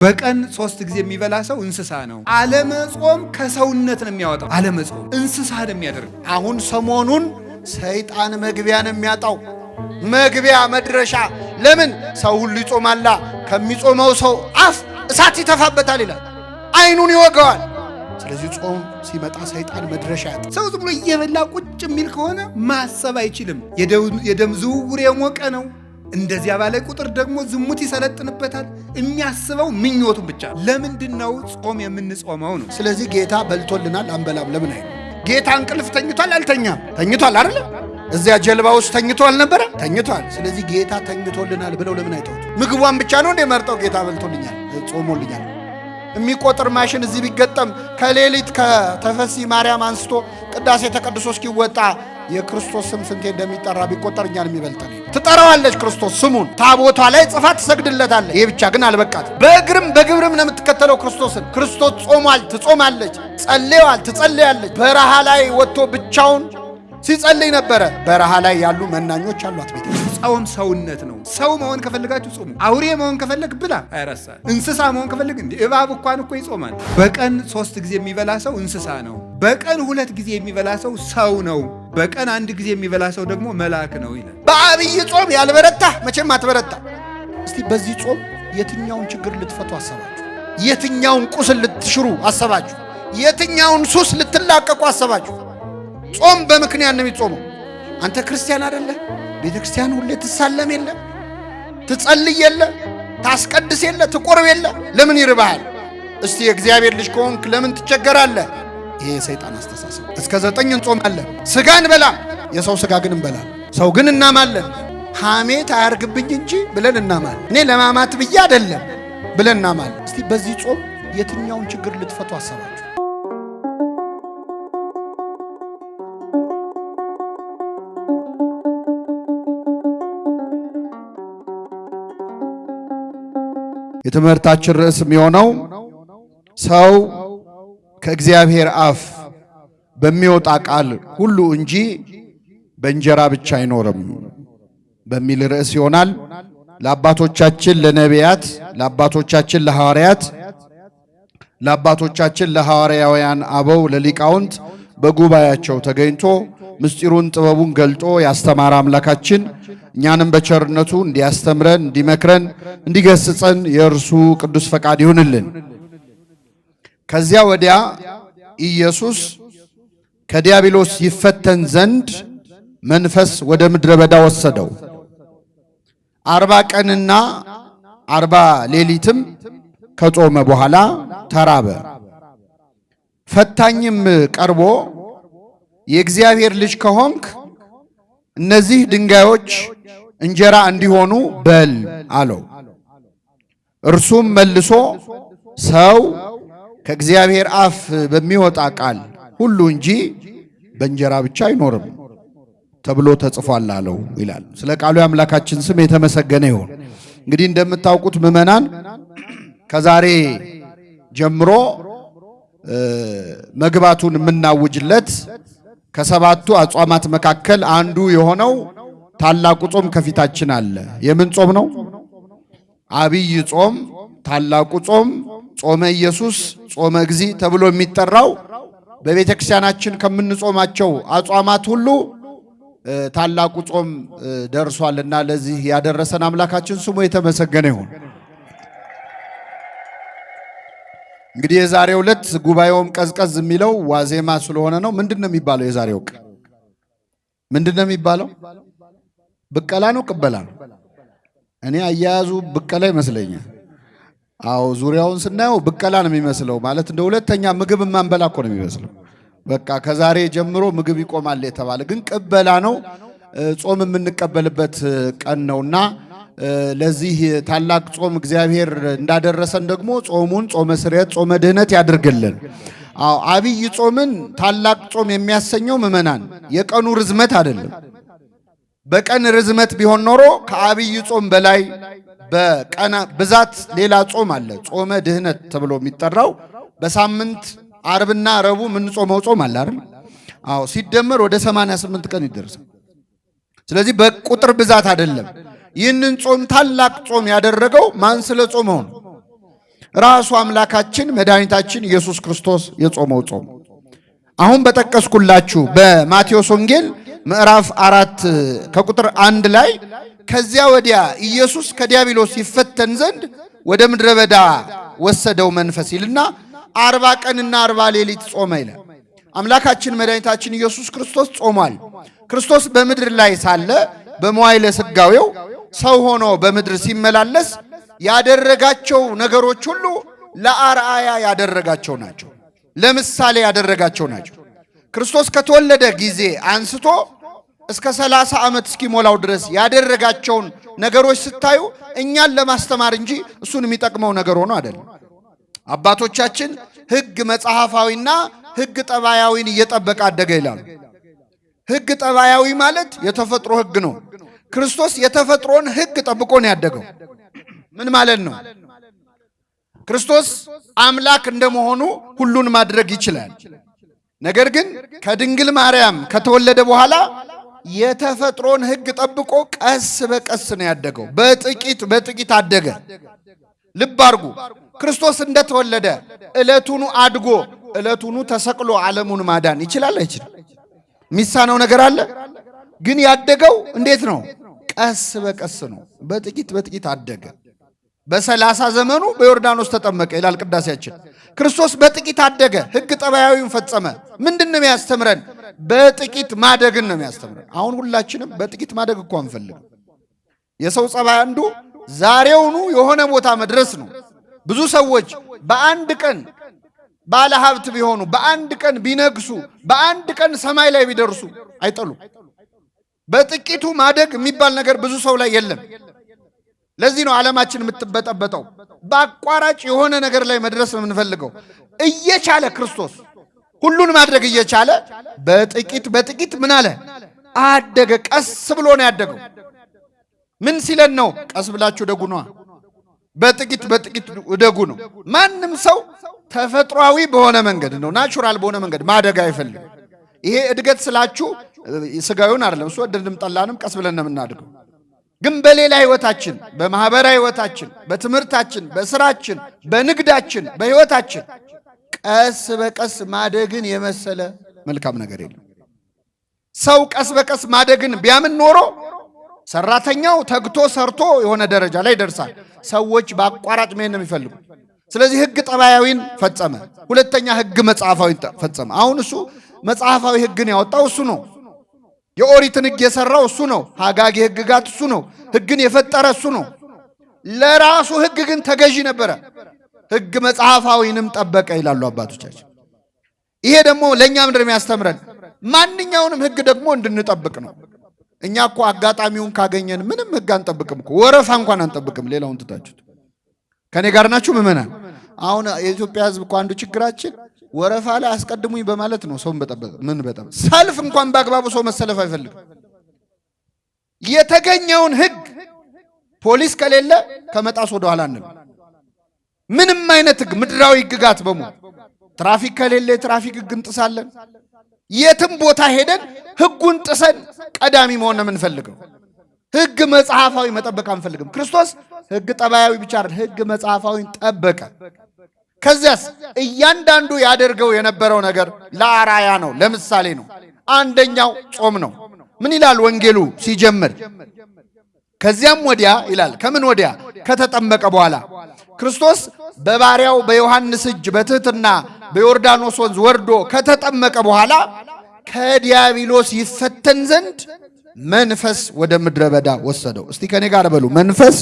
በቀን 3 ጊዜ የሚበላ ሰው እንስሳ ነው። አለመጾም ከሰውነት ነው የሚያወጣው። አለመጾም እንስሳ ነው የሚያደርግ። አሁን ሰሞኑን ሰይጣን መግቢያ ነው የሚያጣው፣ መግቢያ መድረሻ። ለምን ሰው ሁሉ ይጾማላ? ከሚጾመው ሰው አፍ እሳት ይተፋበታል ይላል፣ አይኑን ይወገዋል። ስለዚህ ጾም ሲመጣ ሰይጣን መድረሻ ያጣ። ሰው ዝም ብሎ እየበላ ቁጭ የሚል ከሆነ ማሰብ አይችልም። የደም ዝውውር የሞቀ ነው። እንደዚያ ባለ ቁጥር ደግሞ ዝሙት ይሰለጥንበታል። የሚያስበው ምኞቱን ብቻ። ለምንድነው ጾም የምንጾመው ነው? ስለዚህ ጌታ በልቶልናል አንበላም ለምን አይደል? ጌታ እንቅልፍ ተኝቷል አልተኛም? ተኝቷል አይደል? እዚያ ጀልባ ውስጥ ተኝቶ አልነበረ? ተኝቷል። ስለዚህ ጌታ ተኝቶልናል ብለው ለምን አይተውት? ምግቧን ብቻ ነው እንደ መርጠው ጌታ በልቶልኛል ጾሞልኛል የሚቆጥር ማሽን እዚህ ቢገጠም ከሌሊት ከተፈሲ ማርያም አንስቶ ቅዳሴ ተቀድሶ እስኪወጣ የክርስቶስ ስም ስንቴ እንደሚጠራ ቢቆጠር እኛን የሚበልጠን። ትጠራዋለች ክርስቶስ ስሙን ታቦቷ ላይ ጽፋ ትሰግድለታለች። ይሄ ብቻ ግን አልበቃት። በእግርም በግብርም ነው የምትከተለው ክርስቶስን። ክርስቶስ ጾሟል፣ ትጾማለች፣ ጸልየዋል፣ ትጸልያለች። በረሃ ላይ ወጥቶ ብቻውን ሲጸልይ ነበረ። በረሃ ላይ ያሉ መናኞች አሏት ቤተ ጾም ሰውነት ነው። ሰው መሆን ከፈለጋችሁ ጾሙ። አውሬ መሆን ከፈለግ ብላ አይረሳ። እንስሳ መሆን ከፈለግ እንዴ እባብ እንኳን እኮ ይጾማል። በቀን 3 ጊዜ የሚበላ ሰው እንስሳ ነው። በቀን 2 ጊዜ የሚበላ ሰው ሰው ነው። በቀን 1 ጊዜ የሚበላ ሰው ደግሞ መልአክ ነው ይላል። በአብይ ጾም ያልበረታ መቼም አትበረታ። እስቲ በዚህ ጾም የትኛውን ችግር ልትፈቱ አሰባችሁ? የትኛውን ቁስል ልትሽሩ አሰባችሁ? የትኛውን ሱስ ልትላቀቁ አሰባችሁ? ጾም በምክንያት ነው የሚጾመው። አንተ ክርስቲያን አይደለ? ቤተ ክርስቲያን ሁሌ ትሳለም የለ፣ ትጸልይ የለ፣ ታስቀድስ የለ፣ ትቆርብ የለ። ለምን ይርባሃል? እስቲ የእግዚአብሔር ልጅ ከሆንክ ለምን ትቸገራለህ? ይሄ የሰይጣን አስተሳሰብ። እስከ 9 እንጾማለን። ስጋ እንበላም፣ የሰው ስጋ ግን እንበላለን። ሰው ግን እናማለን። ሐሜት አያርግብኝ እንጂ ብለን እናማለን። እኔ ለማማት ብዬ አይደለም ብለን እናማለን። እስቲ በዚህ ጾም የትኛውን ችግር ልትፈቱ አሰባችሁ? የትምህርታችን ርዕስ የሚሆነው ሰው ከእግዚአብሔር አፍ በሚወጣ ቃል ሁሉ እንጂ በእንጀራ ብቻ አይኖርም በሚል ርዕስ ይሆናል። ለአባቶቻችን ለነቢያት፣ ለአባቶቻችን ለሐዋርያት፣ ለአባቶቻችን ለሐዋርያውያን አበው ለሊቃውንት በጉባኤያቸው ተገኝቶ ምስጢሩን ጥበቡን ገልጦ ያስተማረ አምላካችን እኛንም በቸርነቱ እንዲያስተምረን፣ እንዲመክረን፣ እንዲገስጸን የእርሱ ቅዱስ ፈቃድ ይሁንልን። ከዚያ ወዲያ ኢየሱስ ከዲያብሎስ ይፈተን ዘንድ መንፈስ ወደ ምድረ በዳ ወሰደው። 40 ቀንና 40 ሌሊትም ከጾመ በኋላ ተራበ። ፈታኝም ቀርቦ የእግዚአብሔር ልጅ ከሆንክ እነዚህ ድንጋዮች እንጀራ እንዲሆኑ በል አለው። እርሱም መልሶ ሰው ከእግዚአብሔር አፍ በሚወጣ ቃል ሁሉ እንጂ በእንጀራ ብቻ አይኖርም ተብሎ ተጽፏል አለው ይላል። ስለ ቃሉ የአምላካችን ስም የተመሰገነ ይሁን። እንግዲህ እንደምታውቁት ምዕመናን ከዛሬ ጀምሮ መግባቱን የምናውጅለት ከሰባቱ አጽዋማት መካከል አንዱ የሆነው ታላቁ ጾም ከፊታችን አለ። የምን ጾም ነው? አብይ ጾም፣ ታላቁ ጾም፣ ጾመ ኢየሱስ፣ ጾመ እግዚእ ተብሎ የሚጠራው በቤተ ክርስቲያናችን ከምንጾማቸው አጽዋማት ሁሉ ታላቁ ጾም ደርሷልና ለዚህ ያደረሰን አምላካችን ስሙ የተመሰገነ ይሁን። እንግዲህ የዛሬው ዕለት ጉባኤውም ቀዝቀዝ የሚለው ዋዜማ ስለሆነ ነው። ምንድነው የሚባለው? የዛሬው ቀን ምንድነው የሚባለው? ብቀላ ነው ቅበላ ነው? እኔ አያያዙ ብቀላ ይመስለኛል። አዎ ዙሪያውን ስናየው ብቀላ ነው የሚመስለው። ማለት እንደ ሁለተኛ ምግብ ማንበላ እኮ ነው የሚመስለው። በቃ ከዛሬ ጀምሮ ምግብ ይቆማል የተባለ ግን ቅበላ ነው። ጾም የምንቀበልበት ቀን ነውና ለዚህ ታላቅ ጾም እግዚአብሔር እንዳደረሰን ደግሞ ጾሙን ጾመ ስርየት ጾመ ድህነት ያድርግልን። አብይ ጾምን ታላቅ ጾም የሚያሰኘው ምዕመናን የቀኑ ርዝመት አይደለም። በቀን ርዝመት ቢሆን ኖሮ ከአብይ ጾም በላይ በቀና ብዛት ሌላ ጾም አለ። ጾመ ድህነት ተብሎ የሚጠራው በሳምንት ዓርብና ረቡዕ ምን ጾመው ጾም አለ አይደል? ሲደመር ወደ 88 ቀን ይደርሳል። ስለዚህ በቁጥር ብዛት አይደለም። ይህንን ጾም ታላቅ ጾም ያደረገው ማን ስለ ጾመው ነው? ራሱ አምላካችን መድኃኒታችን ኢየሱስ ክርስቶስ የጾመው ጾም። አሁን በጠቀስኩላችሁ በማቴዎስ ወንጌል ምዕራፍ 4 ከቁጥር 1 ላይ ከዚያ ወዲያ ኢየሱስ ከዲያብሎስ ይፈተን ዘንድ ወደ ምድረ በዳ ወሰደው መንፈስ ይልና 40 ቀንና 40 ሌሊት ጾመ ይላል። አምላካችን መድኃኒታችን ኢየሱስ ክርስቶስ ጾሟል። ክርስቶስ በምድር ላይ ሳለ በመዋዕለ ሥጋዌው ሰው ሆኖ በምድር ሲመላለስ ያደረጋቸው ነገሮች ሁሉ ለአርአያ ያደረጋቸው ናቸው። ለምሳሌ ያደረጋቸው ናቸው። ክርስቶስ ከተወለደ ጊዜ አንስቶ እስከ 30 ዓመት እስኪሞላው ድረስ ያደረጋቸውን ነገሮች ስታዩ እኛን ለማስተማር እንጂ እሱን የሚጠቅመው ነገር ሆኖ አይደለም። አባቶቻችን ሕግ መጽሐፋዊና ሕግ ጠባያዊን እየጠበቀ አደገ ይላሉ። ሕግ ጠባያዊ ማለት የተፈጥሮ ሕግ ነው። ክርስቶስ የተፈጥሮን ሕግ ጠብቆ ነው ያደገው። ምን ማለት ነው? ክርስቶስ አምላክ እንደመሆኑ ሁሉን ማድረግ ይችላል። ነገር ግን ከድንግል ማርያም ከተወለደ በኋላ የተፈጥሮን ሕግ ጠብቆ ቀስ በቀስ ነው ያደገው። በጥቂት በጥቂት አደገ። ልብ አድርጉ። ክርስቶስ እንደተወለደ ዕለቱኑ አድጎ ዕለቱኑ ተሰቅሎ ዓለሙን ማዳን ይችላል አይችልም? የሚሳነው ነገር አለ? ግን ያደገው እንዴት ነው? ቀስ በቀስ ነው። በጥቂት በጥቂት አደገ። በ30 ዘመኑ በዮርዳኖስ ተጠመቀ ይላል ቅዳሴያችን። ክርስቶስ በጥቂት አደገ፣ ሕግ ጠባያዊውን ፈጸመ። ምንድን ነው የሚያስተምረን? በጥቂት ማደግን ነው የሚያስተምረን። አሁን ሁላችንም በጥቂት ማደግ እኮ አንፈልግም። የሰው ጸባይ አንዱ ዛሬውኑ የሆነ ቦታ መድረስ ነው። ብዙ ሰዎች በአንድ ቀን ባለ ሀብት ቢሆኑ፣ በአንድ ቀን ቢነግሱ፣ በአንድ ቀን ሰማይ ላይ ቢደርሱ አይጠሉም። በጥቂቱ ማደግ የሚባል ነገር ብዙ ሰው ላይ የለም። ለዚህ ነው ዓለማችን የምትበጠበጠው። በአቋራጭ የሆነ ነገር ላይ መድረስ ነው የምንፈልገው። እየቻለ ክርስቶስ ሁሉን ማድረግ እየቻለ በጥቂት በጥቂት ምን አለ? አደገ። ቀስ ብሎ ነው ያደገው። ምን ሲለን ነው? ቀስ ብላችሁ ደጉ ነዋ። በጥቂት በጥቂት ደጉ ነው። ማንም ሰው ተፈጥሯዊ በሆነ መንገድ ነው፣ ናቹራል በሆነ መንገድ ማደግ አይፈልግም። ይሄ እድገት ስላችሁ ስጋዊውን አይደለም። እሱ ወደድንም ጠላንም ቀስ ብለን ነው የምናድገው። ግን በሌላ ህይወታችን፣ በማህበራዊ ህይወታችን፣ በትምህርታችን፣ በስራችን፣ በንግዳችን፣ በህይወታችን ቀስ በቀስ ማደግን የመሰለ መልካም ነገር የለም። ሰው ቀስ በቀስ ማደግን ቢያምን ኖሮ ሰራተኛው ተግቶ ሰርቶ የሆነ ደረጃ ላይ ይደርሳል። ሰዎች በአቋራጭ መሄድ ነው የሚፈልጉ። ስለዚህ ሕግ ጠባያዊን ፈጸመ። ሁለተኛ ሕግ መጽሐፋዊን ፈጸመ። አሁን እሱ መጽሐፋዊ ሕግን ያወጣው እሱ ነው። የኦሪትን ሕግ የሰራው እሱ ነው። ሐጋጌ ሕግጋት እሱ ነው። ሕግን የፈጠረ እሱ ነው። ለራሱ ሕግ ግን ተገዢ ነበረ። ሕግ መጽሐፋዊንም ጠበቀ ይላሉ አባቶቻችን። ይሄ ደግሞ ለእኛ ምንድን የሚያስተምረን? ማንኛውንም ሕግ ደግሞ እንድንጠብቅ ነው። እኛ እኮ አጋጣሚውን ካገኘን ምንም ሕግ አንጠብቅም እኮ፣ ወረፋ እንኳን አንጠብቅም። ሌላውን ትታችሁት። ከኔ ጋር ናችሁ ምዕመናን? አሁን የኢትዮጵያ ሕዝብ እኮ አንዱ ችግራችን ወረፋ ላይ አስቀድሙኝ በማለት ነው። ሰውን በጠበቅ ምን በጠበቅ ሰልፍ እንኳን በአግባቡ ሰው መሰለፍ አይፈልግም። የተገኘውን ሕግ ፖሊስ ከሌለ ከመጣስ ወደ ኋላ አንልም። ምንም አይነት ሕግ ምድራዊ ሕግጋት በሙሉ ትራፊክ ከሌለ የትራፊክ ሕግ እንጥሳለን። የትም ቦታ ሄደን ሕጉን ጥሰን ቀዳሚ መሆን ነው የምንፈልገው። ሕግ መጽሐፋዊ መጠበቅ አንፈልግም። ክርስቶስ ሕግ ጠባያዊ ብቻ አይደል፣ ሕግ መጽሐፋዊን ጠበቀ። ከዚያስ እያንዳንዱ ያደርገው የነበረው ነገር ለአራያ ነው፣ ለምሳሌ ነው። አንደኛው ጾም ነው። ምን ይላል ወንጌሉ ሲጀምር? ከዚያም ወዲያ ይላል። ከምን ወዲያ? ከተጠመቀ በኋላ ክርስቶስ በባሪያው በዮሐንስ እጅ በትሕትና በዮርዳኖስ ወንዝ ወርዶ ከተጠመቀ በኋላ ከዲያብሎስ ይፈተን ዘንድ መንፈስ ወደ ምድረ በዳ ወሰደው። እስቲ ከኔ ጋር በሉ፣ መንፈስ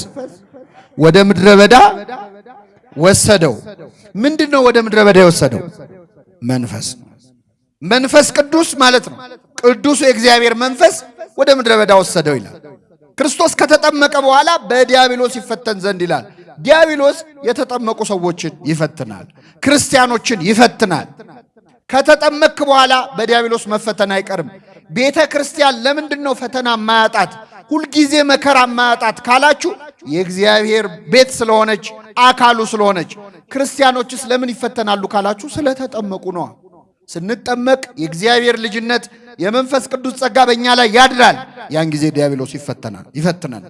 ወደ ምድረ በዳ ወሰደው። ምንድነው ወደ ምድረ በዳ የወሰደው? መንፈስ ነው። መንፈስ ቅዱስ ማለት ነው። ቅዱሱ የእግዚአብሔር መንፈስ ወደ ምድረ በዳ ወሰደው ይላል። ክርስቶስ ከተጠመቀ በኋላ በዲያብሎስ ይፈተን ዘንድ ይላል። ዲያብሎስ የተጠመቁ ሰዎችን ይፈትናል፣ ክርስቲያኖችን ይፈትናል። ከተጠመክ በኋላ በዲያብሎስ መፈተን አይቀርም። ቤተ ክርስቲያን ለምንድን ነው ፈተና ማያጣት፣ ሁልጊዜ መከራ ማያጣት ካላችሁ የእግዚአብሔር ቤት ስለሆነች፣ አካሉ ስለሆነች። ክርስቲያኖችስ ለምን ይፈተናሉ ካላችሁ ስለተጠመቁ ነው። ስንጠመቅ የእግዚአብሔር ልጅነት የመንፈስ ቅዱስ ጸጋ በእኛ ላይ ያድራል። ያን ጊዜ ዲያብሎስ ይፈትናል።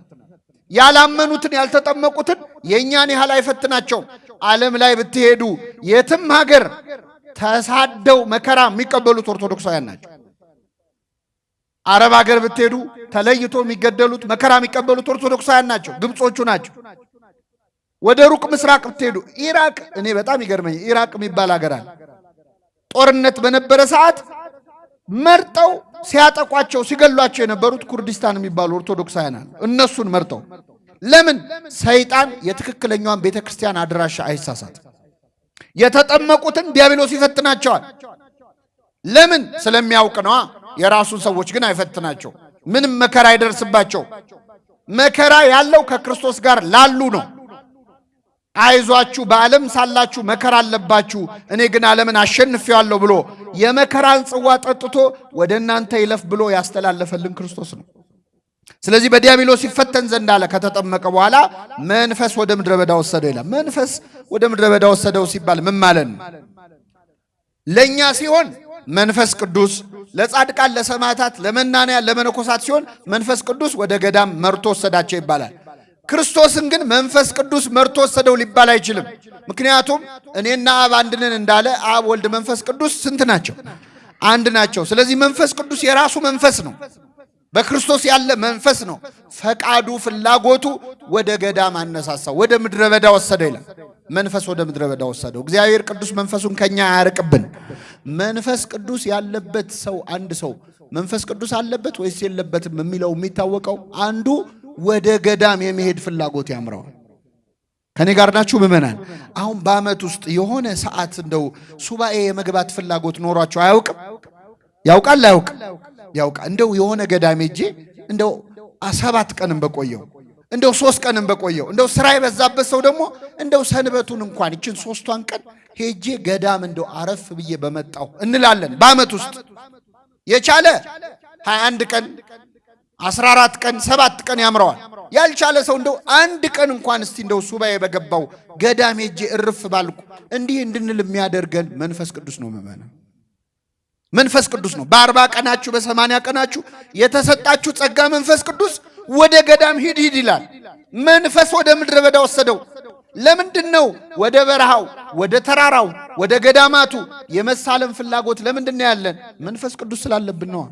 ያላመኑትን ያልተጠመቁትን የእኛን ያህል አይፈትናቸውም። ዓለም ላይ ብትሄዱ የትም ሀገር ተሳደው መከራ የሚቀበሉት ኦርቶዶክሳውያን ናቸው። አረብ ሀገር ብትሄዱ ተለይቶ የሚገደሉት መከራ የሚቀበሉት ኦርቶዶክሳውያን ናቸው፣ ግብጾቹ ናቸው። ወደ ሩቅ ምስራቅ ብትሄዱ ኢራቅ፣ እኔ በጣም ይገርመኝ፣ ኢራቅ የሚባል ሀገር አለ። ጦርነት በነበረ ሰዓት መርጠው ሲያጠቋቸው ሲገሏቸው የነበሩት ኩርዲስታን የሚባሉ ኦርቶዶክሳውያን አሉ። እነሱን መርጠው ለምን? ሰይጣን የትክክለኛዋን ቤተክርስቲያን አድራሻ አይሳሳት። የተጠመቁትን ዲያብሎስ ይፈትናቸዋል። ለምን? ስለሚያውቅ ነዋ። የራሱን ሰዎች ግን አይፈትናቸው። ምንም መከራ አይደርስባቸው። መከራ ያለው ከክርስቶስ ጋር ላሉ ነው። አይዟችሁ በዓለም ሳላችሁ መከራ አለባችሁ፣ እኔ ግን ዓለምን አሸንፌዋለሁ ብሎ የመከራን ጽዋ ጠጥቶ ወደ እናንተ ይለፍ ብሎ ያስተላለፈልን ክርስቶስ ነው። ስለዚህ በዲያብሎስ ይፈተን ዘንድ አለ። ከተጠመቀ በኋላ መንፈስ ወደ ምድረ በዳ ወሰደው ይላል። መንፈስ ወደ ምድረ በዳ ወሰደው ሲባል ምን ማለት ነው? ለኛ ሲሆን መንፈስ ቅዱስ፣ ለጻድቃን፣ ለሰማዕታት፣ ለመናንያን፣ ለመነኮሳት ሲሆን መንፈስ ቅዱስ ወደ ገዳም መርቶ ወሰዳቸው ይባላል። ክርስቶስን ግን መንፈስ ቅዱስ መርቶ ወሰደው ሊባል አይችልም። ምክንያቱም እኔና አብ አንድ ነን እንዳለ አብ፣ ወልድ፣ መንፈስ ቅዱስ ስንት ናቸው? አንድ ናቸው። ስለዚህ መንፈስ ቅዱስ የራሱ መንፈስ ነው። በክርስቶስ ያለ መንፈስ ነው። ፈቃዱ ፍላጎቱ ወደ ገዳም አነሳሳው፣ ወደ ምድረ በዳ ወሰደው ይላል። መንፈስ ወደ ምድረ በዳ ወሰደው። እግዚአብሔር ቅዱስ መንፈሱን ከኛ አያርቅብን። መንፈስ ቅዱስ ያለበት ሰው አንድ ሰው መንፈስ ቅዱስ አለበት ወይስ የለበትም የሚለው የሚታወቀው አንዱ ወደ ገዳም የመሄድ ፍላጎት ያምረዋል። ከኔ ጋር ናችሁ ምእመናን? አሁን በዓመት ውስጥ የሆነ ሰዓት እንደው ሱባኤ የመግባት ፍላጎት ኖሯቸው አያውቅም? ያውቃል አያውቅም? ያውቃል። እንደው የሆነ ገዳም ሄጄ እንደው 7 ቀንም በቆየው እንደው 3 ቀንም በቆየው እንደው ስራ የበዛበት ሰው ደግሞ እንደው ሰንበቱን እንኳን ይችን 3ቷን ቀን ሄጄ ገዳም እንደው አረፍ ብዬ በመጣው እንላለን። በዓመት ውስጥ የቻለ 21 ቀን 14 ቀን 7 ቀን ያምረዋል። ያልቻለ ሰው እንደው 1 ቀን እንኳን እስቲ እንደው ሱባኤ በገባው ገዳም ሄጄ እርፍ ባልኩ እንዲህ እንድንል የሚያደርገን መንፈስ ቅዱስ ነው። መመና መንፈስ ቅዱስ ነው። በ40 ቀናችሁ በ80 ቀናችሁ የተሰጣችሁ ጸጋ መንፈስ ቅዱስ ወደ ገዳም ሂድ ይላል። መንፈስ ወደ ምድረ በዳ ወሰደው። ለምንድን ነው ወደ በረሃው፣ ወደ ተራራው፣ ወደ ገዳማቱ የመሳለም ፍላጎት ለምንድን ነው ያለን? መንፈስ ቅዱስ ስላለብን ነው።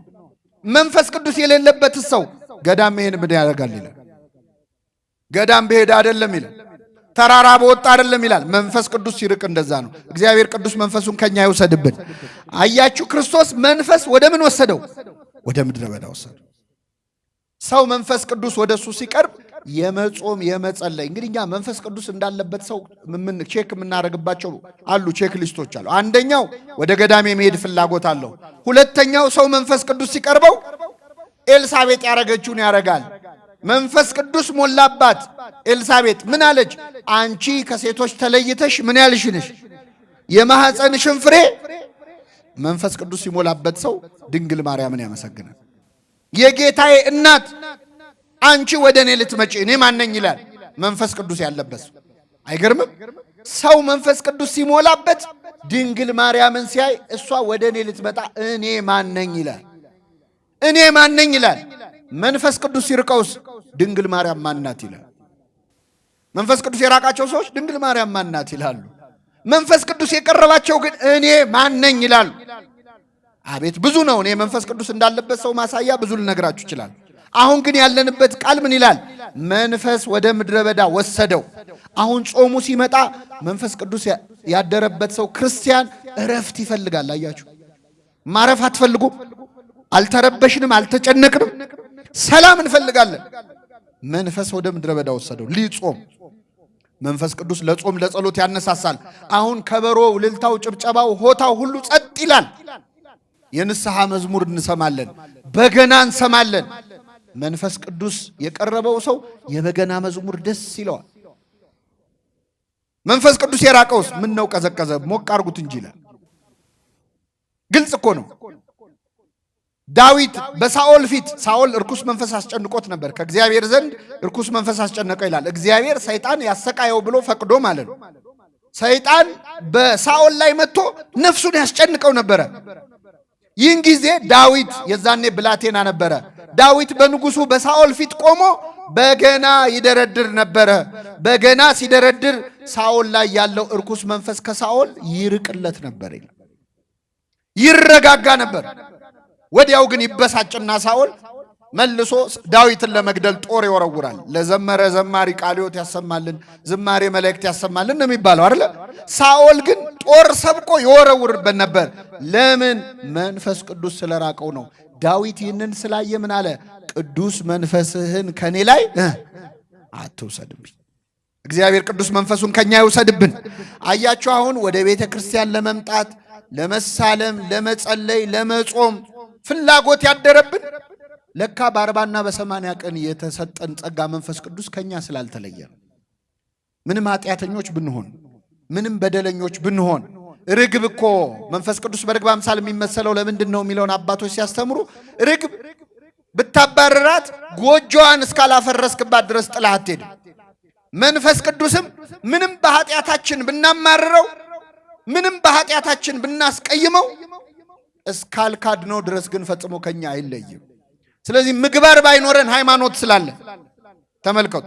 መንፈስ ቅዱስ የሌለበት ሰው ገዳም መሄድ ምን ያደርጋል ይላል። ገዳም በሄደ አይደለም ይላል። ተራራ በወጣ አይደለም ይላል። መንፈስ ቅዱስ ሲርቅ እንደዛ ነው። እግዚአብሔር ቅዱስ መንፈሱን ከኛ ይውሰድብን። አያችሁ፣ ክርስቶስ መንፈስ ወደ ምን ወሰደው? ወደ ምድረ በዳ ወሰደው። ሰው መንፈስ ቅዱስ ወደሱ ሲቀርብ የመጾም የመጸለይ እንግዲህ እኛ መንፈስ ቅዱስ እንዳለበት ሰው ምን ቼክ የምናደርግባቸው አሉ፣ ቼክ ሊስቶች አሉ። አንደኛው ወደ ገዳም የመሄድ ፍላጎት አለው። ሁለተኛው ሰው መንፈስ ቅዱስ ሲቀርበው ኤልሳቤጥ ያረገችውን ያረጋል። መንፈስ ቅዱስ ሞላባት። ኤልሳቤጥ ምን አለች? አንቺ ከሴቶች ተለይተሽ ምን ያልሽ ነሽ? የማኅፀንሽን ፍሬ። መንፈስ ቅዱስ ሲሞላበት ሰው ድንግል ማርያምን ያመሰግናል። የጌታዬ እናት አንቺ ወደ እኔ ልትመጪ እኔ ማነኝ ይላል። መንፈስ ቅዱስ ያለበት አይገርምም? ሰው መንፈስ ቅዱስ ሲሞላበት ድንግል ማርያምን ሲያይ እሷ ወደ እኔ ልትመጣ እኔ ማነኝ ይላል። እኔ ማነኝ ይላል። መንፈስ ቅዱስ ሲርቀውስ ድንግል ማርያም ማናት ይላል። መንፈስ ቅዱስ የራቃቸው ሰዎች ድንግል ማርያም ማናት ይላሉ። መንፈስ ቅዱስ የቀረባቸው ግን እኔ ማነኝ ይላሉ። አቤት ብዙ ነው። እኔ መንፈስ ቅዱስ እንዳለበት ሰው ማሳያ ብዙ ልነግራችሁ ይችላል። አሁን ግን ያለንበት ቃል ምን ይላል? መንፈስ ወደ ምድረ በዳ ወሰደው። አሁን ጾሙ ሲመጣ መንፈስ ቅዱስ ያደረበት ሰው ክርስቲያን እረፍት ይፈልጋል። አያችሁ፣ ማረፍ አትፈልጉም? አልተረበሽንም፣ አልተጨነቅንም፣ ሰላም እንፈልጋለን። መንፈስ ወደ ምድረ በዳ ወሰደው ሊጾም። መንፈስ ቅዱስ ለጾም ለጸሎት ያነሳሳል። አሁን ከበሮው፣ ልልታው፣ ጭብጨባው፣ ሆታው ሁሉ ጸጥ ይላል። የንስሐ መዝሙር እንሰማለን፣ በገና እንሰማለን። መንፈስ ቅዱስ የቀረበው ሰው የበገና መዝሙር ደስ ይለዋል። መንፈስ ቅዱስ የራቀውስ ምን ነው ቀዘቀዘ፣ ሞቅ አርጉት እንጂ ይላል። ግልጽ እኮ ነው። ዳዊት በሳኦል ፊት ሳኦል እርኩስ መንፈስ አስጨንቆት ነበር። ከእግዚአብሔር ዘንድ እርኩስ መንፈስ አስጨነቀው ይላል። እግዚአብሔር ሰይጣን ያሰቃየው ብሎ ፈቅዶ ማለት ነው። ሰይጣን በሳኦል ላይ መጥቶ ነፍሱን ያስጨንቀው ነበረ። ይህን ጊዜ ዳዊት የዛኔ ብላቴና ነበረ። ዳዊት በንጉሱ በሳኦል ፊት ቆሞ በገና ይደረድር ነበረ። በገና ሲደረድር ሳኦል ላይ ያለው እርኩስ መንፈስ ከሳኦል ይርቅለት ነበር፣ ይረጋጋ ነበር። ወዲያው ግን ይበሳጭና ሳኦል መልሶ ዳዊትን ለመግደል ጦር ይወረውራል። ለዘመረ ዘማሪ ቃልዮት ያሰማልን፣ ዝማሬ መላእክት ያሰማልን ነው የሚባለው አይደለ? ሳኦል ግን ጦር ሰብቆ ይወረውርበት ነበር። ለምን? መንፈስ ቅዱስ ስለራቀው ነው። ዳዊት ይህንን ስላየ ምን አለ? ቅዱስ መንፈስህን ከኔ ላይ አትውሰድብኝ። እግዚአብሔር ቅዱስ መንፈሱን ከኛ ይውሰድብን። አያችሁ፣ አሁን ወደ ቤተ ክርስቲያን ለመምጣት ለመሳለም፣ ለመጸለይ፣ ለመጾም ፍላጎት ያደረብን ለካ በ40ና በ80 ቀን የተሰጠን ጸጋ መንፈስ ቅዱስ ከኛ ስላልተለየ ነው። ምንም ኃጢአተኞች ብንሆን፣ ምንም በደለኞች ብንሆን፣ ርግብ እኮ መንፈስ ቅዱስ በርግብ አምሳል የሚመሰለው ለምንድን ነው የሚለውን አባቶች ሲያስተምሩ ርግብ ብታባረራት ጎጆዋን እስካላፈረስክባት ድረስ ጥላህ አትሄድም። መንፈስ ቅዱስም ምንም በኃጢአታችን ብናማርረው፣ ምንም በኃጢአታችን ብናስቀይመው እስካልካድነው ድረስ ግን ፈጽሞ ከኛ አይለይም። ስለዚህ ምግባር ባይኖረን ሃይማኖት ስላለን፣ ተመልከቱ፣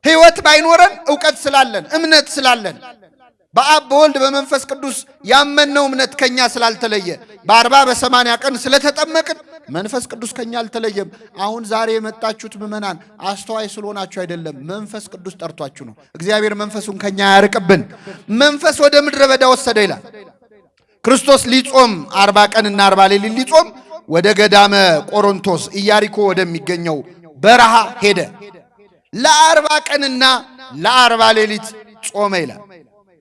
ሕይወት ባይኖረን ዕውቀት ስላለን፣ እምነት ስላለን፣ በአብ በወልድ በመንፈስ ቅዱስ ያመነው እምነት ከኛ ስላልተለየ፣ በ40 በ80 ቀን ስለተጠመቅን መንፈስ ቅዱስ ከኛ አልተለየም። አሁን ዛሬ የመጣችሁት ምዕመናን አስተዋይ ስለሆናችሁ አይደለም፣ መንፈስ ቅዱስ ጠርቷችሁ ነው። እግዚአብሔር መንፈሱን ከኛ ያርቅብን። መንፈስ ወደ ምድረ በዳ ወሰደ ይላል። ክርስቶስ ሊጾም 40 ቀንና 40 ሌሊት ሊጾም ወደ ገዳመ ቆሮንቶስ ኢያሪኮ ወደሚገኘው በረሃ ሄደ። ለ40 ቀንና ለ40 ሌሊት ጾመ ይላል።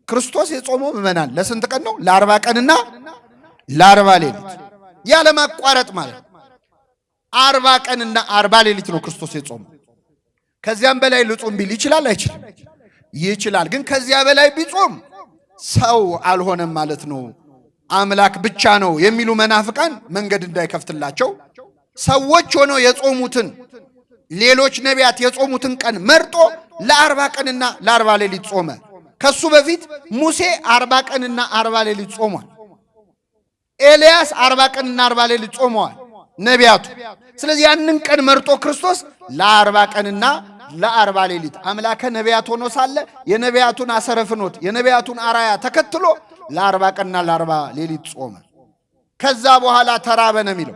ክርስቶስ የጾመው ምዕመናን ለስንት ቀን ነው? ለ40 ቀንና ለ40 ሌሊት ያለማቋረጥ ማለት 40 ቀንና 40 ሌሊት ነው ክርስቶስ የጾመው። ከዚያም በላይ ልጾም ቢል ይችላል አይችልም? ይችላል። ግን ከዚያ በላይ ቢጾም ሰው አልሆነም ማለት ነው፣ አምላክ ብቻ ነው የሚሉ መናፍቃን መንገድ እንዳይከፍትላቸው ሰዎች ሆነው የጾሙትን ሌሎች ነቢያት የጾሙትን ቀን መርጦ ለ40 ቀንና ለ40 ሌሊት ጾመ። ከሱ በፊት ሙሴ 40 ቀንና 40 ሌሊት ጾሟል። ኤልያስ 40 ቀንና 40 ሌሊት ጾመዋል ነቢያቱ። ስለዚህ ያንን ቀን መርጦ ክርስቶስ ለ40 ቀንና ለ40 ሌሊት አምላከ ነቢያት ሆኖ ሳለ የነቢያቱን አሰረ ፍኖት የነቢያቱን አራያ ተከትሎ ለ40 ቀንና ለ40 ሌሊት ጾመ። ከዛ በኋላ ተራበ ነው የሚለው።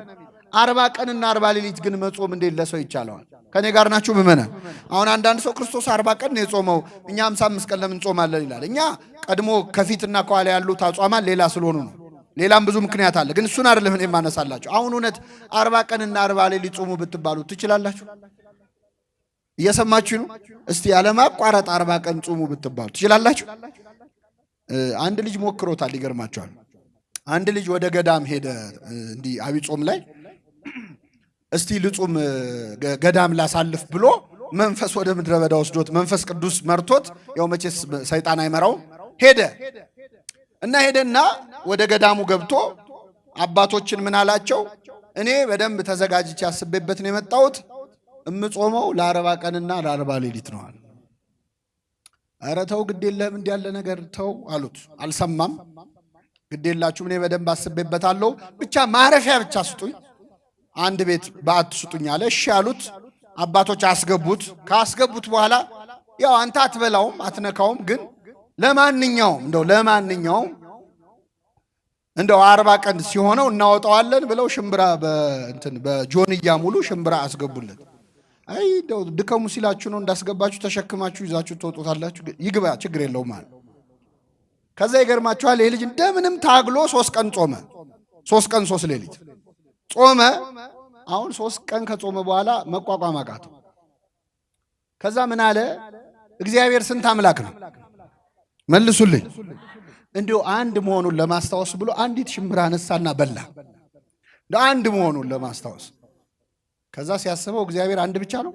40 ቀንና 40 ሌሊት ግን መጾም እንዴት ለሰው ይቻለዋል? ከኔ ጋር ናችሁ ምዕመናን? አሁን አንዳንድ ሰው ክርስቶስ 40 ቀን ነው የጾመው እኛ 55 ቀን ለምን ጾማለን ይላል። እኛ ቀድሞ ከፊትና ከኋላ ያሉት አጽዋማት ሌላ ስለሆኑ ነው። ሌላም ብዙ ምክንያት አለ፣ ግን እሱን አይደለም እኔ የማነሳላችሁ። አሁን እውነት 40 ቀንና 40 ሌሊት ጾሙ ብትባሉ ትችላላችሁ? እየሰማችሁ ነው? እስቲ ያለማቋረጥ 40 ቀን ጾሙ ብትባሉ ትችላላችሁ? አንድ ልጅ ሞክሮታል፣ ይገርማችኋል። አንድ ልጅ ወደ ገዳም ሄደ እንዲህ አብይ ጾም ላይ እስቲ ልጹም ገዳም ላሳልፍ ብሎ መንፈስ ወደ ምድረ በዳ ወስዶት መንፈስ ቅዱስ መርቶት፣ ያው መቼስ ሰይጣን አይመራውም፣ ሄደና ወደ ገዳሙ ገብቶ አባቶችን ምን አላቸው? እኔ በደንብ ተዘጋጅቼ አስቤበት ነው የመጣሁት፣ እምጾመው ለ40 ቀንና ለ40 ሌሊት ነው አለ። ኧረ ተው ግድ የለህም እንዲህ ያለ ነገር ተው አሉት። አልሰማም። ግድ የላችሁም እኔ በደንብ አስቤበታለሁ፣ ብቻ ማረፊያ ብቻ ስጡኝ፣ አንድ ቤት በዓት ስጡኝ አለ። እሺ አሉት። አባቶች አስገቡት። ካስገቡት በኋላ ያው አንተ አትበላውም አትነካውም፣ ግን ለማንኛውም እንደው 40 ቀን ሲሆነው እናወጣዋለን ብለው ሽምብራ በጆንያ ሙሉ ሽምብራ አስገቡለት። አይ እንደው ድከሙ ሲላችሁ ነው እንዳስገባችሁ ተሸክማችሁ ይዛችሁ ትወጡታላችሁ፣ ይግባ ችግር የለውም ማለት። ከዛ ይገርማችኋል፣ ይሄ ልጅ እንደምንም ታግሎ 3 ቀን ጾመ። 3 ቀን 3 ሌሊት ጾመ። አሁን 3 ቀን ከጾመ በኋላ መቋቋም አቃተው። ከዛ ምን አለ? እግዚአብሔር ስንት አምላክ ነው መልሱልኝ። እንዲሁ አንድ መሆኑን ለማስታወስ ብሎ አንዲት ሽምብራ አነሳና በላ፣ አንድ መሆኑን ለማስታወስ። ከዛ ሲያስበው እግዚአብሔር አንድ ብቻ ነው፣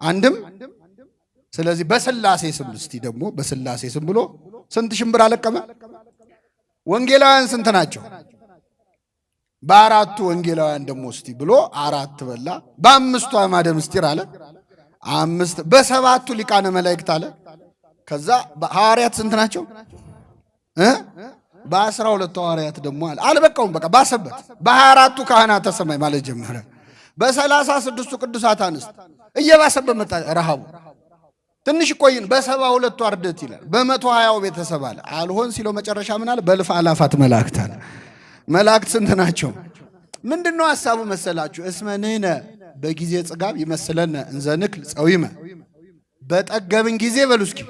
አንድም። ስለዚህ በስላሴ ስም እስቲ ደግሞ በስላሴ ስም ብሎ ስንት ሽምብራ ለቀመ? ወንጌላውያን ስንት ናቸው? በ4 ወንጌላውያን ደግሞ እስቲ ብሎ 4 በላ። በ5 አዕማደ ምስጢር አለ 5፣ በ7 ሊቃነ መላእክት አለ። ከዛ ሐዋርያት ስንት ናቸው? በ12 ሐዋርያት ደግሞ አለ። አልበቃውም፣ በቃ ባሰበት። በ24 ካህናተ ሰማይ ማለት ጀመረ። በ36ቱ ቅዱሳት አንስት እየባሰበት መጣ ረሃቡ። ትንሽ ቆይን በ72ቱ አርድእት ይላል። በ120ው ቤተሰብ አለ። አልሆን ሲለው መጨረሻ ምን አለ? በእልፍ አላፋት መላእክት አለ። መላእክት ስንት ናቸው? ምንድነው ሐሳቡ መሰላችሁ? እስመ ንሕነ በጊዜ ጽጋብ ይመስለነ እንዘ ንክል ጸዊመ። በጠገብን ጊዜ በሉ እስኪ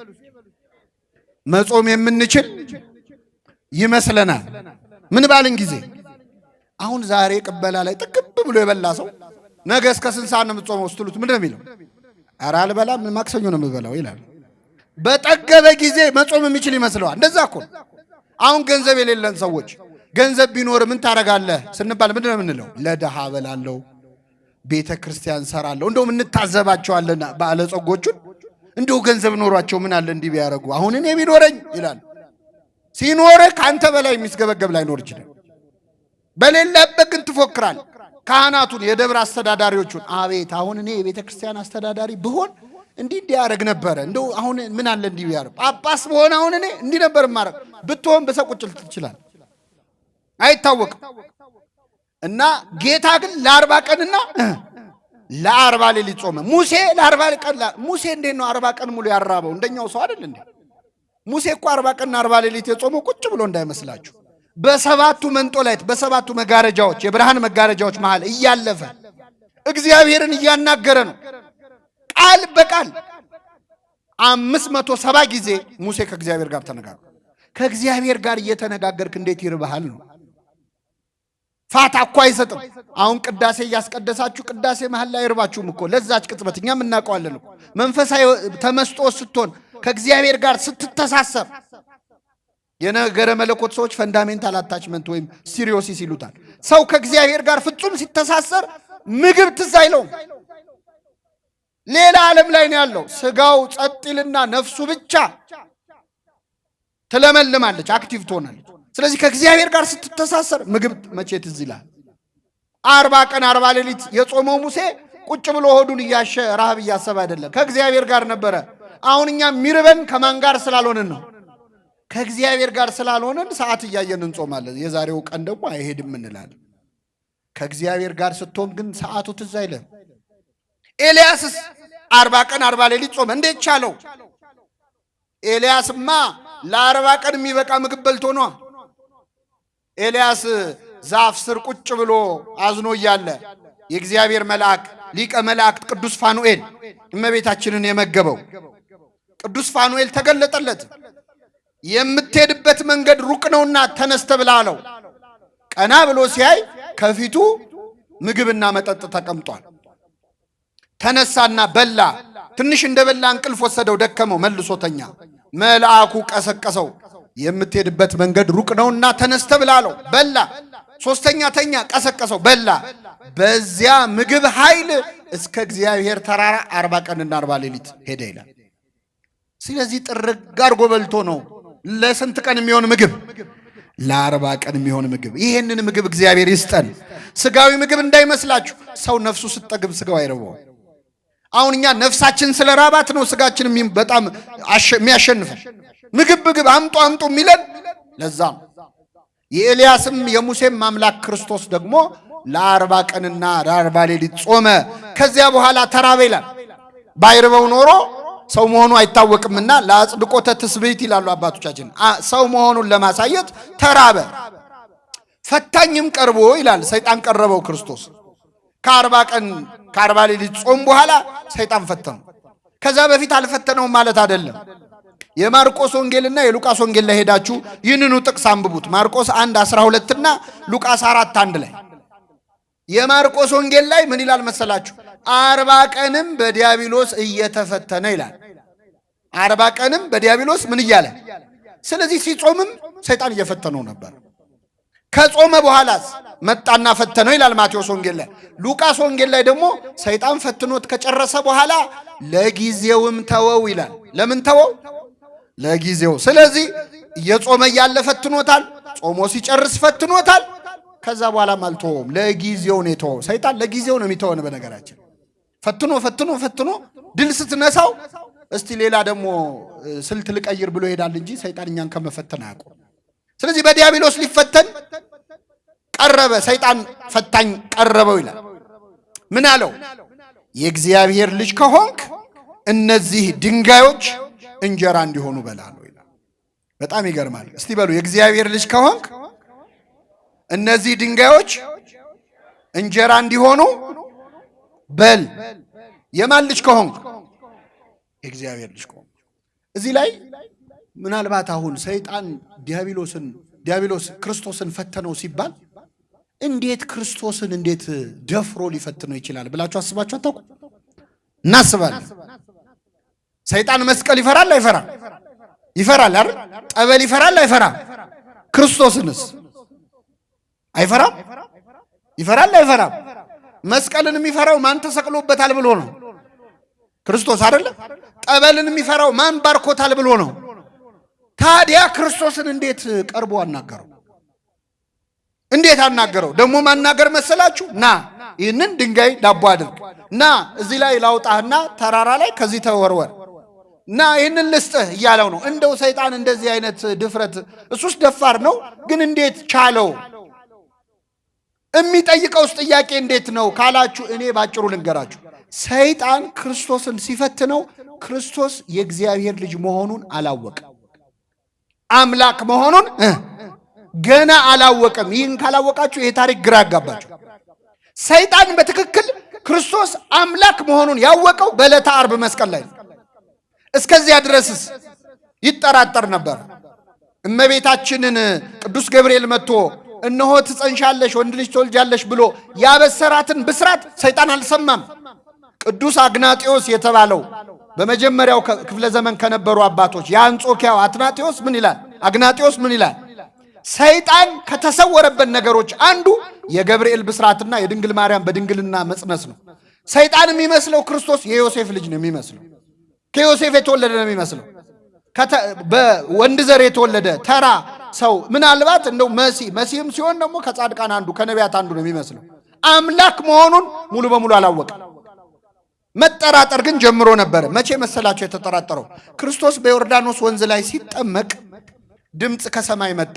መጾም የምንችል ይመስለናል። ምን ባልን ጊዜ? አሁን ዛሬ ቅበላ ላይ ጥቅብ ብሎ የበላ ሰው ነገ እስከ ስንት ሰዓት ነው የምትጾመው ስትሉት ምንድን ነው የሚለው? ኧረ አልበላም ማክሰኞ ነው የምበላው ይላል። በጠገበ ጊዜ መጾም የሚችል ይመስለዋል። እንደዛ እኮ አሁን ገንዘብ የሌለን ሰዎች ገንዘብ ቢኖር ምን ታረጋለህ ስንባል ምንድን ነው የምንለው? ለድሃ እበላለሁ፣ ቤተ ክርስቲያን ሰራለሁ። እንደውም እንታዘባቸዋለን ባለጸጎቹን። እንደው ገንዘብ ኖሯቸው ምን አለ እንዲህ ቢያደርጉ፣ አሁን እኔ ቢኖረኝ ይላል። ሲኖርህ ከአንተ በላይ የሚስገበገብ ላይኖር ይችላል። በሌለበት ግን ትፎክራል። ካህናቱን የደብር አስተዳዳሪዎቹን አቤት አሁን እኔ የቤተ ክርስቲያን አስተዳዳሪ ብሆን እንዲህ ያደርግ ነበረ፣ እንደው አሁን ምን አለ እንዲህ ቢያደርግ፣ ጳጳስ ብሆን አሁን እኔ እንዲህ ነበር ማረግ ብትሆን በሰቁጭል ትችላል፣ አይታወቅም። እና ጌታ ግን ለ40 ቀንና ለ40 ሌሊት ጾመ። ሙሴ ለ40 ቀን ሙሴ እንዴት ነው 40 ቀን ሙሉ ያራበው? እንደኛው ሰው አይደል እንዴ? ሙሴ እኮ 40 ቀንና 40 ሌሊት የጾመው ቁጭ ብሎ እንዳይመስላችሁ በሰባቱ መንጦላይት በሰባቱ መጋረጃዎች የብርሃን መጋረጃዎች መሃል እያለፈ እግዚአብሔርን እያናገረ ነው። ቃል በቃል 570 ጊዜ ሙሴ ከእግዚአብሔር ጋር ተነጋገረ። ከእግዚአብሔር ጋር እየተነጋገርክ እንዴት ይርባሃል ነው። ፋታ እኮ አይሰጥም። አሁን ቅዳሴ እያስቀደሳችሁ ቅዳሴ መሃል ላይ አይርባችሁም እኮ ለዛች ቅጽበት። እኛም እናውቀዋለን እኮ መንፈሳዊ ተመስጦ ስትሆን ከእግዚአብሔር ጋር ስትተሳሰብ የነገረ መለኮት ሰዎች ፈንዳሜንታል አታችመንት ወይም ሲሪዮሲስ ይሉታል። ሰው ከእግዚአብሔር ጋር ፍጹም ሲተሳሰር ምግብ ትዝ አይለውም። ሌላ ዓለም ላይ ነው ያለው። ስጋው ጸጥ ይልና ነፍሱ ብቻ ትለመልማለች፣ አክቲቭ ትሆናለች። ስለዚህ ከእግዚአብሔር ጋር ስትተሳሰር ምግብ መቼ ትዝ ይላል? 40 ቀን 40 ሌሊት የጾመው ሙሴ ቁጭ ብሎ ሆዱን እያሸ ረሃብ እያሰበ አይደለም፣ ከእግዚአብሔር ጋር ነበረ። አሁን እኛ የሚርበን ከማን ጋር ስላልሆንን ነው? ከእግዚአብሔር ጋር ስላልሆንን ሰዓት እያየን እንጾማለን። የዛሬው ቀን ደግሞ አይሄድም እንላለን። ከእግዚአብሔር ጋር ስትሆን ግን ሰዓቱ ትዝ አይልም። ኤልያስስ 40 ቀን 40 ሌሊት ጾመ። እንዴት ቻለው? ኤልያስማ ለ40 ቀን የሚበቃ ምግብ በልቶ ነው። ኤልያስ ዛፍ ስር ቁጭ ብሎ አዝኖ እያለ የእግዚአብሔር መልአክ ሊቀ መላእክት ቅዱስ ፋኑኤል እመቤታችንን የመገበው ቅዱስ ፋኑኤል ተገለጠለት። የምትሄድበት መንገድ ሩቅ ነውና ተነስተ ብላ አለው። ቀና ብሎ ሲያይ ከፊቱ ምግብና መጠጥ ተቀምጧል። ተነሳና በላ። ትንሽ እንደበላ እንቅልፍ ወሰደው፣ ደከመው፣ መልሶ ተኛ። መልአኩ ቀሰቀሰው። የምትሄድበት መንገድ ሩቅ ነውና ተነስተ ብላ አለው። በላ። ሶስተኛ ተኛ፣ ቀሰቀሰው፣ በላ። በዚያ ምግብ ኃይል እስከ እግዚአብሔር ተራራ 40 ቀንና 40 ሌሊት ሄደ ይላል። ስለዚህ ጥርግ አድርጎ በልቶ ነው። ለስንት ቀን የሚሆን ምግብ? ለ40 ቀን የሚሆን ምግብ። ይሄንን ምግብ እግዚአብሔር ይስጠን። ስጋዊ ምግብ እንዳይመስላችሁ። ሰው ነፍሱ ስትጠግብ ስጋው አይረባው። አሁን እኛ ነፍሳችን ስለ ራባት ነው ስጋችን በጣም የሚያሸንፈን። ምግብ አምጡ አምጡ የሚለን ለዛ ነው። የኤልያስም የሙሴም አምላክ ክርስቶስ ደግሞ ለ40 ቀንና ለ40 ሌሊት ጾመ። ከዚያ በኋላ ተራበ ይላል። ባይርበው ኖሮ ሰው መሆኑ አይታወቅምና ለአጽድቆተ ትስብእት ይላሉ አባቶቻችን። ሰው መሆኑን ለማሳየት ተራበ። ፈታኝም ቀርቦ ይላል። ሰይጣን ቀረበው ክርስቶስ። ከ40 ቀን ከ40 ሌሊት ጾም በኋላ ሰይጣን ፈተነው። ከዛ በፊት አልፈተነውም ማለት አይደለም። የማርቆስ ወንጌልና የሉቃስ ወንጌል ላይ ሄዳችሁ ይህንኑ ጥቅስ አንብቡት። ማርቆስ 1:12 እና ሉቃስ 4:1 ላይ የማርቆስ ወንጌል ላይ ምን ይላል መሰላችሁ? 40 ቀንም በዲያብሎስ እየተፈተነ ይላል። 40 ቀንም በዲያብሎስ ምን እያለ? ስለዚህ ሲጾምም ሰይጣን እየፈተነው ነበር። ከጾመ በኋላስ መጣና ፈተነው ይላል ማቴዎስ ወንጌል ላይ። ሉቃስ ወንጌል ላይ ደግሞ ሰይጣን ፈትኖት ከጨረሰ በኋላ ለጊዜውም ተወው ይላል። ለምን ተወው? ለጊዜው። ስለዚህ እየጾመ እያለ ፈትኖታል፣ ጾሞ ሲጨርስ ፈትኖታል። ከዛ በኋላም አልተወውም። ለጊዜው ነው የተወው። ሰይጣን ለጊዜው ነው የሚተወን። በነገራችን ፈትኖ ፈትኖ ፈትኖ ድል ስትነሳው እስቲ ሌላ ደግሞ ስልት ልቀይር ብሎ ይሄዳል እንጂ ሰይጣን እኛን ከመፈተን አያውቁም። ስለዚህ በዲያብሎስ ሊፈተን ቀረበ። ሰይጣን ፈታኝ ቀረበው ይላል። ምን አለው? የእግዚአብሔር ልጅ ከሆንክ እነዚህ ድንጋዮች እንጀራ እንዲሆኑ በላሉ ይላል። በጣም ይገርማል። እስቲ በሉ የእግዚአብሔር ልጅ ከሆንክ እነዚህ ድንጋዮች እንጀራ እንዲሆኑ በል። የማን ልጅ ከሆንክ? የእግዚአብሔር ልጅ ከሆንክ። እዚህ ላይ ምናልባት አሁን ሰይጣን ዲያብሎስ ክርስቶስን ፈተነው ሲባል እንዴት ክርስቶስን እንዴት ደፍሮ ሊፈትነው ይችላል ብላችሁ አስባችሁ አታውቁ? እናስባለን። ሰይጣን መስቀል ይፈራል አይፈራም? ይፈራል አይደል? ጠበል ይፈራል አይፈራም? ክርስቶስንስ አይፈራም? ይፈራል አይፈራም? መስቀልን የሚፈራው ማን ተሰቅሎበታል ብሎ ነው? ክርስቶስ አይደለ? ጠበልን የሚፈራው ማን ባርኮታል ብሎ ነው? ታዲያ ክርስቶስን እንዴት ቀርቦ አናገረው? እንዴት አናገረው? ደግሞ ማናገር መሰላችሁ? ና ይህንን ድንጋይ ዳቦ አድርግ፣ ና እዚህ ላይ ላውጣህና ተራራ ላይ ከዚህ ተወርወር፣ ና ይህንን ልስጥህ እያለው ነው። እንደው ሰይጣን እንደዚህ አይነት ድፍረት፣ እሱስ ደፋር ነው፣ ግን እንዴት ቻለው? የሚጠይቀውስ ጥያቄ እንዴት ነው ካላችሁ፣ እኔ ባጭሩ ልንገራችሁ። ሰይጣን ክርስቶስን ሲፈትነው ክርስቶስ የእግዚአብሔር ልጅ መሆኑን አላወቀም። አምላክ መሆኑን ገና አላወቀም። ይህን ካላወቃችሁ ይሄ ታሪክ ግራ ያጋባችሁ። ሰይጣን በትክክል ክርስቶስ አምላክ መሆኑን ያወቀው በዕለተ ዓርብ መስቀል ላይ ነው። እስከዚያ ድረስስ ይጠራጠር ነበር። እመቤታችንን ቅዱስ ገብርኤል መጥቶ እነሆ ትጸንሻለሽ ወንድ ልጅ ትወልጃለሽ ብሎ ያበሰራትን ብስራት ሰይጣን አልሰማም። ቅዱስ አግናጢዮስ የተባለው በመጀመሪያው ክፍለ ዘመን ከነበሩ አባቶች የአንጾኪያው አትናቴዎስ ምን ይላል? አግናጢዮስ ምን ይላል? ሰይጣን ከተሰወረበት ነገሮች አንዱ የገብርኤል ብስራትና የድንግል ማርያም በድንግልና መጽነስ ነው። ሰይጣን የሚመስለው ክርስቶስ የዮሴፍ ልጅ ነው የሚመስለው። ከዮሴፍ የተወለደ ነው የሚመስለው። በወንድ ዘር የተወለደ ተራ ሰው ምናልባት እንደው መሲህም ሲሆን ደግሞ ከጻድቃን አንዱ ከነቢያት አንዱ ነው የሚመስለው። አምላክ መሆኑን ሙሉ በሙሉ አላወቀም። መጠራጠር ግን ጀምሮ ነበረ። መቼ መሰላቸው የተጠራጠረው? ክርስቶስ በዮርዳኖስ ወንዝ ላይ ሲጠመቅ ድምፅ ከሰማይ መጣ።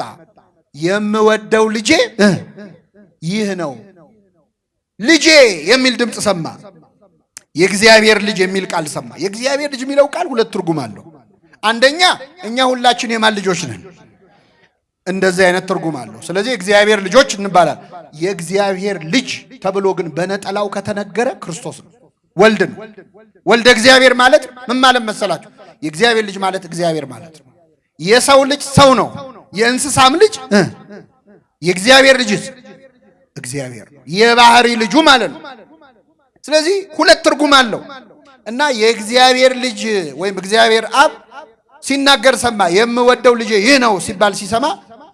የምወደው ልጄ ይህ ነው፣ ልጄ የሚል ድምፅ ሰማ። የእግዚአብሔር ልጅ የሚል ቃል ሰማ። የእግዚአብሔር ልጅ የሚለው ቃል ሁለት ትርጉም አለው። አንደኛ እኛ ሁላችን የማን ልጆች ነን? እንደዚህ አይነት ትርጉም አለው። ስለዚህ የእግዚአብሔር ልጆች እንባላል። የእግዚአብሔር ልጅ ተብሎ ግን በነጠላው ከተነገረ ክርስቶስ ነው፣ ወልድ ነው። ወልደ እግዚአብሔር ማለት ምን ማለት መሰላችሁ? የእግዚአብሔር ልጅ ማለት እግዚአብሔር ማለት ነው። የሰው ልጅ ሰው ነው፣ የእንስሳም ልጅ የእግዚአብሔር ልጅስ እግዚአብሔር ነው። የባህሪ ልጁ ማለት ነው። ስለዚህ ሁለት ትርጉም አለው እና የእግዚአብሔር ልጅ ወይም እግዚአብሔር አብ ሲናገር ሰማ። የምወደው ልጅ ይህ ነው ሲባል ሲሰማ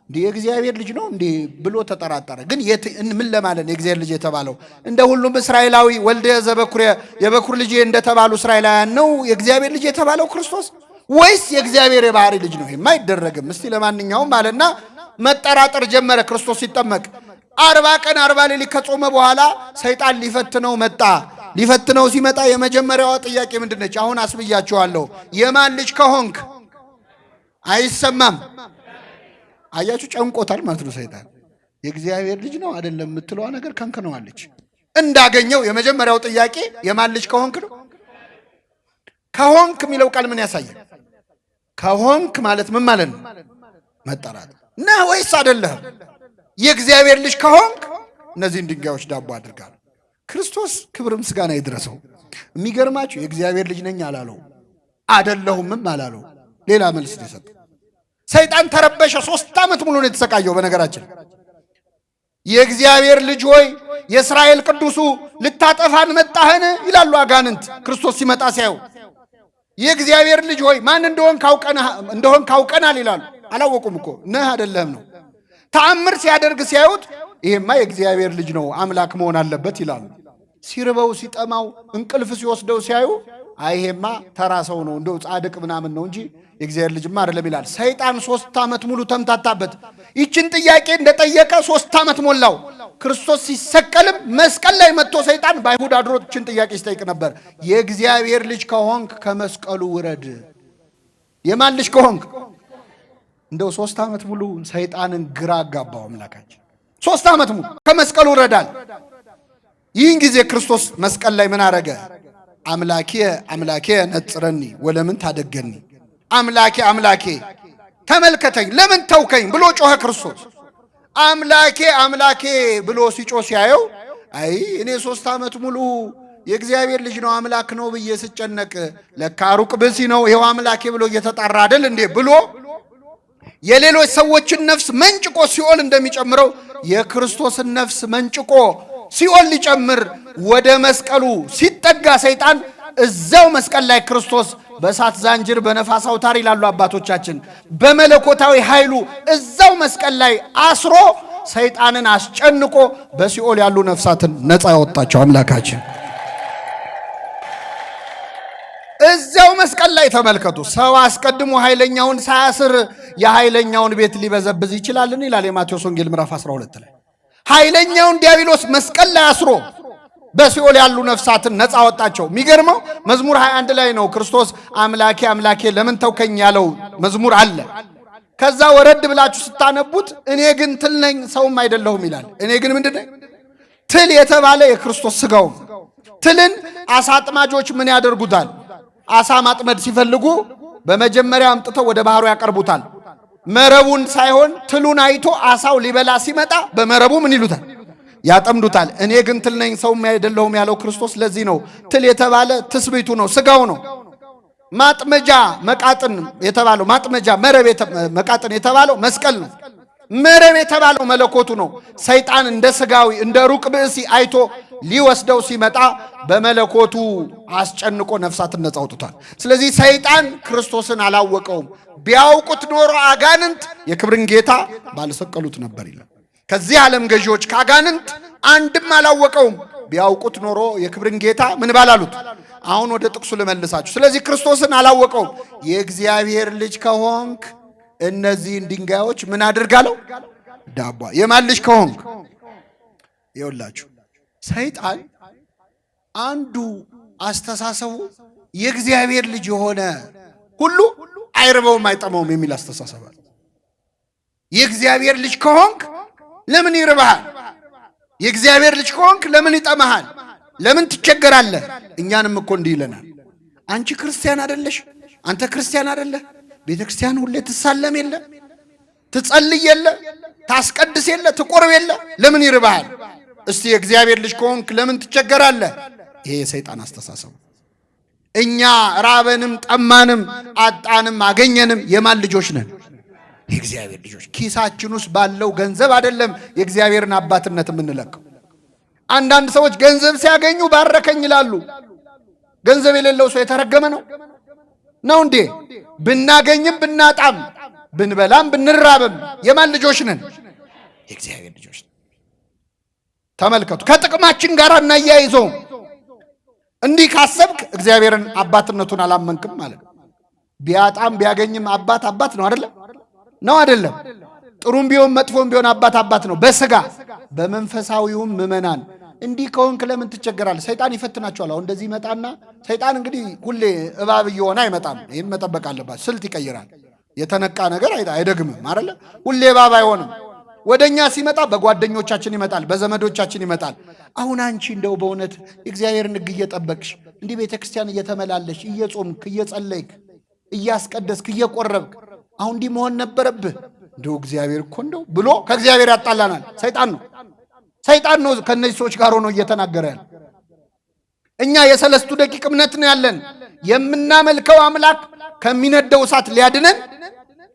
እንዴ የእግዚአብሔር ልጅ ነው እንዴ ብሎ ተጠራጠረ። ግን ምን ለማለት ነው የእግዚአብሔር ልጅ የተባለው? እንደ ሁሉም እስራኤላዊ ወልደ ዘበኩር የበኩር ልጅ እንደተባሉ እስራኤላውያን ነው የእግዚአብሔር ልጅ የተባለው ክርስቶስ ወይስ የእግዚአብሔር የባህሪ ልጅ ነው? የማይደረግም። እስቲ ለማንኛውም አለና መጠራጠር ጀመረ። ክርስቶስ ሲጠመቅ 40 ቀን 40 ሌሊት ከጾመ በኋላ ሰይጣን ሊፈትነው መጣ። ሊፈትነው ሲመጣ የመጀመሪያዋ ጥያቄ ምንድነች? አሁን አስብያቸዋለሁ። የማን ልጅ ከሆንክ? አይሰማም። አያችሁ፣ ጨንቆታል ማለት ነው ሰይጣን። የእግዚአብሔር ልጅ ነው አይደለም የምትለዋ ነገር ከንክነዋለች። እንዳገኘው የመጀመሪያው ጥያቄ የማን ልጅ ከሆንክ ነው። ከሆንክ የሚለው ቃል ምን ያሳያል? ከሆንክ ማለት ምን ማለት ነው? መጠራት ነህ ወይስ አይደለህም? የእግዚአብሔር ልጅ ከሆንክ እነዚህን ድንጋዮች ዳቦ አድርጋለሁ። ክርስቶስ ክብር ምስጋና ይድረሰው። የሚገርማችሁ የእግዚአብሔር ልጅ ነኝ አላለው፣ አይደለሁምም አላለው። ሌላ መልስ ነው የሰጠው። ሰይጣን ተረበሸ። 3 ዓመት ሙሉ ነው የተሰቃየው። በነገራችን የእግዚአብሔር ልጅ ሆይ የእስራኤል ቅዱሱ ልታጠፋን መጣህን ይላሉ አጋንንት ክርስቶስ ሲመጣ ሲያዩ። የእግዚአብሔር ልጅ ሆይ ማን እንደሆን ካውቀናል ይላሉ። አላወቁም እኮ ነህ አይደለህም ነው። ተአምር ሲያደርግ ሲያዩት ይሄማ የእግዚአብሔር ልጅ ነው አምላክ መሆን አለበት ይላሉ። ሲርበው ሲጠማው እንቅልፍ ሲወስደው ሲያዩ አይሄማ ተራ ሰው ነው እንደው ጻድቅ ምናምን ነው እንጂ የእግዚአብሔር ልጅማ አይደለም ይላል። ሰይጣን 3 ዓመት ሙሉ ተምታታበት። ይችን ጥያቄ እንደጠየቀ 3 ዓመት ሞላው። ክርስቶስ ሲሰቀልም መስቀል ላይ መጥቶ ሰይጣን በአይሁድ አድሮ ይችን ጥያቄ ሲጠይቅ ነበር። የእግዚአብሔር ልጅ ከሆንክ ከመስቀሉ ውረድ። የማን ልጅ ከሆንክ? እንደው 3 ዓመት ሙሉ ሰይጣንን ግራ አጋባው አምላካችን። 3 ዓመት ሙሉ ከመስቀሉ ውረዳል። ይህን ጊዜ ክርስቶስ መስቀል ላይ ምን አረገ? አምላኬ አምላኬ ነጽረኒ ወለምን ታደገኒ፣ አምላኬ አምላኬ ተመልከተኝ ለምን ተውከኝ ብሎ ጮኸ ክርስቶስ። አምላኬ አምላኬ ብሎ ሲጮህ ሲያየው አይ እኔ 3 ዓመት ሙሉ የእግዚአብሔር ልጅ ነው አምላክ ነው ብዬ ስጨነቅ ለካ ሩቅ ብእሲ ነው ይኸው አምላኬ ብሎ እየተጣራ አይደል እንዴ ብሎ የሌሎች ሰዎችን ነፍስ መንጭቆ ሲኦል እንደሚጨምረው የክርስቶስን ነፍስ መንጭቆ ሲኦል ሊጨምር ወደ መስቀሉ ሲጠጋ ሰይጣን እዛው መስቀል ላይ ክርስቶስ በእሳት ዛንጅር በነፋስ አውታር ይላሉ አባቶቻችን በመለኮታዊ ኃይሉ እዛው መስቀል ላይ አስሮ ሰይጣንን አስጨንቆ በሲኦል ያሉ ነፍሳትን ነፃ ያወጣቸው አምላካችን እዛው መስቀል ላይ ተመልከቱ። ሰው አስቀድሞ ኃይለኛውን ሳያስር የኃይለኛውን ቤት ሊበዘብዝ ይችላልን? ይላል የማቴዎስ ወንጌል ምዕራፍ 12 ላይ ኃይለኛውን ዲያብሎስ መስቀል ላይ አስሮ በሲኦል ያሉ ነፍሳትን ነፃ አወጣቸው። የሚገርመው መዝሙር 21 ላይ ነው ክርስቶስ አምላኬ አምላኬ ለምን ተውከኝ ያለው መዝሙር አለ። ከዛ ወረድ ብላችሁ ስታነቡት እኔ ግን ትል ነኝ ሰውም አይደለሁም ይላል። እኔ ግን ምንድን ነኝ? ትል የተባለ የክርስቶስ ሥጋው። ትልን አሳ አጥማጆች ምን ያደርጉታል? አሳ ማጥመድ ሲፈልጉ በመጀመሪያ አምጥተው ወደ ባህሩ ያቀርቡታል። መረቡን ሳይሆን ትሉን አይቶ አሳው ሊበላ ሲመጣ በመረቡ ምን ይሉታል? ያጠምዱታል። እኔ ግን ትል ነኝ ሰውም አይደለሁም ያለው ክርስቶስ ለዚህ ነው። ትል የተባለ ትስብእቱ ነው፣ ሥጋው ነው። ማጥመጃ መቃጥን የተባለው ማጥመጃ መረብ መቃጥን የተባለው መስቀል ነው። መረብ የተባለው መለኮቱ ነው። ሰይጣን እንደ ሥጋዊ እንደ ሩቅ ብእሲ አይቶ ሊወስደው ሲመጣ በመለኮቱ አስጨንቆ ነፍሳትን ነፃ አውጥቷል። ስለዚህ ሰይጣን ክርስቶስን አላወቀውም። ቢያውቁት ኖሮ አጋንንት የክብርን ጌታ ባልሰቀሉት ነበር ይላል። ከዚህ ዓለም ገዢዎች ከአጋንንት አንድም አላወቀውም። ቢያውቁት ኖሮ የክብርን ጌታ ምን ባላሉት። አሁን ወደ ጥቅሱ ልመልሳችሁ። ስለዚህ ክርስቶስን አላወቀውም። የእግዚአብሔር ልጅ ከሆንክ እነዚህን ድንጋዮች ምን አድርጋለሁ? ዳቦ። የማን ልጅ ከሆንክ? ይኸውላችሁ ሰይጣን አንዱ አስተሳሰቡ የእግዚአብሔር ልጅ የሆነ ሁሉ አይርበውም አይጠማውም የሚል አስተሳሰብ አለ። የእግዚአብሔር ልጅ ከሆንክ ለምን ይርበሃል? የእግዚአብሔር ልጅ ከሆንክ ለምን ይጠማሃል? ለምን ትቸገራለህ? እኛንም እኮ እንዲህ ይለናል። አንቺ ክርስቲያን አይደለሽ? አንተ ክርስቲያን አይደለህ? ቤተ ክርስቲያን ሁሌ ትሳለም የለ ትጸልይ የለ ታስቀድስ የለ ትቆርብ የለ ለምን ይርበሃል? እስቲ የእግዚአብሔር ልጅ ከሆንክ ለምን ትቸገራለህ? ይሄ የሰይጣን አስተሳሰብ። እኛ ራበንም ጠማንም አጣንም አገኘንም የማን ልጆች ነን? የእግዚአብሔር ልጆች። ኪሳችን ውስጥ ባለው ገንዘብ አይደለም የእግዚአብሔርን አባትነት የምንለቀው። አንዳንድ ሰዎች ገንዘብ ሲያገኙ ባረከኝ ይላሉ። ገንዘብ የሌለው ሰው የተረገመ ነው እንዴ? ብናገኝም ብናጣም ብንበላም ብንራብም የማን ልጆች ነን? የእግዚአብሔር ልጆች ነን። ተመልከቱ። ከጥቅማችን ጋር እናያይዘው። እንዲህ ካሰብክ እግዚአብሔርን አባትነቱን አላመንክም ማለት ነው። ቢያጣም ቢያገኝም አባት ነው አይደለም? ነው አይደለም? ጥሩም ቢሆን መጥፎም ቢሆን አባት ነው በሥጋ በመንፈሳዊውም ምእመናን። እንዲህ ከሆንክ ለምን ትቸገራለህ? ሰይጣን ይፈትናቸዋል። አሁን እንደዚህ ይመጣና ሰይጣን እንግዲህ ሁሌ እባብ እየሆነ አይመጣም። ይህን መጠበቅ አለባቸው። ስልት ይቀይራል። የተነቃ ነገር አይደግምም አይደለ? ሁሌ እባብ አይሆንም። ወደኛ ሲመጣ በጓደኞቻችን ይመጣል፣ በዘመዶቻችን ይመጣል። አሁን አንቺ እንደው በእውነት እግዚአብሔርን ሕግ እየጠበቅሽ እንዲህ ቤተ ክርስቲያን እየተመላለሽ እየጾምክ እየጸለይክ እያስቀደስክ እየቆረብክ አሁን እንዲህ መሆን ነበረብህ እንደው እግዚአብሔር እኮ እንደው ብሎ ከእግዚአብሔር ያጣላናል። ሰይጣን ነው ከነዚህ ሰዎች ጋር ሆኖ እየተናገረ ያለ። እኛ የሰለስቱ ደቂቅ እምነት ነው ያለን። የምናመልከው አምላክ ከሚነደው እሳት ሊያድነን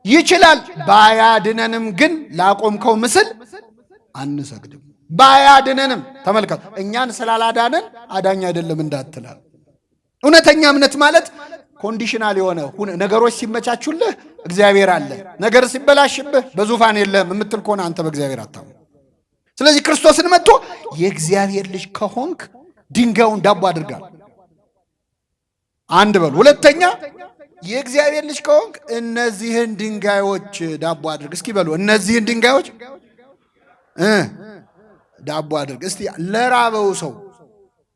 ይችላል። ባያድነንም ግን ላቆምከው ምስል አንሰግድም። ባያድነንም ተመልከቱ፣ እኛን ስላላዳነን አዳኝ አይደለም እንዳትላል። እውነተኛ እምነት ማለት ኮንዲሽናል የሆነ ነገሮች ሲመቻቹልህ እግዚአብሔር አለ፣ ነገር ሲበላሽብህ በዙፋን የለህም የምትል ከሆነ አንተ በእግዚአብሔር አታምንም። ስለዚህ ክርስቶስን መጥቶ የእግዚአብሔር ልጅ ከሆንክ ድንጋዩን ዳቦ አድርጋል። አንድ በሉ። ሁለተኛ የእግዚአብሔር ልጅ ከሆንክ እነዚህን ድንጋዮች ዳቦ አድርግ። እስኪ በሉ እነዚህን ድንጋዮች ዳቦ አድርግ። እስቲ ለራበው ሰው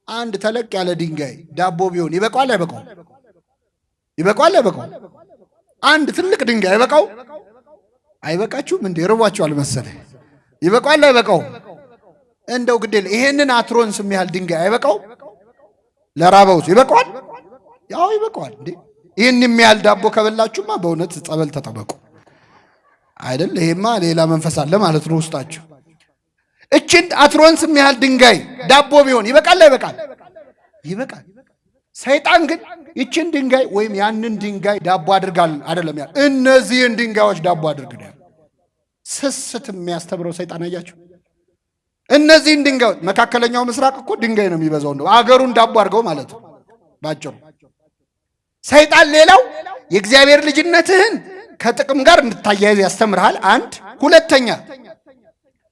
አንድ ተለቅ ያለ ድንጋይ ዳቦ ቢሆን ይበቃዋል አይበቃውም? ይበቃዋል አይበቃውም? አንድ ትልቅ ድንጋይ አይበቃው? አይበቃችሁም እንዴ? ርቧችኋል መሰለኝ። ይበቃዋል አይበቃውም? እንደው ግዴለ ይሄንን አትሮንስ የሚያህል ድንጋይ አይበቃው? ለራበውስ ይበቃዋል? ያው ይበቃዋል እንዴ። ይህን የሚያህል ዳቦ ከበላችሁማ በእውነት ጸበል ተጠበቁ አይደል? ይሄማ ሌላ መንፈስ አለ ማለት ነው ውስጣችሁ። እችን አትሮንስ የሚያህል ድንጋይ ዳቦ ቢሆን ይበቃል አይበቃል? ይበቃል። ሰይጣን ግን ይችን ድንጋይ ወይም ያንን ድንጋይ ዳቦ አድርጋል አይደለም ያለ፣ እነዚህን ድንጋዮች ዳቦ አድርግ ነው። ስስት የሚያስተምረው ሰይጣን አያችሁ። እነዚህን ድንጋዮች መካከለኛው ምስራቅ እኮ ድንጋይ ነው የሚበዛው፣ እንደው አገሩን ዳቦ አድርገው ማለት ነው ባጭሩ። ሰይጣን ሌላው የእግዚአብሔር ልጅነትህን ከጥቅም ጋር እንድታያይዝ ያስተምርሃል። አንድ ሁለተኛ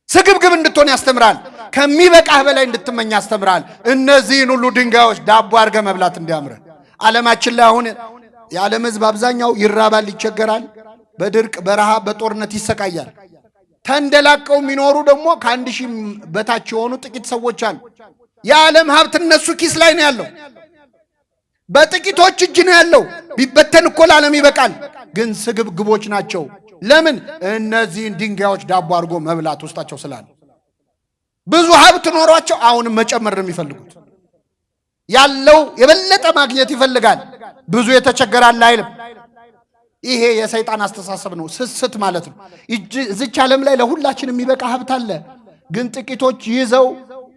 ስግብግብ እንድትሆን ያስተምራል። ከሚበቃህ በላይ እንድትመኝ ያስተምራል። እነዚህን ሁሉ ድንጋዮች ዳቦ አድርገህ መብላት እንዲያምር። ዓለማችን ላይ አሁን የዓለም ሕዝብ አብዛኛው ይራባል፣ ይቸገራል፣ በድርቅ በረሃብ በጦርነት ይሰቃያል። ተንደላቀው የሚኖሩ ደግሞ ከ1000 በታች የሆኑ ጥቂት ሰዎች አሉ። የዓለም ሀብት እነሱ ኪስ ላይ ነው ያለው፣ በጥቂቶች እጅ ነው ያለው። ቢበተን እኮ ለዓለም ይበቃል፣ ግን ስግብግቦች ናቸው። ለምን? እነዚህን ድንጋዮች ዳቦ አድርጎ መብላት ውስጣቸው ስላለ። ብዙ ሀብት ኖሯቸው አሁንም መጨመር ነው የሚፈልጉት። ያለው የበለጠ ማግኘት ይፈልጋል። ብዙ የተቸገራል አይልም። ይሄ የሰይጣን አስተሳሰብ ነው፣ ስስት ማለት ነው። እዚች ዓለም ላይ ለሁላችን የሚበቃ ሀብት አለ፣ ግን ጥቂቶች ይዘው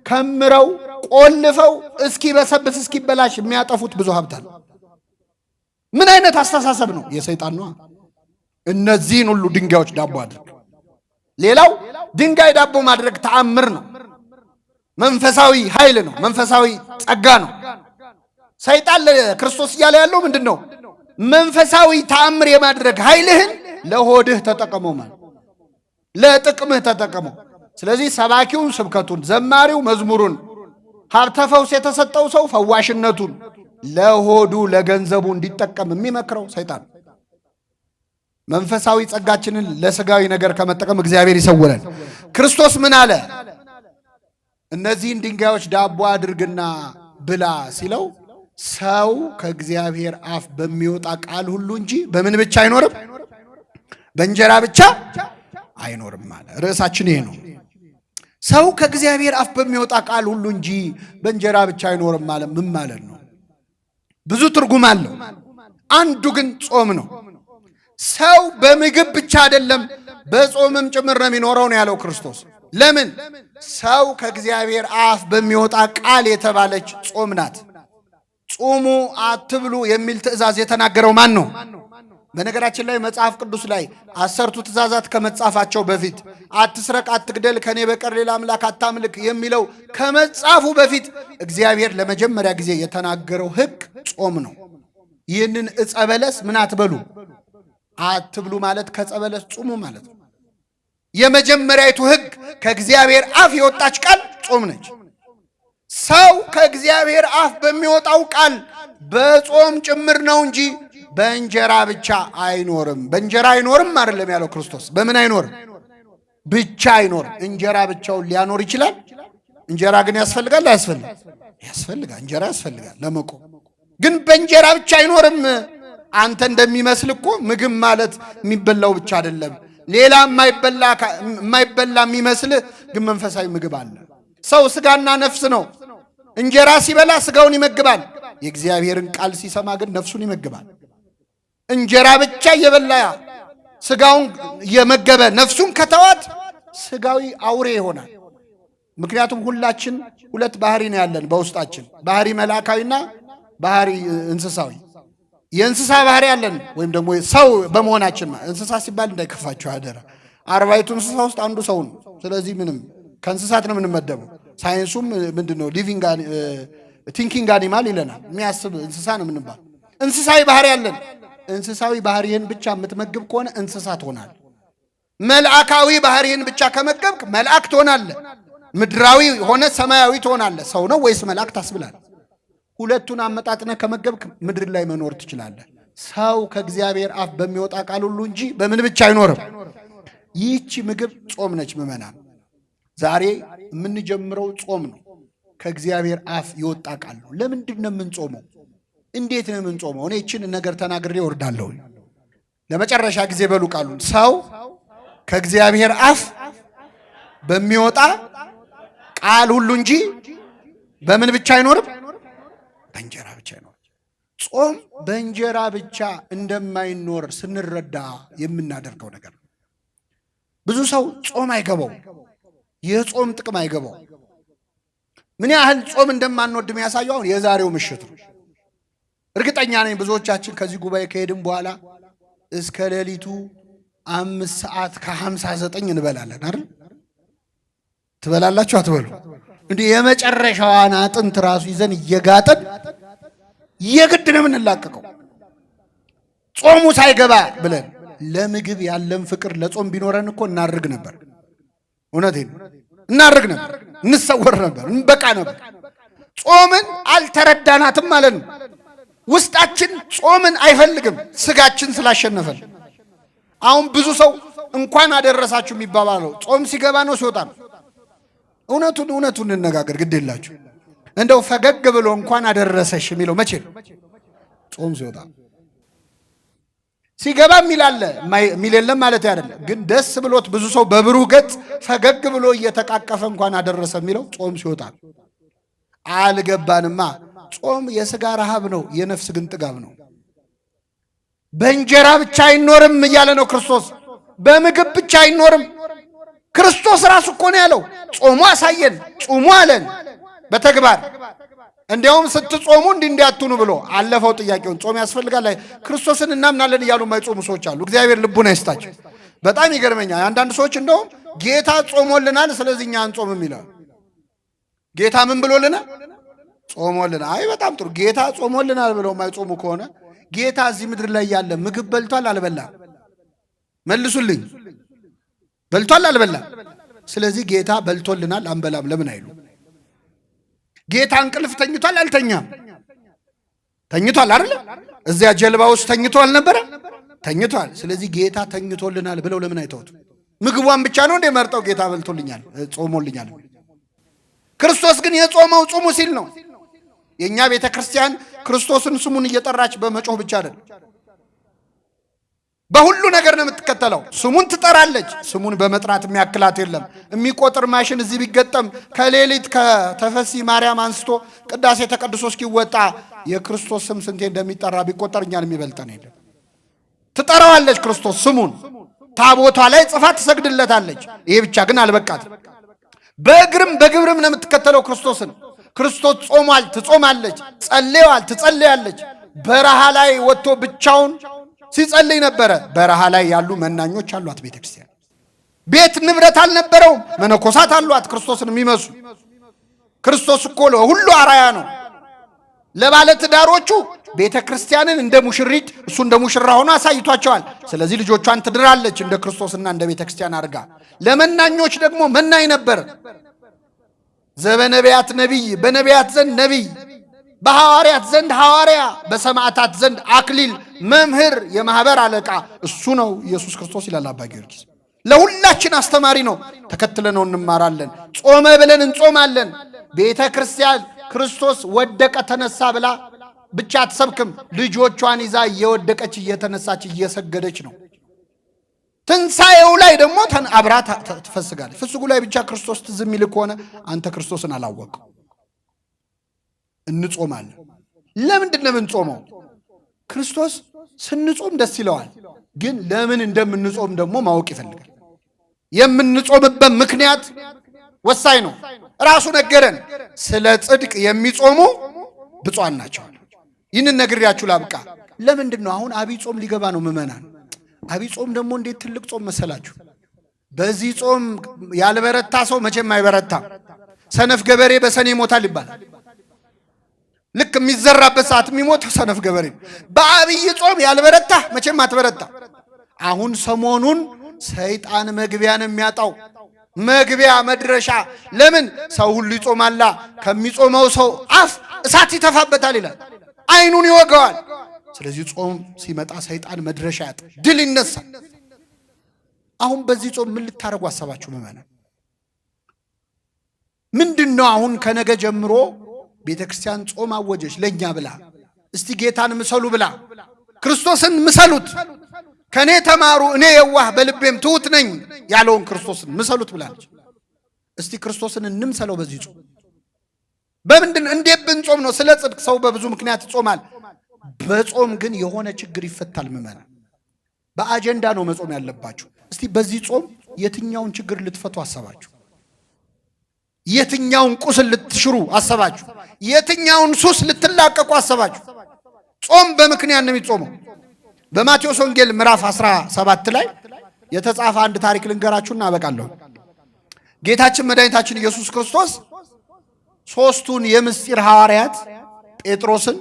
ከምረው ቆልፈው እስኪበሰብስ እስኪበላሽ የሚያጠፉት ብዙ ሀብት አለ። ምን አይነት አስተሳሰብ ነው? የሰይጣን ነው። እነዚህን ሁሉ ድንጋዮች ዳቦ አድርግ። ሌላው ድንጋይ ዳቦ ማድረግ ተአምር ነው፣ መንፈሳዊ ኃይል ነው፣ መንፈሳዊ ጸጋ ነው። ሰይጣን ለክርስቶስ እያለ ያለው ምንድን ነው? መንፈሳዊ ተአምር የማድረግ ኃይልህን ለሆድህ ተጠቀመው ማለት ለጥቅምህ ተጠቀመው። ስለዚህ ሰባኪውን ስብከቱን፣ ዘማሪው መዝሙሩን፣ ሀብተ ፈውስ የተሰጠው ሰው ፈዋሽነቱን ለሆዱ ለገንዘቡ እንዲጠቀም የሚመክረው ሰይጣን። መንፈሳዊ ጸጋችንን ለስጋዊ ነገር ከመጠቀም እግዚአብሔር ይሰውረን። ክርስቶስ ምን አለ? እነዚህን ድንጋዮች ዳቦ አድርግና ብላ ሲለው ሰው ከእግዚአብሔር አፍ በሚወጣ ቃል ሁሉ እንጂ በምን ብቻ አይኖርም? በእንጀራ ብቻ አይኖርም አለ። ርዕሳችን ይሄ ነው። ሰው ከእግዚአብሔር አፍ በሚወጣ ቃል ሁሉ እንጂ በእንጀራ ብቻ አይኖርም ማለት ምን ማለት ነው? ብዙ ትርጉም አለው። አንዱ ግን ጾም ነው። ሰው በምግብ ብቻ አይደለም በጾምም ጭምር ነው የሚኖረው ነው ያለው ክርስቶስ። ለምን? ሰው ከእግዚአብሔር አፍ በሚወጣ ቃል የተባለች ጾም ናት። ጾሙ አትብሉ የሚል ትእዛዝ የተናገረው ማን ነው? በነገራችን ላይ መጽሐፍ ቅዱስ ላይ 10ቱ ትእዛዛት ከመጻፋቸው በፊት አትስረቅ፣ አትግደል፣ ከኔ በቀር ሌላ አምላክ አታምልክ የሚለው ከመጻፉ በፊት እግዚአብሔር ለመጀመሪያ ጊዜ የተናገረው ሕግ ጾም ነው። ይህንን ዕፀ በለስ ምን አትበሉ አትብሉ ማለት ከዕፀ በለስ ጹሙ ማለት ነው። የመጀመሪያይቱ ሕግ ከእግዚአብሔር አፍ የወጣች ቃል ጾም ነች። ሰው ከእግዚአብሔር አፍ በሚወጣው ቃል በጾም ጭምር ነው እንጂ በእንጀራ ብቻ አይኖርም። በእንጀራ አይኖርም አይደለም ያለው ክርስቶስ። በምን አይኖርም? ብቻ አይኖርም። እንጀራ ብቻውን ሊያኖር ይችላል። እንጀራ ግን ያስፈልጋል አያስፈልግም? ያስፈልጋል። እንጀራ ያስፈልጋል ለመቆም። ግን በእንጀራ ብቻ አይኖርም። አንተ እንደሚመስል እኮ ምግብ ማለት የሚበላው ብቻ አይደለም። ሌላ የማይበላ የሚመስልህ ግን መንፈሳዊ ምግብ አለ። ሰው ስጋና ነፍስ ነው። እንጀራ ሲበላ ስጋውን ይመግባል። የእግዚአብሔርን ቃል ሲሰማ ግን ነፍሱን ይመግባል። እንጀራ ብቻ እየበላ ስጋውን እየመገበ ነፍሱን ከተዋት ስጋዊ አውሬ ይሆናል። ምክንያቱም ሁላችን ሁለት ባህሪ ነው ያለን በውስጣችን፣ ባህሪ መላካዊና ባህሪ እንስሳዊ። የእንስሳ ባህሪ ያለን ወይም ደግሞ ሰው በመሆናችን እንስሳ ሲባል እንዳይከፋቸው አደራ። 40ቱ እንስሳ ውስጥ አንዱ ሰው ነው። ስለዚህ ምንም ከእንስሳት ነው የምንመደበው። ሳይንሱም ምንድነው ሊቪንግ ቲንኪንግ አኒማል ይለናል። የሚያስብ እንስሳ ነው የምንባል። እንስሳዊ ባህሪ ያለን። እንስሳዊ ባህሪህን ብቻ የምትመግብ ከሆነ እንስሳ ትሆናል። መልአካዊ ባህሪህን ብቻ ከመገብክ መልአክ ትሆናለህ። ምድራዊ ሆነ ሰማያዊ ትሆናለህ። ሰው ነው ወይስ መልአክ ታስብላል። ሁለቱን አመጣጥነህ ከመገብክ ምድር ላይ መኖር ትችላለህ። ሰው ከእግዚአብሔር አፍ በሚወጣ ቃል ሁሉ እንጂ በምን ብቻ አይኖርም። ይህቺ ምግብ ጾም ነች ምዕመናን። ዛሬ የምንጀምረው ጾም ነው። ከእግዚአብሔር አፍ የወጣ ቃል ነው። ለምንድን ነው የምንጾመው? እንዴት ነው የምንጾመው? እኔ ይህችን ነገር ተናግሬ ወርዳለሁ። ለመጨረሻ ጊዜ በሉ ቃሉን። ሰው ከእግዚአብሔር አፍ በሚወጣ ቃል ሁሉ እንጂ በምን ብቻ አይኖርም? በእንጀራ ብቻ አይኖርም። ጾም በእንጀራ ብቻ እንደማይኖር ስንረዳ የምናደርገው ነገር ነው። ብዙ ሰው ጾም አይገባው፣ የጾም ጥቅም አይገባው። ምን ያህል ጾም እንደማንወድ የሚያሳየው አሁን የዛሬው ምሽት ነው። እርግጠኛ ነኝ ብዙዎቻችን ከዚህ ጉባኤ ከሄድን በኋላ እስከ ሌሊቱ 5:59 እንበላለን አይደል? ትበላላችሁ አትበሉ? እንዲህ የመጨረሻዋን አጥንት ራሱ ይዘን እየጋጠን የግድ ነው የምንላቀቀው ጾሙ ሳይገባ ብለን። ለምግብ ያለን ፍቅር ለጾም ቢኖረን እኮ እናርግ ነበር። እውነቴን እናርግ ነበር፣ እንሰወር ነበር፣ እንበቃ ነበር። ጾምን አልተረዳናትም ማለት ነው። ውስጣችን ጾምን አይፈልግም፣ ስጋችን ስላሸነፈን። አሁን ብዙ ሰው እንኳን አደረሳችሁ የሚባባለው ጾም ሲገባ ነው ሲወጣ ነው። እውነቱን እንነጋገር፣ ግድ የላችሁ። እንደው ፈገግ ብሎ እንኳን አደረሰሽ የሚለው መቼ ነው? ጾም ሲወጣ። ሲገባ የሚላለ የሚል የለም ማለት አይደለም፣ ግን ደስ ብሎት ብዙ ሰው በብሩህ ገጽ ፈገግ ብሎ እየተቃቀፈ እንኳን አደረሰ የሚለው ጾም ሲወጣ። አልገባንማ። ጾም የሥጋ ረሃብ ነው፣ የነፍስ ግን ጥጋብ ነው። በእንጀራ ብቻ አይኖርም እያለ ነው ክርስቶስ። በምግብ ብቻ አይኖርም። ክርስቶስ ራሱ እኮ ነው ያለው። ጾሙ አሳየን፣ ጹሙ አለን በተግባር። እንዲያውም ስትጾሙ እንዲያትኑ ብሎ አለፈው ጥያቄውን። ጾም ያስፈልጋል? ክርስቶስን እናምናለን እያሉ የማይጾሙ ሰዎች አሉ። እግዚአብሔር ልቡን አይስጣቸው። በጣም ይገርመኛል። አንዳንድ ሰዎች እንደውም ጌታ ጾሞልናል ስለዚህ እኛ አንጾምም ይላሉ። ጌታ ምን ብሎልናል? ጾሞልናል። አይ በጣም ጥሩ። ጌታ ጾሞልናል ብለው የማይጾሙ ከሆነ ጌታ እዚህ ምድር ላይ ያለ ምግብ በልቷል አልበላም? መልሱልኝ። በልቷል አልበላም? ስለዚህ ጌታ በልቶልናል አንበላም ለምን አይሉ? ጌታ እንቅልፍ ተኝቷል አልተኛም? ተኝቷል አይደል? እዚያ ጀልባ ውስጥ ተኝቶ አልነበረ? ተኝቷል። ስለዚህ ጌታ ተኝቶልናል ብለው ለምን አይተውት? ምግቧን ብቻ ነው እንደ መርጠው ጌታ በልቶልኛል ጾሞልኛል። ክርስቶስ ግን የጾመው ጾሙ ሲል ነው። የኛ ቤተ ክርስቲያን ክርስቶስን ስሙን እየጠራች በመጮህ ብቻ አይደል፣ በሁሉ ነገር ነው የምትከተለው። ስሙን ትጠራለች። ስሙን በመጥራት የሚያክላት የለም። የሚቆጥር ማሽን እዚህ ቢገጠም ከሌሊት ከተፈሲ ማርያም አንስቶ ቅዳሴ ተቀድሶ እስኪወጣ የክርስቶስ ስም ስንቴ እንደሚጠራ ቢቆጠር እኛን የሚበልጠን የለም። ትጠራዋለች ክርስቶስ ስሙን። ታቦቷ ላይ ጽፋ ትሰግድለታለች። ይሄ ብቻ ግን አልበቃት። በእግርም በግብርም ነው የምትከተለው ክርስቶስን። ክርስቶስ ጾሟል፣ ትጾማለች። ጸልየዋል፣ ትጸልያለች። በረሃ ላይ ወጥቶ ብቻውን ሲጸልይ ነበረ። በረሃ ላይ ያሉ መናኞች አሏት ቤተ ክርስቲያን። ቤት ንብረት አልነበረውም፣ መነኮሳት አሏት ክርስቶስን የሚመስሉ። ክርስቶስ እኮ ለሁሉ አራያ ነው። ለባለ ትዳሮቹ ቤተ ክርስቲያንን እንደ ሙሽሪት እሱ እንደ ሙሽራ ሆኖ አሳይቷቸዋል። ስለዚህ ልጆቿን ትድራለች እንደ ክርስቶስና እንደ ቤተ ክርስቲያን አድርጋ። ለመናኞች ደግሞ መናኝ ነበር። ዘበነቢያት ነቢይ፣ በነቢያት ዘንድ ነቢይ፣ በሐዋርያት ዘንድ ሐዋርያ፣ በሰማዕታት ዘንድ አክሊል፣ መምህር፣ የማህበር አለቃ እሱ ነው ኢየሱስ ክርስቶስ ይላል አባ ጊዮርጊስ። ለሁላችን አስተማሪ ነው። ተከትለነው እንማራለን። ጾመ ብለን እንጾማለን። ቤተ ክርስቲያን ክርስቶስ ወደቀ ተነሳ ብላ ብቻ አትሰብክም። ልጆቿን ይዛ እየወደቀች እየተነሳች እየሰገደች ነው። ትንሣኤው ላይ ደግሞ አብራ ትፈስጋለች። ፍስጉ ላይ ብቻ ክርስቶስ ትዝ የሚል ከሆነ አንተ ክርስቶስን አላወቅም። እንጾማለን። ለምንድን ነው የምንጾመው? ክርስቶስ ስንጾም ደስ ይለዋል፣ ግን ለምን እንደምንጾም ደግሞ ማወቅ ይፈልጋል። የምንጾምበት ምክንያት ወሳኝ ነው። ራሱ ነገረን። ስለ ጽድቅ የሚጾሙ ብፁዓን ናቸው። ይህንን ነግሬያችሁ ላብቃ። ለምንድን ነው አሁን አብይ ጾም ሊገባ ነው ምዕመናን? አብይ ጾም ደግሞ እንዴት ትልቅ ጾም መሰላችሁ? በዚህ ጾም ያልበረታ ሰው መቼም አይበረታም። ሰነፍ ገበሬ በሰኔ ይሞታል ይባላል። ልክ የሚዘራበት ሰዓት የሚሞት ሰነፍ ገበሬ። በአብይ ጾም ያልበረታ መቼም አትበረታ። አሁን ሰሞኑን ሰይጣን መግቢያ ነው የሚያጣው፣ መግቢያ መድረሻ። ለምን ሰው ሁሉ ይጾማላ። ከሚጾመው ሰው አፍ እሳት ይተፋበታል ይላል፣ አይኑን ይወገዋል። ስለዚህ ጾም ሲመጣ ሰይጣን መድረሻ ያጣ፣ ድል ይነሳል። አሁን በዚህ ጾም ምን ልታረጉ አሰባችሁ ምዕመናን? ምንድነው አሁን ከነገ ጀምሮ ቤተ ክርስቲያን ጾም አወጀች ለኛ ብላ። እስቲ ጌታን ምሰሉ ብላ፣ ክርስቶስን ምሰሉት፣ ከኔ ተማሩ እኔ የዋህ በልቤም ትሁት ነኝ ያለውን ክርስቶስን ምሰሉት ብላለች። እስቲ ክርስቶስን እንምሰለው በዚህ ጾም። በምንድን እንዴት ብንጾም ነው? ስለ ጽድቅ ሰው በብዙ ምክንያት ይጾማል። በጾም ግን የሆነ ችግር ይፈታል። ምዕመናን በአጀንዳ ነው መጾም ያለባችሁ። እስቲ በዚህ ጾም የትኛውን ችግር ልትፈቱ አሰባችሁ? የትኛውን ቁስል ልትሽሩ አሰባችሁ? የትኛውን ሱስ ልትላቀቁ አሰባችሁ? ጾም በምክንያት ነው የሚጾመው። በማቴዎስ ወንጌል ምዕራፍ 17 ላይ የተጻፈ አንድ ታሪክ ልንገራችሁና አበቃለሁ። ጌታችን መድኃኒታችን ኢየሱስ ክርስቶስ ሦስቱን የምስጢር ሐዋርያት ጴጥሮስን፣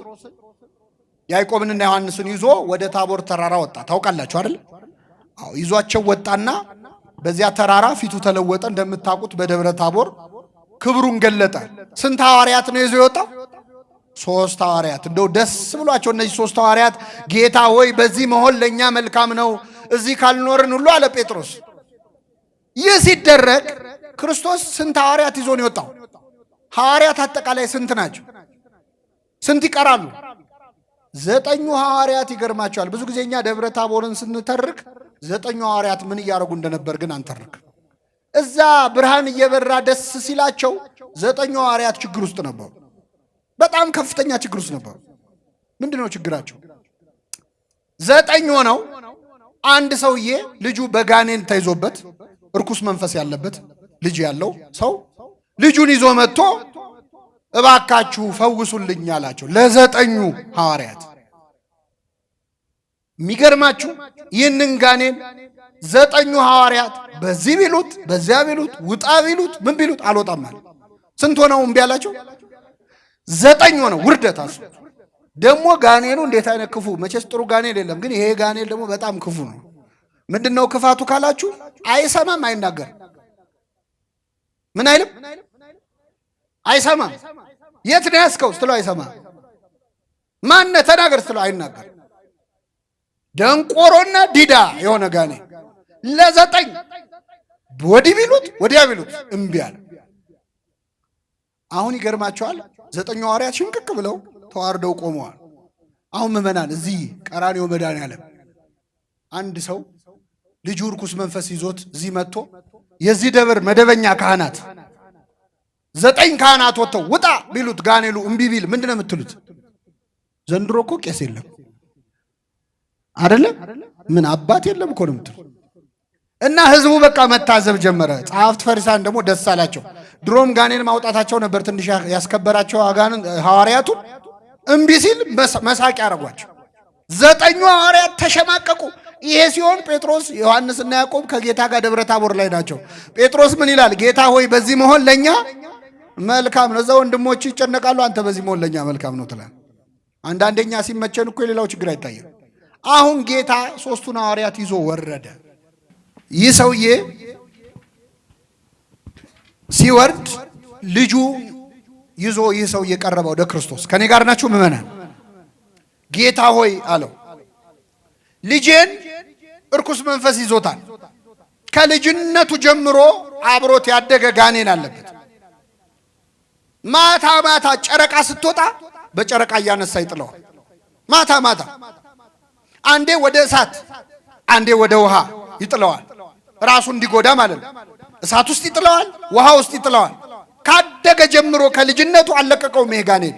ያዕቆብንና ዮሐንስን ይዞ ወደ ታቦር ተራራ ወጣ። ታውቃላችሁ አይደል? አዎ፣ ይዟቸው ወጣና በዚያ ተራራ ፊቱ ተለወጠ። እንደምታውቁት በደብረ ታቦር ክብሩን ገለጠ። ስንት ሐዋርያት ነው ይዞ የወጣው? 3 ሐዋርያት። እንደው ደስ ብሏቸው እነዚህ 3 ሐዋርያት ጌታ ሆይ በዚህ መሆን ለእኛ መልካም ነው፣ እዚህ ካልኖርን ሁሉ አለ ጴጥሮስ። ይህ ሲደረግ ክርስቶስ ስንት ሐዋርያት ይዞ ነው የወጣው? ሐዋርያት አጠቃላይ ስንት ናቸው? ስንት ይቀራሉ? 9 ሐዋርያት። ይገርማቸዋል። ብዙ ጊዜ እኛ ደብረ ታቦርን ስንተርክ 9 ሐዋርያት ምን እያደረጉ እንደነበር ግን አንተርክ። እዛ ብርሃን እየበራ ደስ ሲላቸው 9 ሐዋርያት ችግር ውስጥ ነበሩ። በጣም ከፍተኛ ችግር ውስጥ ነበሩ። ምንድነው ችግራቸው? 9 ሆነው አንድ ሰውዬ ልጁ በጋኔን ተይዞበት እርኩስ መንፈስ ያለበት ልጅ ያለው ሰው ልጁን ይዞ መጥቶ እባካችሁ ፈውሱልኝ አላቸው ለ9 ሐዋርያት። የሚገርማችሁ ይህንን ጋኔን 9 ሐዋርያት በዚህ ቢሉት በዚያ ቢሉት ውጣ ቢሉት ምን ቢሉት አልወጣም አለ። ስንት ሆነው እምቢ አላቸው? 9 ሆነው። ውርደት አሱ ደግሞ ጋኔኑ እንዴት አይነት ክፉ! መቼስ ጥሩ ጋኔን የለም፣ ግን ይሄ ጋኔን ደግሞ በጣም ክፉ ነው። ምንድነው ክፋቱ ካላችሁ፣ አይሰማም፣ አይናገርም። ምን አይልም? አይሰማም። የት ነው ያስከው ስትለው አይሰማም። ማነ ተናገር ስትለው አይናገር። ደንቆሮና ዲዳ የሆነ ጋኔን ለ9 ወዲህ ቢሉት ወዲያ ቢሉት እምቢ አለ። አሁን ይገርማቸዋል። 9 ሐዋርያት ሽምቅቅ ብለው ተዋርደው ቆመዋል። አሁን ምዕመናን እዚህ ቀራንዮ መድኃኔዓለም አንድ ሰው ልጁ ርኩስ መንፈስ ይዞት እዚህ መጥቶ የዚህ ደብር መደበኛ ካህናት 9 ካህናት ወጥተው ውጣ ቢሉት ጋኔሉ እምቢ ቢል ምንድነው የምትሉት? ዘንድሮ እኮ ቄስ የለም አይደለም? ምን አባት የለም እኮ ነው የምትሉት። እና ህዝቡ በቃ መታዘብ ጀመረ። ጸሐፍት ፈሪሳውያን ደግሞ ደስ አላቸው። ድሮም ጋኔን ማውጣታቸው ነበር ትንሽ ያስከበራቸው ሐዋርያቱ። እምቢ ሲል መሳቅ ያደረጓቸው። 9 ሐዋርያት ተሸማቀቁ። ይሄ ሲሆን ጴጥሮስ፣ ዮሐንስና ያዕቆብ ከጌታ ጋር ደብረ ታቦር ላይ ናቸው። ጴጥሮስ ምን ይላል? ጌታ ሆይ በዚህ መሆን ለኛ መልካም ነው። እዛ ወንድሞች ይጨነቃሉ፣ አንተ በዚህ መሆን ለኛ መልካም ነው ትላል። አንዳንደኛ ሲመቸን እኮ የሌላው ችግር አይታየም። አሁን ጌታ 3ቱን ሐዋርያት ይዞ ወረደ። ይህ ሰውዬ ሲወርድ ልጁ ይዞ ይህ ሰውዬ ቀረበ ወደ ክርስቶስ። ከኔ ጋር ናችሁ ምዕመናን? ጌታ ሆይ አለው፣ ልጄን እርኩስ መንፈስ ይዞታል። ከልጅነቱ ጀምሮ አብሮት ያደገ ጋኔን አለበት። ማታ ማታ ጨረቃ ስትወጣ በጨረቃ እያነሳ ይጥለዋል። ማታ ማታ አንዴ ወደ እሳት አንዴ ወደ ውሃ ይጥለዋል። ራሱ እንዲጎዳ ማለት ነው። እሳት ውስጥ ይጥለዋል፣ ውሃ ውስጥ ይጥለዋል። ካደገ ጀምሮ ከልጅነቱ አለቀቀው። ይሄ ጋኔን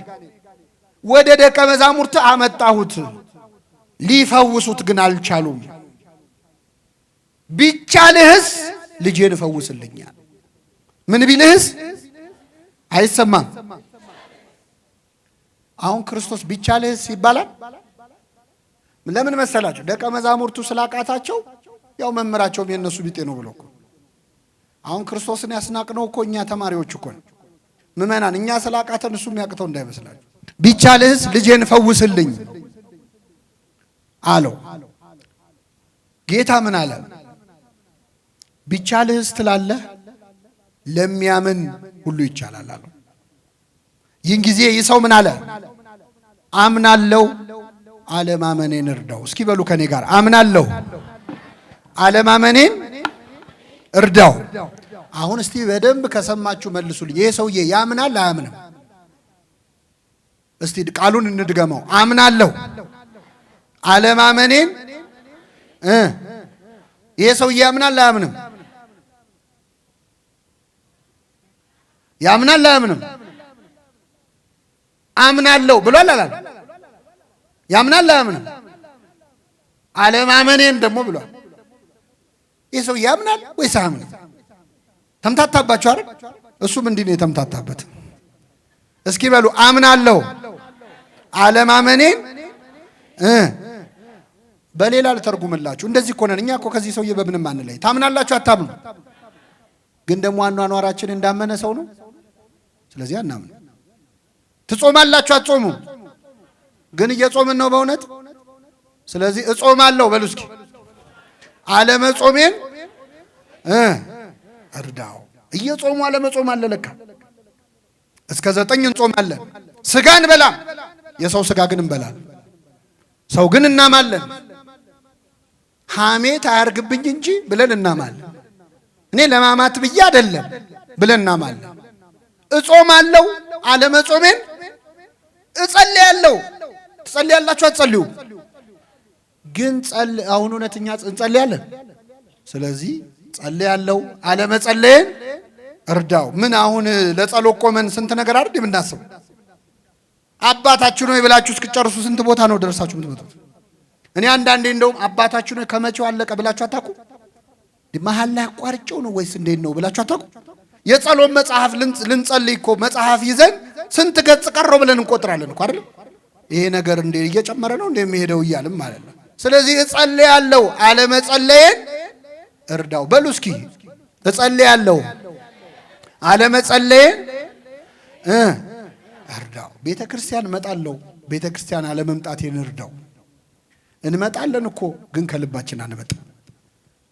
ወደ ደቀ መዛሙርት አመጣሁት፣ ሊፈውሱት ግን አልቻሉም። ቢቻልህስ ልጄን ፈውስልኛል። ምን ቢልህስ? አይሰማም። አሁን ክርስቶስ ቢቻልህስ ይባላል። ለምን መሰላችሁ? ደቀ መዛሙርቱ ስላቃታቸው ያው መምህራቸውም የነሱ ቢጤ ነው ብሎ እኮ። አሁን ክርስቶስን ያስናቅነው እኮ እኛ ተማሪዎች እኮ ነው ምዕመናን። እኛ ስላቃተን እሱ የሚያቅተው እንዳይመስላችሁ። ቢቻልህስ ልጄን ፈውስልኝ አለው። ጌታ ምን አለ? ቢቻልህስ ትላለህ፣ ለሚያምን ሁሉ ይቻላል አለው። ይህን ጊዜ ይህ ሰው ምን አለ? አምናለሁ፣ አለማመኔን እርዳው። እስኪ በሉ ከኔ ጋር አምናለሁ፣ አለማመኔን እርዳው። አሁን እስቲ በደንብ ከሰማችሁ መልሱልኝ። ይሄ ሰውዬ ያምናል አያምንም? እስቲ ቃሉን እንድገመው። አምናለሁ፣ አለማመኔን ይሄ ሰውዬ ያምናል አያምንም? ያምናል አያምንም? አምናለሁ ብሏል አላለም? ያምናል አያምንም? አለማመኔን ደግሞ ብሏል። ይህ ሰው ያምናል ወይስ አያምንም? ተምታታባችሁ አይደል? እሱም እንዲህ ነው የተምታታበት። እስኪ በሉ አምናለሁ አለማመኔን በሌላ ልተርጉምላችሁ። እንደዚህ እኮ ነን እኛ እኮ ከዚህ ሰውዬ በምንም አንለይ። ታምናላችሁ አታምኑ? ግን ደግሞ አኗኗራችን እንዳመነ ሰው ነው። ስለዚህ አናምን። ትጾማላችሁ አትጾሙ? ግን እየጾምን ነው በእውነት። ስለዚህ እጾማለሁ በሉ እስኪ። አለመጾሜን እርዳው። እየጾሙ አለመጾም አለ ለካ። እስከ 9 እንጾማለን። ስጋ እንበላም፣ የሰው ስጋ ግን እንበላለን። ሰው ግን እናማለን። ሐሜት አያርግብኝ እንጂ ብለን እናማለን። እኔ ለማማት ብዬ አይደለም ብለን እናማለን። እጾማለሁ አለመጾሜን እጸልያለሁ። ትጸልያላችሁ አትጸልዩ? ግን አሁን እውነተኛ እንጸልያለን። ስለዚህ ጸልያለሁ አለመጸለይን እርዳው። ምን አሁን ለጸሎት ቆመን ስንት ነገር አይደል የምናስብ? አባታችሁ ነው ብላችሁ እስክጨርሱ ስንት ቦታ ነው ደርሳችሁ የምትመጡት? እኔ አንዳንዴ እንደውም አባታችሁ ነው ከመቼው አለቀ ብላችሁ አታውቁ? መሀል ላይ አቋርጬው ነው ወይስ እንዴት ነው ብላችሁ አታውቁ? የጸሎት መጽሐፍ ልንጸልይ እኮ መጽሐፍ ይዘን ስንት ገጽ ቀረው ብለን እንቆጥራለን እኮ አይደል? ይሄ ነገር እንደ እየጨመረ ነው እንደሚሄደው እያልም ማለት ነው። ስለዚህ እጸልያለሁ አለመጸለይን እርዳው በሉ እስኪ። እጸልያለሁ አለመጸለይን እርዳው። ቤተ ክርስቲያን እመጣለሁ፣ ቤተ ክርስቲያን አለመምጣቴን እርዳው። እንመጣለን እኮ ግን ከልባችን አንመጣም።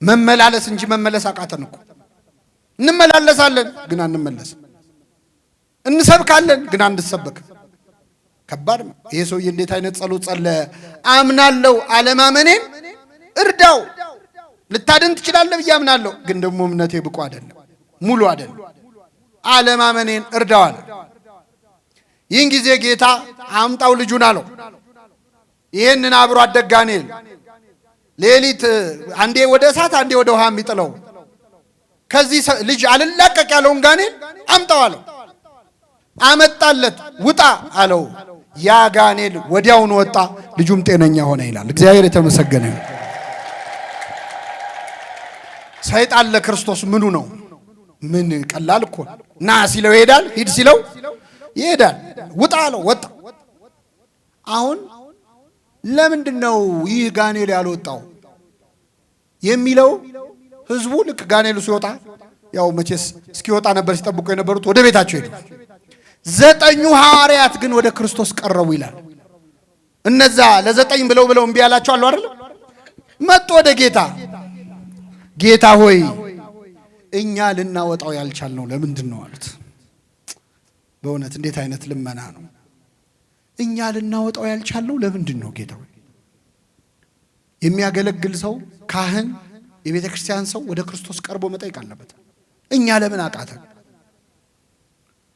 መመላለስ እንጂ መመለስ አቃተን እኮ። እንመላለሳለን ግን አንመለስም። እንሰብካለን ግን አንሰበክም። ከባድ ነው። ይሄ ሰውዬ እንዴት አይነት ጸሎት ጸለየ? አምናለሁ አለማመኔን እርዳው። ልታድን ትችላለህ ብዬ አምናለሁ፣ ግን ደግሞ እምነቴ ብቁ አይደለም፣ ሙሉ አይደለም። አለማመኔን እርዳው አለ። ይህን ጊዜ ጌታ አምጣው ልጁን አለው። ይህንን አብሮ አደግ ጋኔል ሌሊት አንዴ ወደ እሳት አንዴ ወደ ውሃ የሚጥለው ከዚህ ልጅ አልላቀቅ ያለውን ጋኔል አምጣው አለው። አመጣለት። ውጣ አለው። ያ ጋኔል ወዲያውን ወጣ፣ ልጁም ጤነኛ ሆነ ይላል። እግዚአብሔር የተመሰገነ ይሁን። ሰይጣን ለክርስቶስ ምኑ ነው? ምን ቀላል እኮ ና ሲለው ይሄዳል፣ ሂድ ሲለው ይሄዳል። ውጣ አለው፣ ወጣ። አሁን ለምንድን ነው ይህ ጋኔል ያልወጣው የሚለው? ህዝቡ ልክ ጋኔሉ ሲወጣ ያው መቼስ እስኪወጣ ነበር ሲጠብቁ የነበሩት፣ ወደ ቤታቸው ሄዱ። 9 ሐዋርያት ግን ወደ ክርስቶስ ቀረቡ ይላል። እነዛ ለ9 ብለው እምቢ ያላቸው አሉ አይደል? መጡ ወደ ጌታ። ጌታ ሆይ እኛ ልናወጣው ያልቻልነው ለምንድን ነው አሉት። በእውነት እንዴት አይነት ልመና ነው! እኛ ልናወጣው ያልቻልነው ለምንድን ነው ጌታ ሆይ? የሚያገለግል ሰው፣ ካህን፣ የቤተ ክርስቲያን ሰው ወደ ክርስቶስ ቀርቦ መጠየቅ አለበት። እኛ ለምን አቃተን?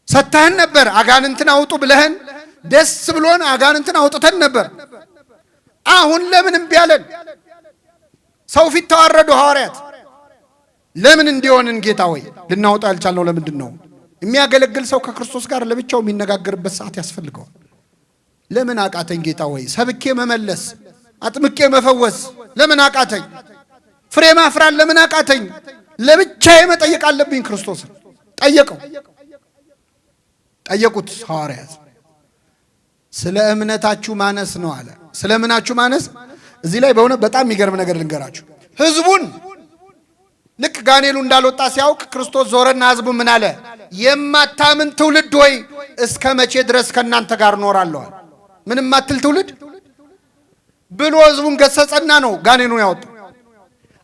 ሰጥተህን ነበር፣ አጋንንትን አውጡ ብለህን ደስ ብሎን አጋንንትን አውጥተን ነበር። አሁን ለምን እምቢ አለን? ሰው ፊት ተዋረዱ ሐዋርያት። ለምን እንዲሆንን ጌታ ሆይ ልናወጣ ያልቻልነው ለምንድን ነው? የሚያገለግል ሰው ከክርስቶስ ጋር ለብቻው የሚነጋገርበት ሰዓት ያስፈልገዋል። ለምን አቃተኝ ጌታ ሆይ? ሰብኬ መመለስ፣ አጥምቄ መፈወስ ለምን አቃተኝ? ፍሬ ማፍራት ለምን አቃተኝ? ለብቻዬ መጠየቅ አለብኝ። ክርስቶስን ጠየቁት ሐዋርያት። ስለ እምነታችሁ ማነስ ነው አለ። ስለ ምናችሁ ማነስ? እዚህ ላይ በእውነት በጣም የሚገርም ነገር ልንገራችሁ። ህዝቡን ልክ ጋኔሉ እንዳልወጣ ሲያውቅ ክርስቶስ ዞረና ህዝቡ ምን አለ? የማታምን ትውልድ ሆይ እስከ መቼ ድረስ ከእናንተ ጋር እኖራለሁ? ምንም አትል ትውልድ ብሎ ህዝቡን ገሰጸና ነው ጋኔኑን ያወጣው።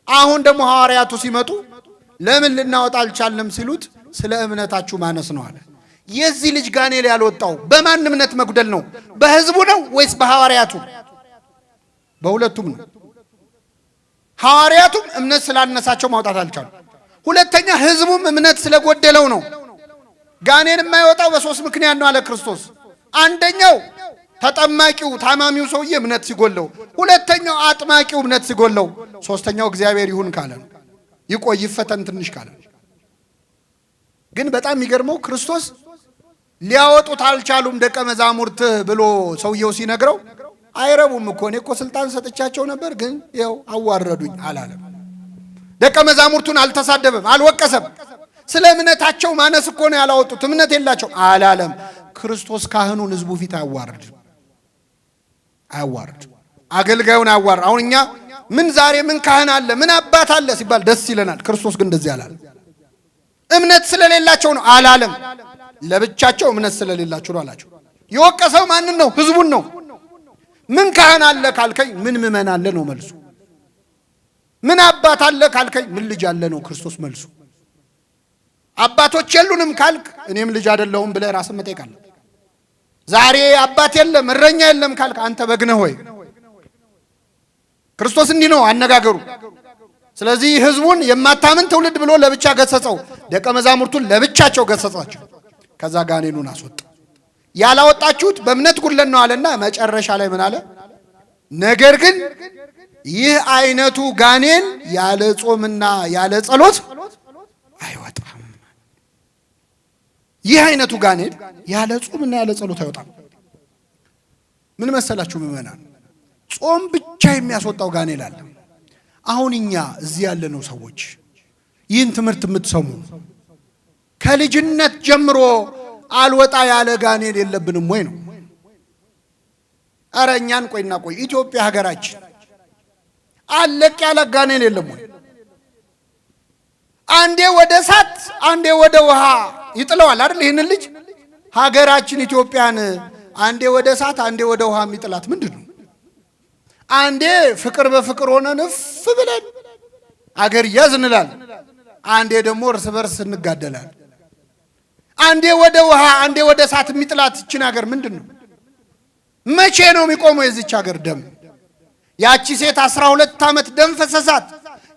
አሁን ደግሞ ሐዋርያቱ ሲመጡ ለምን ልናወጣ አልቻልንም ሲሉት ስለ እምነታችሁ ማነስ ነው አለ። የዚህ ልጅ ጋኔል ያልወጣው በማን እምነት መጉደል ነው? በህዝቡ ነው ወይስ በሐዋርያቱ? በሁለቱም ነው። ሐዋርያቱም እምነት ስላነሳቸው ማውጣት አልቻሉ። ሁለተኛ ህዝቡም እምነት ስለጎደለው ነው። ጋኔን የማይወጣው በ3 ምክንያት ነው አለ ክርስቶስ። አንደኛው ተጠማቂው ታማሚው ሰውዬ እምነት ሲጎለው፣ ሁለተኛው አጥማቂው እምነት ሲጎለው፣ ሶስተኛው እግዚአብሔር ይሁን ካለ፣ ይቆይ ይፈተን ትንሽ ካለ። ግን በጣም የሚገርመው ክርስቶስ ሊያወጡት አልቻሉም ደቀ መዛሙርት ብሎ ሰውየው ሲነግረው አይረቡም እኮ እኔ እኮ ስልጣን ሰጥቻቸው ነበር ግን ይኸው አዋረዱኝ አላለም። ደቀ መዛሙርቱን አልተሳደበም፣ አልወቀሰም። ስለ እምነታቸው ማነስ እኮ ነው ያላወጡት፣ እምነት የላቸው አላለም። ክርስቶስ ካህኑን ህዝቡ ፊት አያዋርድ። አገልጋዩን አያዋርድ። አሁን እኛ ምን ዛሬ ምን ካህን አለ ምን አባት አለ ሲባል ደስ ይለናል። ክርስቶስ ግን እንደዚህ አላለም። እምነት ስለሌላቸው ነው አላለም። ለብቻቸው እምነት ስለሌላቸው ነው አላቸው። የወቀሰው ማንን ነው? ህዝቡን ነው። ምን ካህን አለ ካልከኝ ምን ምእመን አለ ነው መልሱ። ምን አባት አለ ካልከኝ ምን ልጅ አለ ነው ክርስቶስ መልሱ። አባቶች የሉንም ካልክ እኔም ልጅ አይደለሁም ብለህ ራስን መጠየቅ አለ። ዛሬ አባት የለም እረኛ የለም ካልክ አንተ በግ ነህ ወይ? ክርስቶስ እንዲህ ነው አነጋገሩ። ስለዚህ ህዝቡን የማታምን ትውልድ ብሎ ለብቻ ገሰጸው፣ ደቀ መዛሙርቱን ለብቻቸው ገሰጻቸው። ከዛ ጋኔኑን አስወጣ። ያላወጣችሁት በእምነት ጉድለት ነው አለና መጨረሻ ላይ ምን አለ? ነገር ግን ይህ አይነቱ ጋኔን ያለ ጾምና ያለ ጸሎት አይወጣም። ይህ አይነቱ ጋኔን ያለ ጾምና ያለ ጸሎት አይወጣም። ምን መሰላችሁ ምእመናን? ጾም ብቻ የሚያስወጣው ጋኔን አለ። አሁን እኛ እዚህ ያለነው ሰዎች ይህን ትምህርት የምትሰሙ ከልጅነት ጀምሮ አልወጣ ያለ ጋኔን የለብንም ወይ ነው? አረ እኛን ቆይና ቆይ ኢትዮጵያ ሀገራችን አለቅ ያለ ጋኔን የለም ወይ? አንዴ ወደ እሳት አንዴ ወደ ውሃ ይጥለዋል አይደል? ይህንን ልጅ ሀገራችን ኢትዮጵያን አንዴ ወደ እሳት አንዴ ወደ ውሃ የሚጥላት ምንድን ነው? አንዴ ፍቅር በፍቅር ሆነን እፍ ብለን አገር ያዝ እንላለን፣ አንዴ ደግሞ እርስ በርስ እንጋደላለን። አንዴ ወደ ውሃ አንዴ ወደ እሳት የሚጥላት ይችን ሀገር ምንድን ነው? መቼ ነው የሚቆመው የዚች ሀገር ደም? ያቺ ሴት 12 ዓመት ደም ፈሰሳት።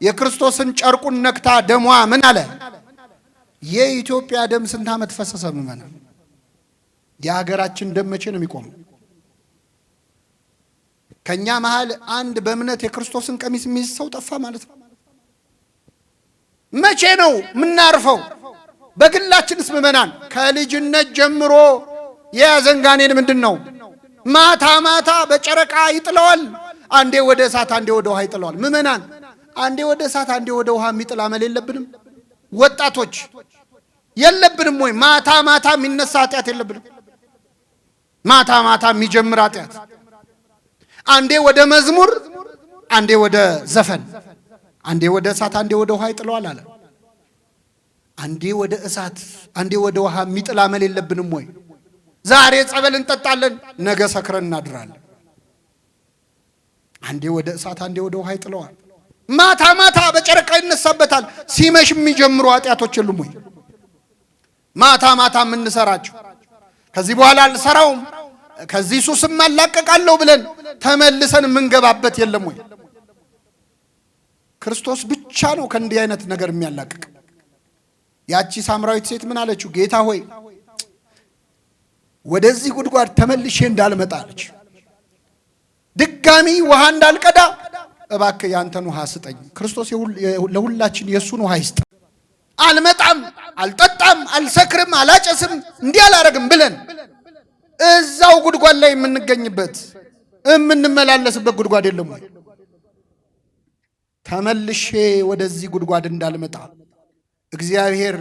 የክርስቶስን ጨርቁን ነክታ ደሟ ምን አለ? የኢትዮጵያ ደም ስንት ዓመት ፈሰሰ? ምመና የሀገራችን ደም መቼ ነው የሚቆመው? ከኛ መሃል አንድ በእምነት የክርስቶስን ቀሚስ የሚይዝ ሰው ጠፋ ማለት ነው። መቼ ነው የምናርፈው? በግላችንስ ምእመናን ከልጅነት ጀምሮ የያዘን ጋኔን ምንድን ነው? ማታ ማታ በጨረቃ ይጥለዋል። አንዴ ወደ እሳት አንዴ ወደ ውሃ ይጥለዋል። ምእመናን አንዴ ወደ እሳት አንዴ ወደ ውሃ የሚጥል አመል የለብንም? ወጣቶች የለብንም ወይ? ማታ ማታ የሚነሳ ኃጢአት የለብንም? ማታ ማታ የሚጀምር ኃጢአት አንዴ ወደ መዝሙር አንዴ ወደ ዘፈን አንዴ ወደ እሳት አንዴ ወደ ውሃ ይጥለዋል አለ። አንዴ ወደ እሳት አንዴ ወደ ውሃ የሚጥል አመል የለብንም ወይ? ዛሬ ጸበል እንጠጣለን፣ ነገ ሰክረን እናድራለን። አንዴ ወደ እሳት አንዴ ወደ ውሃ ይጥለዋል። ማታ ማታ በጨረቃ ይነሳበታል። ሲመሽ የሚጀምሩ ኃጢአቶች የሉም ወይ? ማታ ማታ የምንሰራቸው ከዚህ በኋላ አልሰራውም ከዚህ ሱስም አላቀቃለሁ ብለን ተመልሰን የምንገባበት የለም ወይ? ክርስቶስ ብቻ ነው ከእንዲህ አይነት ነገር የሚያላቅቅ። ያቺ ሳምራዊት ሴት ምን አለችው? ጌታ ሆይ ወደዚህ ጉድጓድ ተመልሼ እንዳልመጣ አለች። ድጋሚ ውሃ እንዳልቀዳ እባክህ ያንተን ውሃ ስጠኝ። ክርስቶስ ለሁላችን የእሱን ውሃ ይስጥ። አልመጣም፣ አልጠጣም፣ አልሰክርም፣ አላጨስም፣ እንዲህ አላረግም ብለን እዛው ጉድጓድ ላይ የምንገኝበት የምንመላለስበት ጉድጓድ የለም ወይ? ተመልሼ ወደዚህ ጉድጓድ እንዳልመጣ እግዚአብሔር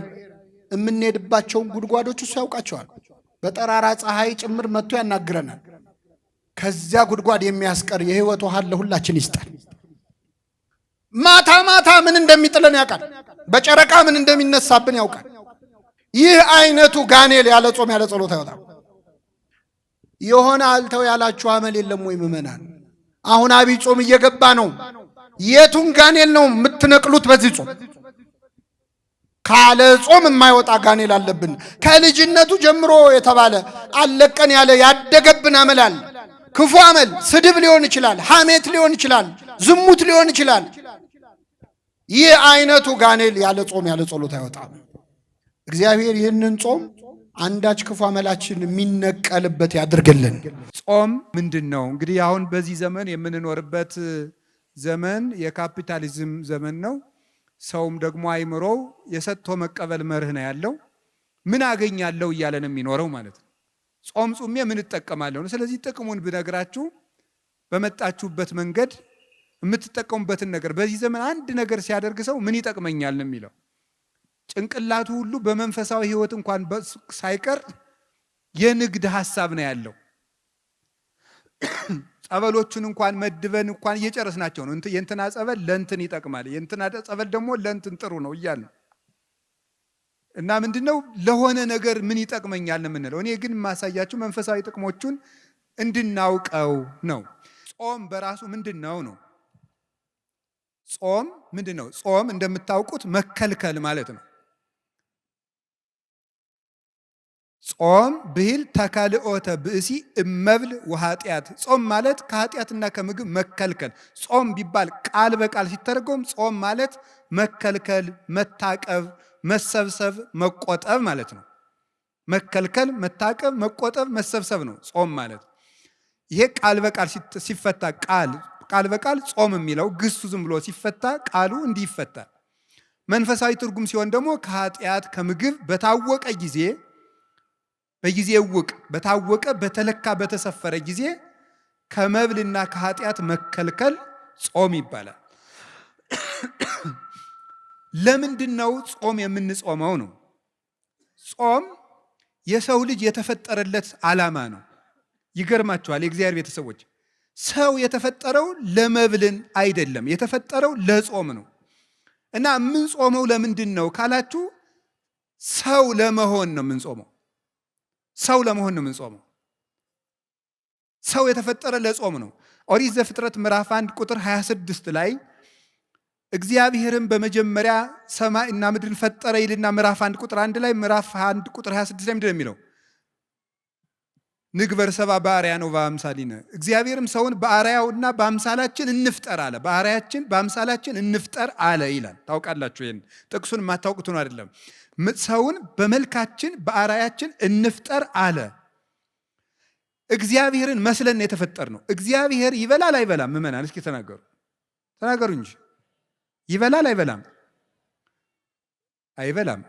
የምንሄድባቸውን ጉድጓዶች እሱ ያውቃቸዋል። በጠራራ ፀሐይ ጭምር መጥቶ ያናግረናል። ከዚያ ጉድጓድ የሚያስቀር የህይወት ውሃ ለሁላችን ይስጣል። ማታ ማታ ምን እንደሚጥለን ያውቃል። በጨረቃ ምን እንደሚነሳብን ያውቃል። ይህ አይነቱ ጋኔል ያለ ጾም ያለ ጸሎት አይወጣም። የሆነ አልተው ያላችሁ አመል የለም ወይ ምእመናን? አሁን አብይ ጾም እየገባ ነው። የቱን ጋኔል ነው የምትነቅሉት? በዚህ ጾም ካለ ጾም የማይወጣ ጋኔል አለብን። ከልጅነቱ ጀምሮ የተባለ አለቀን ያለ ያደገብን አመል አለ። ክፉ አመል፣ ስድብ ሊሆን ይችላል፣ ሐሜት ሊሆን ይችላል፣ ዝሙት ሊሆን ይችላል። ይህ አይነቱ ጋኔል ያለ ጾም ያለ ጸሎት አይወጣም። እግዚአብሔር ይህንን ጾም አንዳች ክፉ አመላችን የሚነቀልበት ያድርግልን። ጾም ምንድን ነው? እንግዲህ አሁን በዚህ ዘመን የምንኖርበት ዘመን የካፒታሊዝም ዘመን ነው። ሰውም ደግሞ አይምሮው የሰጥቶ መቀበል መርህ ነው ያለው። ምን አገኛለሁ እያለ ነው የሚኖረው ማለት ነው። ጾም ጾሜ ምን እጠቀማለሁ ነው። ስለዚህ ጥቅሙን ብነግራችሁ በመጣችሁበት መንገድ የምትጠቀሙበትን ነገር በዚህ ዘመን አንድ ነገር ሲያደርግ ሰው ምን ይጠቅመኛል ነው የሚለው። ጭንቅላቱ ሁሉ በመንፈሳዊ ሕይወት እንኳን ሳይቀር የንግድ ሐሳብ ነው ያለው። ጸበሎቹን እንኳን መድበን እንኳን እየጨረስናቸው ነው። የእንትና ጸበል ለእንትን ይጠቅማል፣ የእንትና ጸበል ደግሞ ለእንትን ጥሩ ነው እያለ እና ምንድነው ለሆነ ነገር ምን ይጠቅመኛል ነው የምንለው። እኔ ግን የማሳያችሁ መንፈሳዊ ጥቅሞቹን እንድናውቀው ነው። ጾም በራሱ ምንድነው ነው? ጾም ምንድነው? ጾም እንደምታውቁት መከልከል ማለት ነው። ጾም ብሂል ተካልኦተ ብእሲ እመብል ወኃጢአት። ጾም ማለት ከኃጢአትና ከምግብ መከልከል። ጾም ቢባል ቃል በቃል ሲተረጎም ጾም ማለት መከልከል፣ መታቀብ፣ መሰብሰብ፣ መቆጠብ ማለት ነው። መከልከል፣ መታቀብ፣ መቆጠብ፣ መሰብሰብ ነው ጾም ማለት። ይሄ ቃል በቃል ሲፈታ ቃል በቃል ጾም የሚለው ግሱ ዝም ብሎ ሲፈታ ቃሉ እንዲህ ይፈታል። መንፈሳዊ ትርጉም ሲሆን ደግሞ ከኃጢአት ከምግብ በታወቀ ጊዜ በጊዜ ውቅ በታወቀ በተለካ በተሰፈረ ጊዜ ከመብልና ከኃጢአት መከልከል ጾም ይባላል። ለምንድን ነው ጾም የምንጾመው ነው? ጾም የሰው ልጅ የተፈጠረለት ዓላማ ነው። ይገርማችኋል የእግዚአብሔር ቤተሰቦች፣ ሰው የተፈጠረው ለመብልን አይደለም፣ የተፈጠረው ለጾም ነው። እና የምንጾመው ለምንድን ነው ካላችሁ ሰው ለመሆን ነው የምንጾመው። ሰው ለመሆን ነው የምንጾመው። ሰው የተፈጠረ ለጾም ነው። ኦሪት ዘፍጥረት ምዕራፍ 1 ቁጥር 26 ላይ እግዚአብሔርም በመጀመሪያ ሰማይና ምድርን ፈጠረ ይልና ምዕራፍ 1 ቁጥር 1 ላይ ምዕራፍ 1 ቁጥር 26 ላይ ምንድን ነው የሚለው? ንግበር ሰብአ በአርአያነ ወበአምሳሊነ፣ እግዚአብሔርም ሰውን በአርአያውና በአምሳላችን እንፍጠር አለ። በአርአያችን በአምሳላችን እንፍጠር አለ ይላል። ታውቃላችሁ፣ ይሄን ጥቅሱን የማታውቁት ነው አይደለም። ሰውን በመልካችን በአርአያችን እንፍጠር አለ። እግዚአብሔርን መስለን የተፈጠር ነው። እግዚአብሔር ይበላል አይበላም? ምእመናን እስኪ ተናገሩ እንጂ ይበላል አይበላም? አይበላም።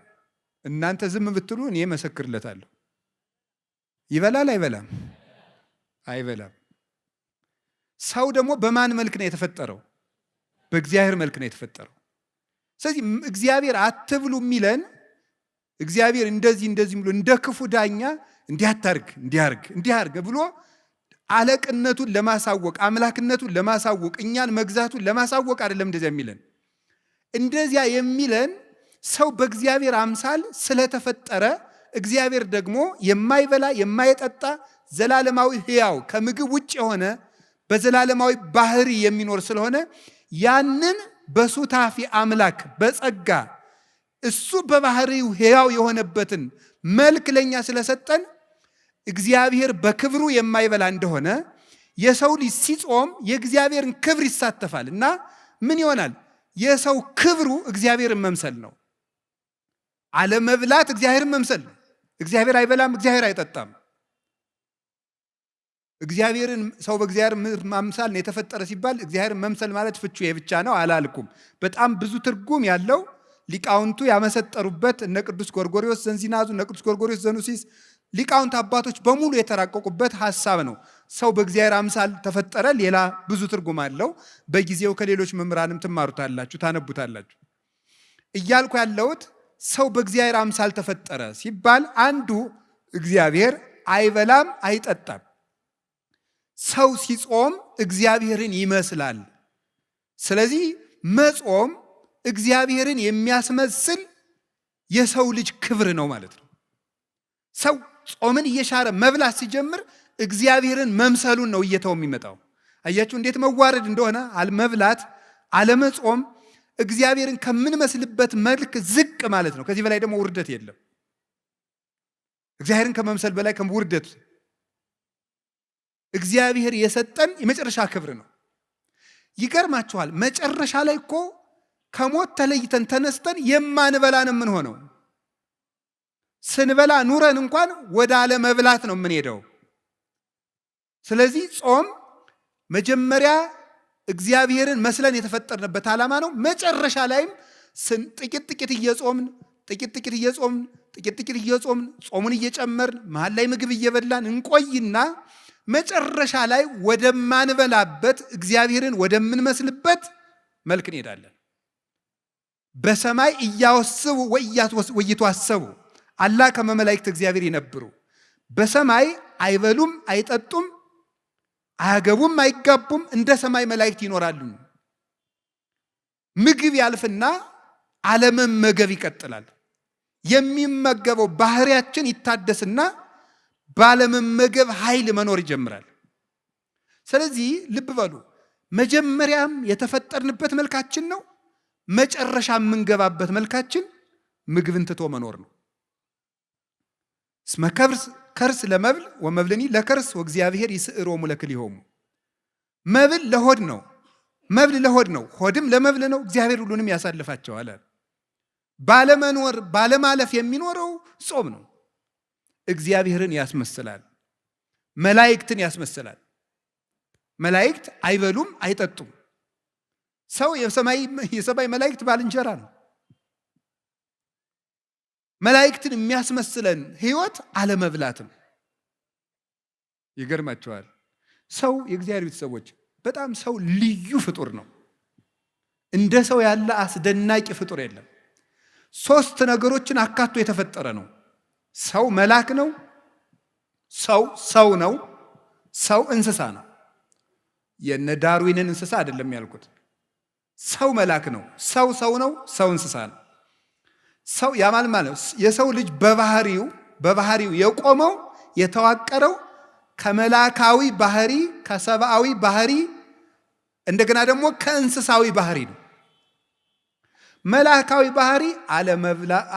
እናንተ ዝም ብትሉ እኔ መሰክርለታለሁ። ይበላል አይበላም? አይበላም። ሰው ደግሞ በማን መልክ ነው የተፈጠረው? በእግዚአብሔር መልክ ነው የተፈጠረው። ስለዚህ እግዚአብሔር አትብሉ የሚለን እግዚአብሔር እንደዚህ ብሎ እንደ ክፉ ዳኛ እንዲያታርግ እንዲያርግ ብሎ አለቅነቱን ለማሳወቅ አምላክነቱን ለማሳወቅ እኛን መግዛቱን ለማሳወቅ አይደለም እንደዚያ የሚለን። እንደዚያ የሚለን ሰው በእግዚአብሔር አምሳል ስለተፈጠረ እግዚአብሔር ደግሞ የማይበላ የማይጠጣ ዘላለማዊ ሕያው ከምግብ ውጭ የሆነ በዘላለማዊ ባህሪ የሚኖር ስለሆነ ያንን በሱታፊ አምላክ በጸጋ እሱ በባህሪው ሕያው የሆነበትን መልክ ለኛ ስለሰጠን እግዚአብሔር በክብሩ የማይበላ እንደሆነ የሰው ልጅ ሲጾም የእግዚአብሔርን ክብር ይሳተፋል እና ምን ይሆናል? የሰው ክብሩ እግዚአብሔርን መምሰል ነው። አለመብላት እግዚአብሔርን መምሰል ነው። እግዚአብሔር አይበላም፣ እግዚአብሔር አይጠጣም። እግዚአብሔርን ሰው በእግዚአብሔር ማምሳል ነው የተፈጠረ ሲባል እግዚአብሔርን መምሰል ማለት ፍቹ ይሄ ብቻ ነው አላልኩም። በጣም ብዙ ትርጉም ያለው ሊቃውንቱ ያመሰጠሩበት እነ ቅዱስ ጎርጎርዮስ ዘንዚናዙ፣ እነ ቅዱስ ጎርጎርዮስ ዘኑሲስ ሊቃውንት አባቶች በሙሉ የተራቀቁበት ሐሳብ ነው። ሰው በእግዚአብሔር አምሳል ተፈጠረ። ሌላ ብዙ ትርጉም አለው። በጊዜው ከሌሎች መምህራንም ትማሩታላችሁ፣ ታነቡታላችሁ። እያልኩ ያለሁት ሰው በእግዚአብሔር አምሳል ተፈጠረ ሲባል አንዱ እግዚአብሔር አይበላም አይጠጣም። ሰው ሲጾም እግዚአብሔርን ይመስላል። ስለዚህ መጾም እግዚአብሔርን የሚያስመስል የሰው ልጅ ክብር ነው ማለት ነው። ሰው ጾምን እየሻረ መብላት ሲጀምር እግዚአብሔርን መምሰሉን ነው እየተው የሚመጣው። አያችሁ እንዴት መዋረድ እንደሆነ። አለመብላት አለመጾም እግዚአብሔርን ከምንመስልበት መልክ ዝቅ ማለት ነው። ከዚህ በላይ ደግሞ ውርደት የለም። እግዚአብሔርን ከመምሰል በላይ ውርደት እግዚአብሔር የሰጠን የመጨረሻ ክብር ነው። ይገርማችኋል፣ መጨረሻ ላይ እኮ ከሞት ተለይተን ተነስተን የማንበላን የምንሆነው። ስንበላ ኑረን እንኳን ወደ አለመብላት ነው የምንሄደው። ስለዚህ ጾም መጀመሪያ እግዚአብሔርን መስለን የተፈጠርንበት ዓላማ ነው። መጨረሻ ላይም ጥቂት ጥቂት እየጾምን ጥቂት እየጾምን ጾሙን እየጨመርን መሃል ላይ ምግብ እየበላን እንቆይና መጨረሻ ላይ ወደማንበላበት እግዚአብሔርን ወደምንመስልበት መልክ እንሄዳለን። በሰማይ እያወስቡ ወይቷሰቡ አላ ከመ መላእክት እግዚአብሔር ይነብሩ። በሰማይ አይበሉም አይጠጡም አያገቡም አይጋቡም፣ እንደ ሰማይ መላእክት ይኖራሉ። ምግብ ያልፍና አለመመገብ ይቀጥላል። የሚመገበው ባህሪያችን ይታደስና ባለመመገብ ኃይል መኖር ይጀምራል። ስለዚህ ልብ በሉ፣ መጀመሪያም የተፈጠርንበት መልካችን ነው፣ መጨረሻ የምንገባበት መልካችን ምግብን ትቶ መኖር ነው። እስመ ከርስ ለመብል ወመብልኒ ለከርስ ወእግዚአብሔር ይስዕሮሙ ለክልኤሆሙ። መብል ለሆድ ነው፣ መብል ለሆድ ነው፣ ሆድም ለመብል ነው። እግዚአብሔር ሁሉንም ያሳልፋቸዋል። ባለመኖር ባለማለፍ የሚኖረው ጾም ነው። እግዚአብሔርን ያስመስላል፣ መላእክትን ያስመስላል። መላእክት አይበሉም አይጠጡም። ሰው የሰማይ መላእክት ባልንጀራ ነው። መላእክትን የሚያስመስለን ህይወት አለመብላትም። ይገርማቸዋል። ሰው የእግዚአብሔር ቤተሰቦች በጣም ሰው ልዩ ፍጡር ነው። እንደ ሰው ያለ አስደናቂ ፍጡር የለም። 3 ነገሮችን አካቶ የተፈጠረ ነው። ሰው መልአክ ነው፣ ሰው ነው፣ ሰው እንስሳ ነው። የነ ዳርዊንን እንስሳ አይደለም ያልኩት። ሰው መልአክ ነው፣ ሰው ነው፣ ሰው እንስሳ ነው። ሰው ያማል ማለት የሰው ልጅ በባህሪው የቆመው የተዋቀረው ከመላካዊ ባህሪ ከሰብአዊ ባህሪ እንደገና ደግሞ ከእንስሳዊ ባህሪ ነው። መላካዊ ባህሪ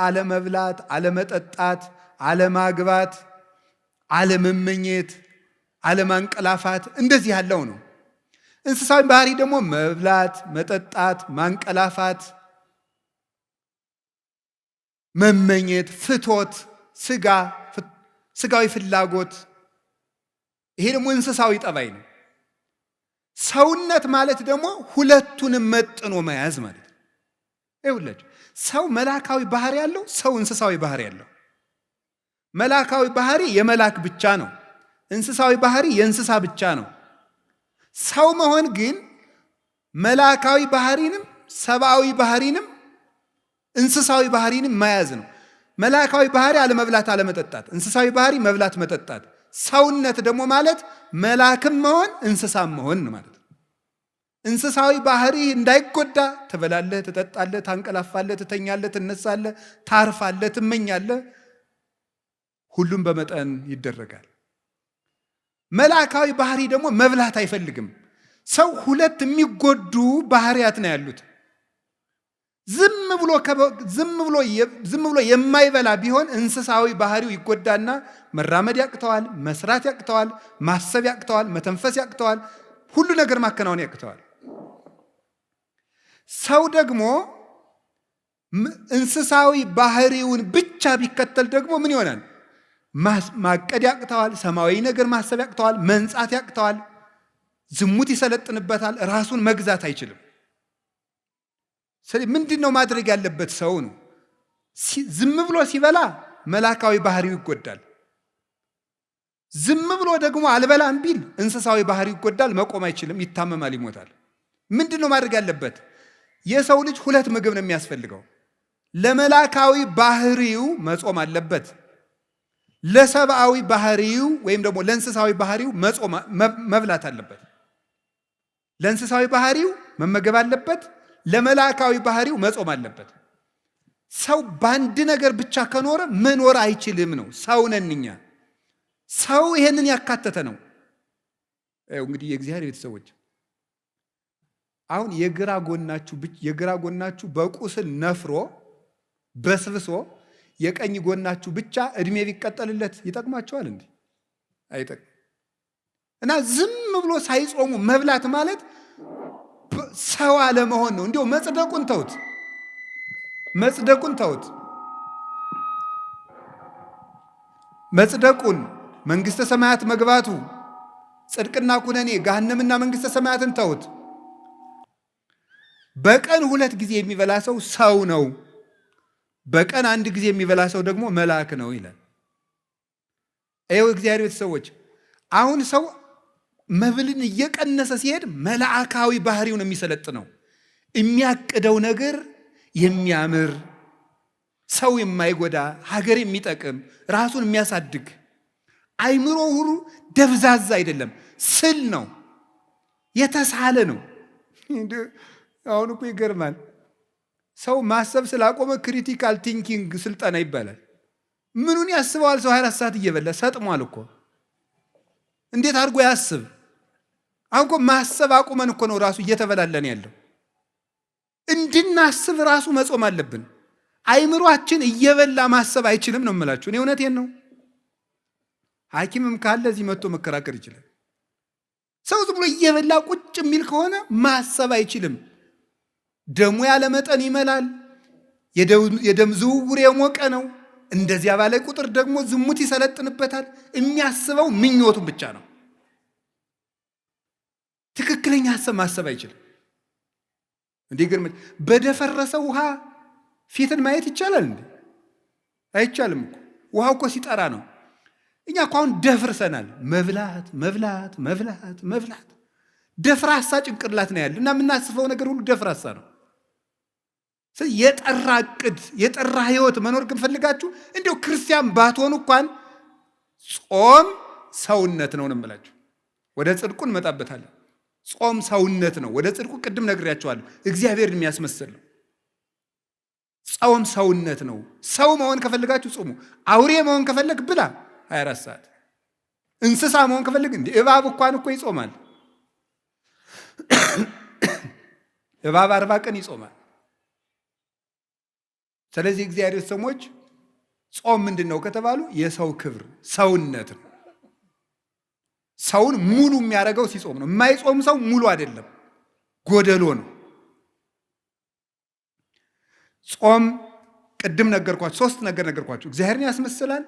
አለመብላት፣ አለመጠጣት፣ አለማግባት፣ አለመመኘት፣ አለማንቀላፋት እንደዚህ ያለው ነው። እንስሳዊ ባህሪ ደግሞ መብላት፣ መጠጣት፣ ማንቀላፋት፣ መመኘት፣ ፍቶት፣ ስጋዊ ፍላጎት፣ ይሄ ደግሞ እንስሳዊ ጠባይ ነው። ሰውነት ማለት ደግሞ ሁለቱንም መጥኖ መያዝ ማለት ነው። ይኸውላችሁ ሰው መላካዊ ባህሪ ያለው፣ ሰው እንስሳዊ ባህሪ ያለው። መላካዊ ባህሪ የመላክ ብቻ ነው። እንስሳዊ ባህሪ የእንስሳ ብቻ ነው። ሰው መሆን ግን መላካዊ ባህሪንም ሰብአዊ ባህሪንም እንስሳዊ ባህሪንም መያዝ ነው። መላካዊ ባህሪ አለመብላት አለመጠጣት፣ እንስሳዊ ባህሪ መብላት መጠጣት። ሰውነት ደግሞ ማለት መላክም መሆን እንስሳም መሆን ማለት ነው። እንስሳዊ ባህሪ እንዳይጎዳ ትበላለህ፣ ትጠጣለህ፣ ታንቀላፋለህ፣ ትተኛለህ፣ ትነሳለህ፣ ታርፋለህ፣ ትመኛለህ። ሁሉም በመጠን ይደረጋል። መላካዊ ባህሪ ደግሞ መብላት አይፈልግም። ሰው 2 የሚጎዱ ባህሪያት ነው ያሉት። ዝም ብሎ የማይበላ ቢሆን እንስሳዊ ባህሪው ይጎዳና መራመድ ያቅተዋል፣ መስራት ያቅተዋል፣ ማሰብ ያቅተዋል፣ መተንፈስ ያቅተዋል፣ ሁሉ ነገር ማከናወን ያቅተዋል። ሰው ደግሞ እንስሳዊ ባህሪውን ብቻ ቢከተል ደግሞ ምን ይሆናል? ማቀድ ያቅተዋል፣ ሰማያዊ ነገር ማሰብ ያቅተዋል፣ መንጻት ያቅተዋል፣ ዝሙት ይሰለጥንበታል፣ ራሱን መግዛት አይችልም። ምንድን ነው ማድረግ ያለበት? ሰው ነው ዝም ብሎ ሲበላ መላካዊ ባህሪው ይጎዳል። ዝም ብሎ ደግሞ አልበላም ቢል እንስሳዊ ባህሪው ይጎዳል፣ መቆም አይችልም፣ ይታመማል፣ ይሞታል። ምንድን ነው ማድረግ ያለበት? የሰው ልጅ 2 ምግብ ነው የሚያስፈልገው። ለመላካዊ ባህሪው መጾም አለበት። ለሰብአዊ ባህሪው ወይም ደግሞ ለእንስሳዊ ባህሪው መብላት አለበት። ለእንስሳዊ ባህሪው መመገብ አለበት። ለመላካዊ ባህሪው መጾም አለበት። ሰው በአንድ ነገር ብቻ ከኖረ መኖር አይችልም ነው። ሰው ነን እኛ። ሰው ይሄንን ያካተተ ነው። እንግዲህ የእግዚአብሔር ቤተሰቦች አሁን የግራ ጎናችሁ በቁስል ነፍሮ በስብሶ የቀኝ ጎናችሁ ብቻ እድሜ ቢቀጠልለት ይጠቅማቸዋል እንዴ? አይጠቅም። እና ዝም ብሎ ሳይጾሙ መብላት ማለት ሰው አለመሆን ነው። እንዲሁ መጽደቁን ተውት። መንግስተ ሰማያት መግባቱ ጽድቅና ኩነኔ ገሃነምና መንግስተ ሰማያትን ተውት። በቀን 2 ጊዜ የሚበላ ሰው ነው። በቀን አንድ ጊዜ የሚበላ ሰው ደግሞ መልአክ ነው ይላል። ይኸው እግዚአብሔር ቤተሰቦች፣ አሁን ሰው መብልን እየቀነሰ ሲሄድ መልአካዊ ባህሪውን የሚሰለጥነው የሚያቅደው ነገር የሚያምር ሰው የማይጎዳ ሀገር የሚጠቅም ራሱን የሚያሳድግ አይምሮ ሁሉ ደብዛዛ አይደለም፣ ስል ነው፣ የተሳለ ነው። አሁን እኮ ይገርማል። ሰው ማሰብ ስላቆመ ክሪቲካል ቲንኪንግ ስልጠና ይባላል። ምኑን ያስበዋል? ሰው 24 ሰዓት እየበላ ሰጥሟል እኮ። እንዴት አድርጎ ያስብ? አሁን እኮ ማሰብ አቁመን እኮ ነው ራሱ እየተበላለን ያለው። እንድናስብ ራሱ መጾም አለብን። አይምሯችን እየበላ ማሰብ አይችልም ነው የምላችሁ። እኔ እውነቴን ነው። ሐኪምም ካለ እዚህ መጥቶ መከራከር ይችላል። ሰው ዝም ብሎ እየበላ ቁጭ የሚል ከሆነ ማሰብ አይችልም። ደሙ ያለ መጠን ይመላል። የደም ዝውውር የሞቀ ነው። እንደዚያ ባለ ቁጥር ደግሞ ዝሙት ይሰለጥንበታል። የሚያስበው ምኞቱን ብቻ ነው። ትክክለኛ ሐሳብ ማሰብ አይችልም። እንዴ ግርም በደፈረሰ ውሃ ፊትን ማየት ይቻላል እንዴ? አይቻልም እኮ። ውሃው እኮ ሲጠራ ነው። እኛ እኮ አሁን ደፍርሰናል። መብላት መብላት መብላት መብላት። ደፍራሳ ጭንቅላት ነው ያለ እና የምናስበው ነገር ሁሉ ደፍራሳ ነው። የጠራ እቅድ የጠራ ህይወት መኖር ከፈልጋችሁ እንዲያው ክርስቲያን ባትሆኑ እንኳን ጾም ሰውነት ነው እንምላችሁ። ወደ ጽድቁ እንመጣበታለን። ጾም ሰውነት ነው። ወደ ጽድቁ ቅድም ነግሬያችኋለሁ። እግዚአብሔርን የሚያስመስል ነው። ጾም ሰውነት ነው። ሰው መሆን ከፈልጋችሁ ጾሙ። አውሬ መሆን ከፈለግ ብላ 24 ሰዓት። እንስሳ መሆን ከፈልግ እንዴ እባብ እንኳን እኮ ይጾማል። እባብ 40 ቀን ይጾማል። ስለዚህ እግዚአብሔር ሰዎች ጾም ምንድን ነው ከተባሉ የሰው ክብር ሰውነት ነው። ሰውን ሙሉ የሚያደርገው ሲጾም ነው። የማይጾም ሰው ሙሉ አይደለም፣ ጎደሎ ነው። ጾም ቅድም ነገርኳችሁ፣ 3 ነገር ነገርኳችሁ። እግዚአብሔርን ያስመስላል፣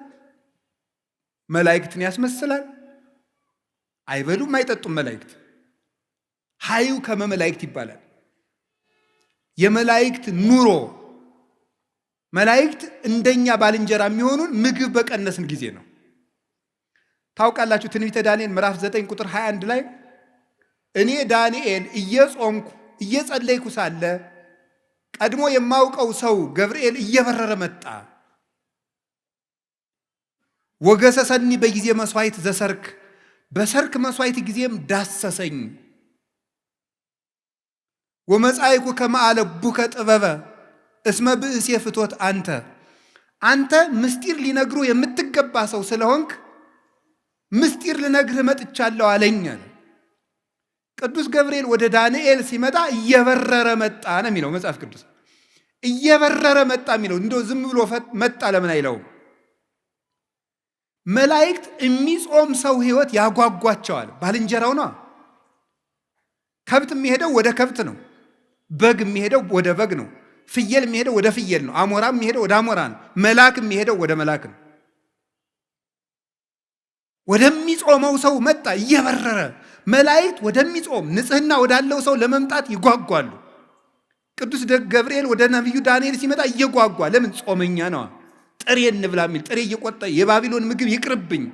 መላእክትን ያስመስላል። አይበሉም አይጠጡም መላእክት። ሀዩ ከመመላእክት ይባላል። የመላእክት ኑሮ መላእክት እንደኛ ባልንጀራ የሚሆኑን ምግብ በቀነስን ጊዜ ነው። ታውቃላችሁ ትንቢተ ዳንኤል ምዕራፍ 9 ቁጥር 21 ላይ እኔ ዳንኤል እየጾምኩ እየጸለይኩ ሳለ ቀድሞ የማውቀው ሰው ገብርኤል እየበረረ መጣ። ወገሰሰኒ በጊዜ መስዋዕት ዘሰርክ፣ በሰርክ መስዋዕት ጊዜም ዳሰሰኝ። ወመጻይኩ ከመአለቡከ ጥበበ እስመ ብእሴ ፍቶት አንተ ምስጢር ሊነግሩ የምትገባ ሰው ስለሆንክ ምስጢር ልነግርህ መጥቻለሁ አለኝ። ቅዱስ ገብርኤል ወደ ዳንኤል ሲመጣ እየበረረ መጣ ነው የሚለው መጽሐፍ ቅዱስ። እየበረረ መጣ የሚለው እንደው ዝም ብሎ መጣ ለምን አይለውም? መላእክት የሚጾም ሰው ህይወት ያጓጓቸዋል። ባልንጀራው ነው። ከብት የሚሄደው ወደ ከብት ነው። በግ የሚሄደው ወደ በግ ነው። ፍየል የሚሄደው ወደ ፍየል ነው። አሞራ የሚሄደው ወደ አሞራ ነው። መልአክ የሚሄደው ወደ መልአክ ነው። ወደሚጾመው ሰው መጣ እየበረረ። መላእክት ወደሚጾም ንጽህና ወዳለው ሰው ለመምጣት ይጓጓሉ። ቅዱስ ገብርኤል ወደ ነቢዩ ዳንኤል ሲመጣ እየጓጓ ለምን? ጾመኛ ነዋ። ጥሬ እንብላ የሚል ጥሬ እየቆጠ የባቢሎን ምግብ ይቅርብኝ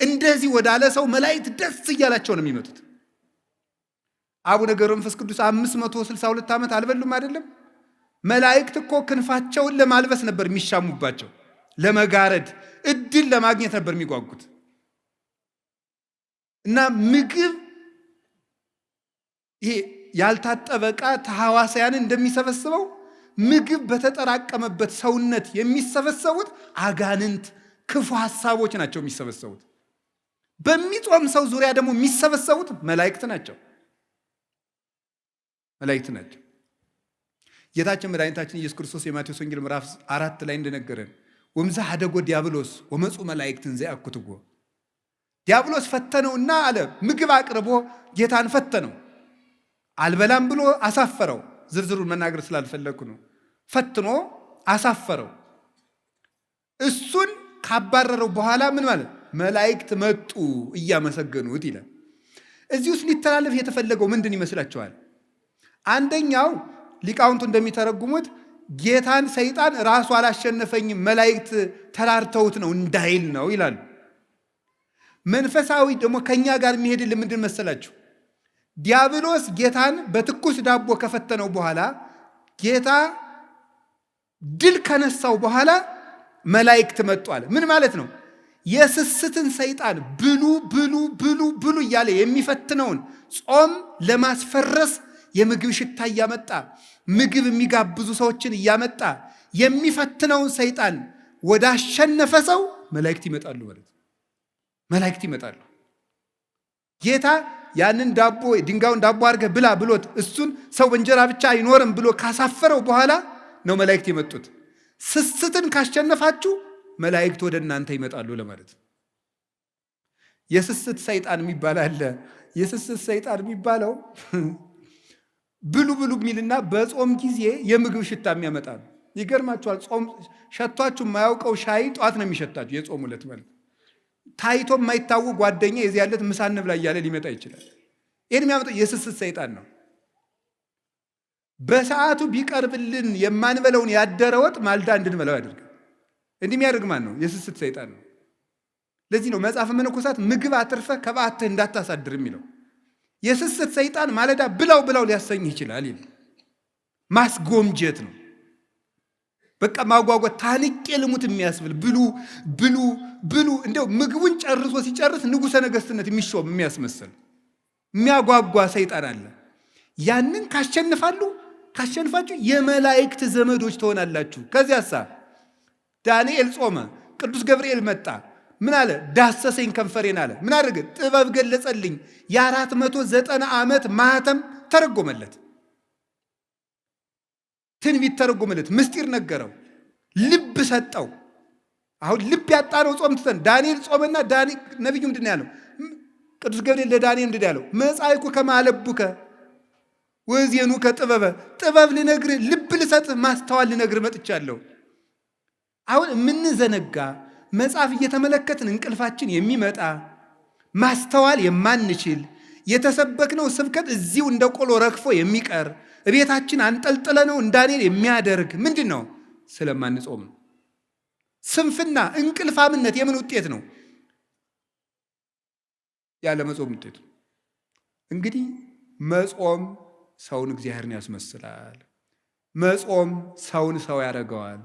እንደዚህ ወዳለ ሰው መላእክት ደስ እያላቸው ነው የሚመጡት። አቡነ ገብረ መንፈስ ቅዱስ 562 ዓመት አልበሉም አይደለም? መላእክት እኮ ክንፋቸውን ለማልበስ ነበር የሚሻሙባቸው፣ ለመጋረድ እድል ለማግኘት ነበር የሚጓጉት። እና ምግብ ይሄ ያልታጠበ ዕቃ ተሐዋስያንን እንደሚሰበስበው ምግብ በተጠራቀመበት ሰውነት የሚሰበሰቡት አጋንንት ክፉ ሐሳቦች ናቸው የሚሰበሰቡት። በሚጾም ሰው ዙሪያ ደግሞ የሚሰበሰቡት መላእክት ናቸው። መላእክት ናቸው። ጌታችን መድኃኒታችን ኢየሱስ ክርስቶስ የማቴዎስ ወንጌል ምዕራፍ 4 ላይ እንደነገረን ወምዛ ሀደጎ ዲያብሎስ ወመፁ መላእክትን ዘያኩትጎ፣ ዲያብሎስ ፈተነውና አለ ምግብ አቅርቦ ጌታን ፈተነው። አልበላም ብሎ አሳፈረው። ዝርዝሩን መናገር ስላልፈለግኩ ነው። ፈትኖ አሳፈረው። እሱን ካባረረው በኋላ ምን ማለት መላእክት መጡ እያመሰገኑት ይላል። እዚህ ውስጥ ሊተላለፍ የተፈለገው ምንድን ይመስላችኋል? አንደኛው ሊቃውንቱ እንደሚተረጉሙት ጌታን ሰይጣን ራሱ አላሸነፈኝም መላእክት ተራርተውት ነው እንዳይል ነው ይላሉ። መንፈሳዊ ደግሞ ከኛ ጋር የሚሄድልን ምንድን መሰላችሁ? ዲያብሎስ ጌታን በትኩስ ዳቦ ከፈተነው በኋላ ጌታ ድል ከነሳው በኋላ መላእክት መጡ አለ። ምን ማለት ነው? የስስትን ሰይጣን ብሉ ብሉ ብሉ ብሉ እያለ የሚፈትነውን ጾም ለማስፈረስ የምግብ ሽታ እያመጣ ምግብ የሚጋብዙ ሰዎችን እያመጣ የሚፈትነውን ሰይጣን ወደ አሸነፈ ሰው መላእክት ይመጣሉ ማለት ነው። መላእክት ይመጣሉ። ጌታ ያንን ዳቦ ድንጋዩን ዳቦ አድርገህ ብላ ብሎት እሱን ሰው በእንጀራ ብቻ አይኖርም ብሎ ካሳፈረው በኋላ ነው መላእክት የመጡት። ስስትን ካሸነፋችሁ መላእክት ወደ እናንተ ይመጣሉ ለማለት ነው። የስስት ሰይጣን የሚባል አለ። የስስት ሰይጣን የሚባለው ብሉ ብሉ የሚልና በጾም ጊዜ የምግብ ሽታ የሚያመጣ ነው። ይገርማችኋል። ጾም ሸቷችሁ የማያውቀው ሻይ ጠዋት ነው የሚሸታችሁ። የጾም ዕለት ማለት ታይቶ የማይታወቅ ጓደኛ የዚህ ያለት ምሳ እንብላ እያለ ሊመጣ ይችላል። ይህን የሚያመጣው የስስት ሰይጣን ነው። በሰዓቱ ቢቀርብልን የማንበለውን ያደረ ወጥ ማልዳ እንድንበላው ያደርጋል። እንዲህ የሚያደርግ ማን ነው? የስስት ሰይጣን ነው። ለዚህ ነው መጽሐፈ መነኮሳት ምግብ አትርፈህ ከበዓትህ እንዳታሳድር የሚለው። የስስት ሰይጣን ማለዳ ብላው ብላው ሊያሰኝህ ይችላል። ማስጎምጀት ነው። በቃ ማጓጓት፣ ታንቄ ልሙት የሚያስብል ብሉ ብሉ ብሉ። እንደው ምግቡን ጨርሶ ሲጨርስ ንጉሠ ነገሥትነት የሚሾም የሚያስመስል የሚያጓጓ ሰይጣን አለ። ያንን ካሸንፋችሁ የመላእክት ዘመዶች ትሆናላችሁ። ከዚያሳ ዳንኤል ጾመ፣ ቅዱስ ገብርኤል መጣ። ምን አለ? ዳሰሰኝ ከንፈሬን አለ። ምን አደረገ? ጥበብ ገለጸልኝ። የ490 ዓመት ማህተም ተረጎመለት፣ ትንቢት ተረጎመለት፣ ምስጢር ነገረው፣ ልብ ሰጠው። አሁን ልብ ያጣነው ጾም ትተን ዳንኤል ጾመና ነቢዩ ምንድን ያለው? ቅዱስ ገብርኤል ለዳንኤል ምንድን ያለው? መጻይኩ ከማለቡከ ወዜኑ ከጥበበ፣ ጥበብ ልነግርህ፣ ልብ ልሰጥህ፣ ማስተዋል ልነግርህ መጥቻለሁ። አሁን የምንዘነጋ መጽሐፍ እየተመለከትን እንቅልፋችን የሚመጣ ማስተዋል የማንችል የተሰበክነው ስብከት እዚሁ እንደ ቆሎ ረግፎ የሚቀር እቤታችን አንጠልጥለነው እንዳኔል የሚያደርግ ምንድን ነው? ስለማንጾም ነው። ስንፍና፣ እንቅልፋምነት የምን ውጤት ነው? ያለ መጾም ውጤት። እንግዲህ መጾም ሰውን እግዚአብሔርን ያስመስላል። መጾም ሰውን ሰው ያደርገዋል።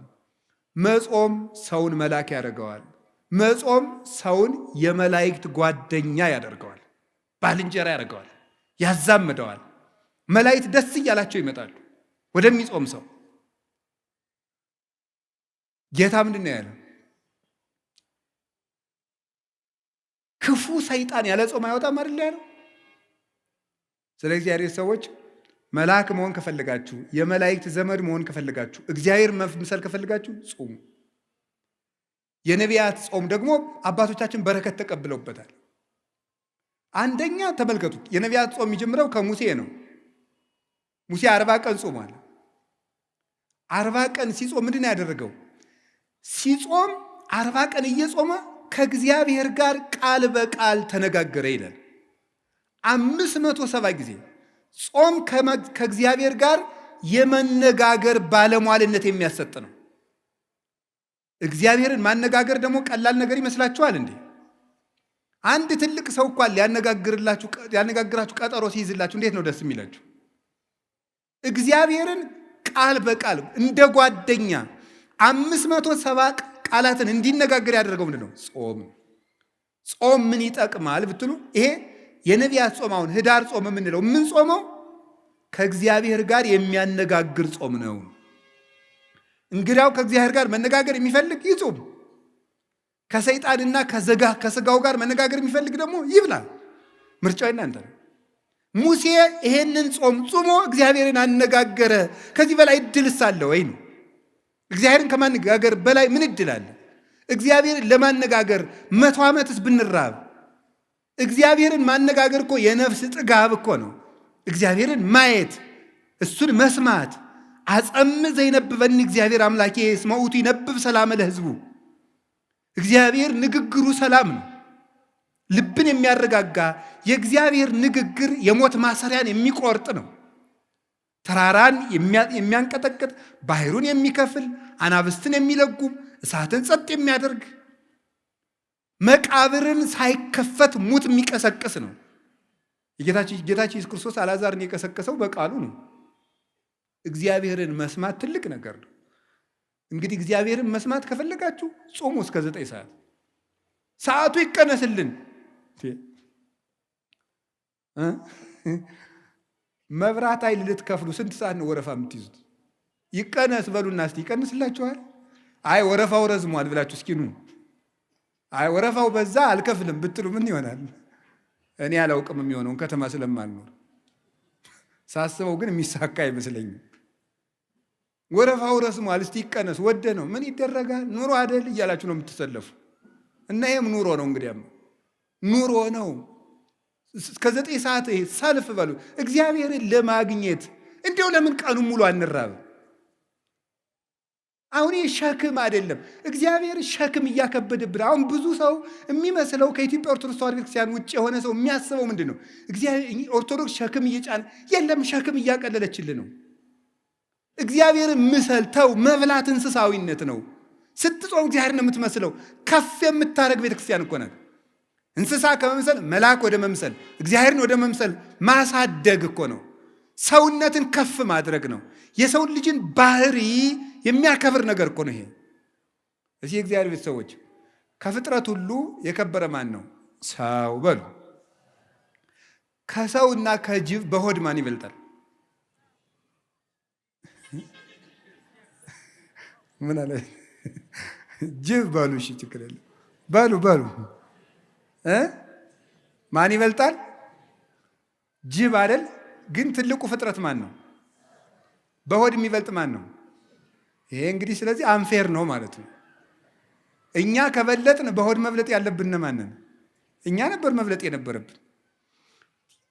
መጾም ሰውን መልአክ ያደርገዋል። መጾም ሰውን የመላእክት ጓደኛ ያደርገዋል፣ ባልንጀራ ያደርገዋል፣ ያዛምደዋል። መላእክት ደስ እያላቸው ይመጣሉ ወደሚጾም ሰው። ጌታ ምንድን ነው ያለው? ክፉ ሰይጣን ያለ ጾም አይወጣም አይደል ያለው? ስለ እግዚአብሔር ሰዎች መልአክ መሆን ከፈለጋችሁ፣ የመላእክት ዘመድ መሆን ከፈለጋችሁ፣ እግዚአብሔር መምሰል ከፈለጋችሁ ጾሙ። የነቢያት ጾም ደግሞ አባቶቻችን በረከት ተቀብለውበታል። አንደኛ ተመልከቱት፣ የነቢያት ጾም የሚጀምረው ከሙሴ ነው። ሙሴ 40 ቀን ጾሟል። 40 ቀን ሲጾም ምንድን ነው ያደረገው? ሲጾም 40 ቀን እየጾመ ከእግዚአብሔር ጋር ቃል በቃል ተነጋገረ ይላል። 570 ጊዜ ጾም ከእግዚአብሔር ጋር የመነጋገር ባለሟልነት የሚያሰጥ ነው። እግዚአብሔርን ማነጋገር ደግሞ ቀላል ነገር ይመስላችኋል እንዴ? አንድ ትልቅ ሰው እንኳን ሊያነጋግራችሁ ቀጠሮ ሲይዝላችሁ እንዴት ነው ደስ የሚላችሁ? እግዚአብሔርን ቃል በቃል እንደ ጓደኛ 570 ቃላትን እንዲነጋገር ያደረገው ምንድን ነው? ጾም። ጾም ምን ይጠቅማል ብትሉ ይሄ የነቢያት ጾም፣ አሁን ህዳር ጾም የምንለው የምንጾመው ከእግዚአብሔር ጋር የሚያነጋግር ጾም ነው። እንግዲያው ከእግዚአብሔር ጋር መነጋገር የሚፈልግ ይጾም። ከሰይጣንና ከስጋው ጋር መነጋገር የሚፈልግ ደግሞ ይብላል። ምርጫው እናንተ ነው። ሙሴ ይሄንን ጾም ጾሞ እግዚአብሔርን አነጋገረ። ከዚህ በላይ እድልስ አለ ወይ ነው? እግዚአብሔርን ከማነጋገር በላይ ምን እድል አለ? እግዚአብሔርን ለማነጋገር 100 ዓመትስ ብንራብ እግዚአብሔርን ማነጋገር እኮ የነፍስ ጥጋብ እኮ ነው። እግዚአብሔርን ማየት፣ እሱን መስማት። አጸም ዘይነብበኒ እግዚአብሔር አምላኬ እስመ ውእቱ ይነብብ ሰላም ለሕዝቡ። እግዚአብሔር ንግግሩ ሰላም ነው፣ ልብን የሚያረጋጋ። የእግዚአብሔር ንግግር የሞት ማሰሪያን የሚቆርጥ ነው። ተራራን የሚያንቀጠቅጥ ባህሩን የሚከፍል አናብስትን የሚለጉም እሳትን ጸጥ የሚያደርግ መቃብርን ሳይከፈት ሙት የሚቀሰቅስ ነው። ጌታችን ኢየሱስ ክርስቶስ አልዓዛርን የቀሰቀሰው በቃሉ ነው። እግዚአብሔርን መስማት ትልቅ ነገር ነው። እንግዲህ እግዚአብሔርን መስማት ከፈለጋችሁ ጾሙ እስከ 9 ሰዓት። ሰዓቱ ይቀነስልን። መብራት ኃይል ልትከፍሉ ስንት ሰዓት ነው ወረፋ የምትይዙት? ይቀነስ በሉና እስቲ ይቀንስላችኋል። አይ ወረፋው ረዝሟል ብላችሁ እስኪ ኑ። አይ ወረፋው በዛ አልከፍልም ብትሉ ምን ይሆናል? እኔ አላውቅም የሚሆነውን ከተማ ስለማልኖር ሳስበው ግን የሚሳካ አይመስለኝም። ወረፋው ረዝሟል እስቲ ይቀነስ። ወደ ነው ምን ይደረጋል? ኑሮ አይደል እያላችሁ ነው የምትሰለፉ። እና ይሄም ኑሮ ነው እንግዲህ ኑሮ ነው። እስከ 9 ሰዓት ሰልፍ በሉ እግዚአብሔርን ለማግኘት። እንዲያው ለምን ቀኑ ሙሉ አንራብ? አሁን ሸክም አይደለም፣ እግዚአብሔር ሸክም እያከበደብን። አሁን ብዙ ሰው የሚመስለው ከኢትዮጵያ ኦርቶዶክስ ተዋሕዶ ቤተክርስቲያን ውጭ የሆነ ሰው የሚያስበው ምንድን ነው? ኦርቶዶክስ ሸክም እየጫነ የለም፣ ሸክም እያቀለለችልን ነው። እግዚአብሔርን ምሰል ተው። መብላት እንስሳዊነት ነው። ስትጾም እግዚአብሔር ነው የምትመስለው። ከፍ የምታደርግ ቤተክርስቲያን እኮ ናት። እንስሳ ከመምሰል መልአክ ወደ መምሰል እግዚአብሔርን ወደ መምሰል ማሳደግ እኮ ነው። ሰውነትን ከፍ ማድረግ ነው። የሰው ልጅን ባህሪ የሚያከብር ነገር እኮ ነው ይሄ። እዚህ የእግዚአብሔር ቤተሰቦች ከፍጥረት ሁሉ የከበረ ማን ነው? ሰው በሉ። ከሰውና ከጅብ በሆድ ማን ይበልጣል? ምን አለ? ጅብ በሉ። እሺ ችግር የለም በሉ። ማን ይበልጣል? ጅብ አይደል? ግን ትልቁ ፍጥረት ማን ነው? በሆድ የሚበልጥ ማን ነው? ይሄ እንግዲህ ስለዚህ አንፌር ነው ማለት ነው። እኛ ከበለጥን በሆድ መብለጥ ያለብን ማንን? እኛ ነበር መብለጥ የነበረብን።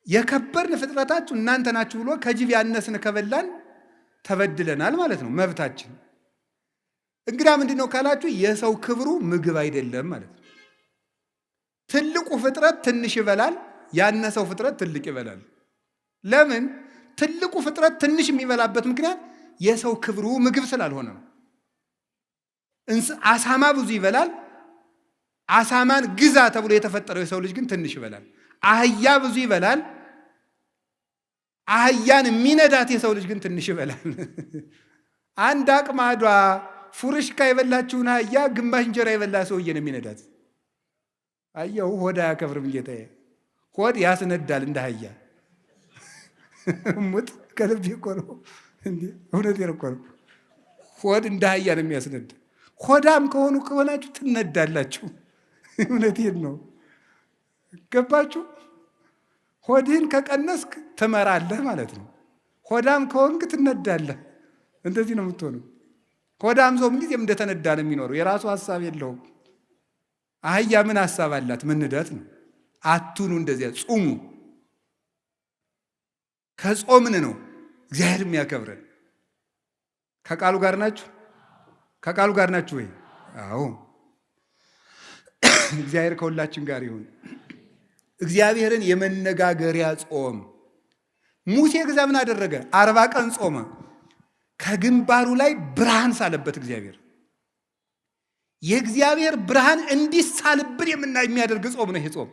የከበርን ፍጥረታችሁ እናንተ ናችሁ ብሎ ከጅብ ያነስን ከበላን ተበድለናል ማለት ነው። መብታችን እንግዳ ምንድን ነው ካላችሁ የሰው ክብሩ ምግብ አይደለም ማለት ነው። ትልቁ ፍጥረት ትንሽ ይበላል፣ ያነሰው ፍጥረት ትልቅ ይበላል። ለምን? ትልቁ ፍጥረት ትንሽ የሚበላበት ምክንያት የሰው ክብሩ ምግብ ስላልሆነ ነው። አሳማ ብዙ ይበላል። አሳማን ግዛ ተብሎ የተፈጠረው የሰው ልጅ ግን ትንሽ ይበላል። አህያ ብዙ ይበላል። አህያን የሚነዳት የሰው ልጅ ግን ትንሽ ይበላል። አንድ አቅማዷ ፉርሽካ የበላችውን አህያ ግማሽ እንጀራ የበላ ሰውዬ ነው የሚነዳት። አየው፣ ሆድ አያከብርም ጌታዬ። ሆድ ያስነዳል እንደ አህያ። ሙት ከልቤ እኮ ነው እንዴ፣ እውነቴን እኮ ነው። ሆድ እንደ አህያ ነው የሚያስነዳ። ሆዳም ከሆናችሁ ትነዳላችሁ። እውነቴን ነው። ገባችሁ? ሆድህን ከቀነስክ ትመራለህ ማለት ነው። ሆዳም ከሆንክ ትነዳለህ። እንደዚህ ነው የምትሆነው። ሆዳም ሰው ምንጊዜም እንደተነዳ ነው የሚኖረው። የራሱ ሀሳብ የለውም። አህያ ምን ሀሳብ አላት? መንዳት ነው። አቱኑ እንደዚያ ጹሙ። ከጾምን ነው እግዚአብሔር የሚያከብረን። ከቃሉ ጋር ናችሁ? ከቃሉ ጋር ናችሁ ወይ? አዎ። እግዚአብሔር ከሁላችን ጋር ይሁን። እግዚአብሔርን የመነጋገሪያ ጾም ሙሴ ግዛ ምን አደረገ? 40 ቀን ጾመ። ከግንባሩ ላይ ብርሃን ሳለበት እግዚአብሔር። የእግዚአብሔር ብርሃን እንዲሳልብን የሚያደርግ ጾም ነው ይሄ ጾም።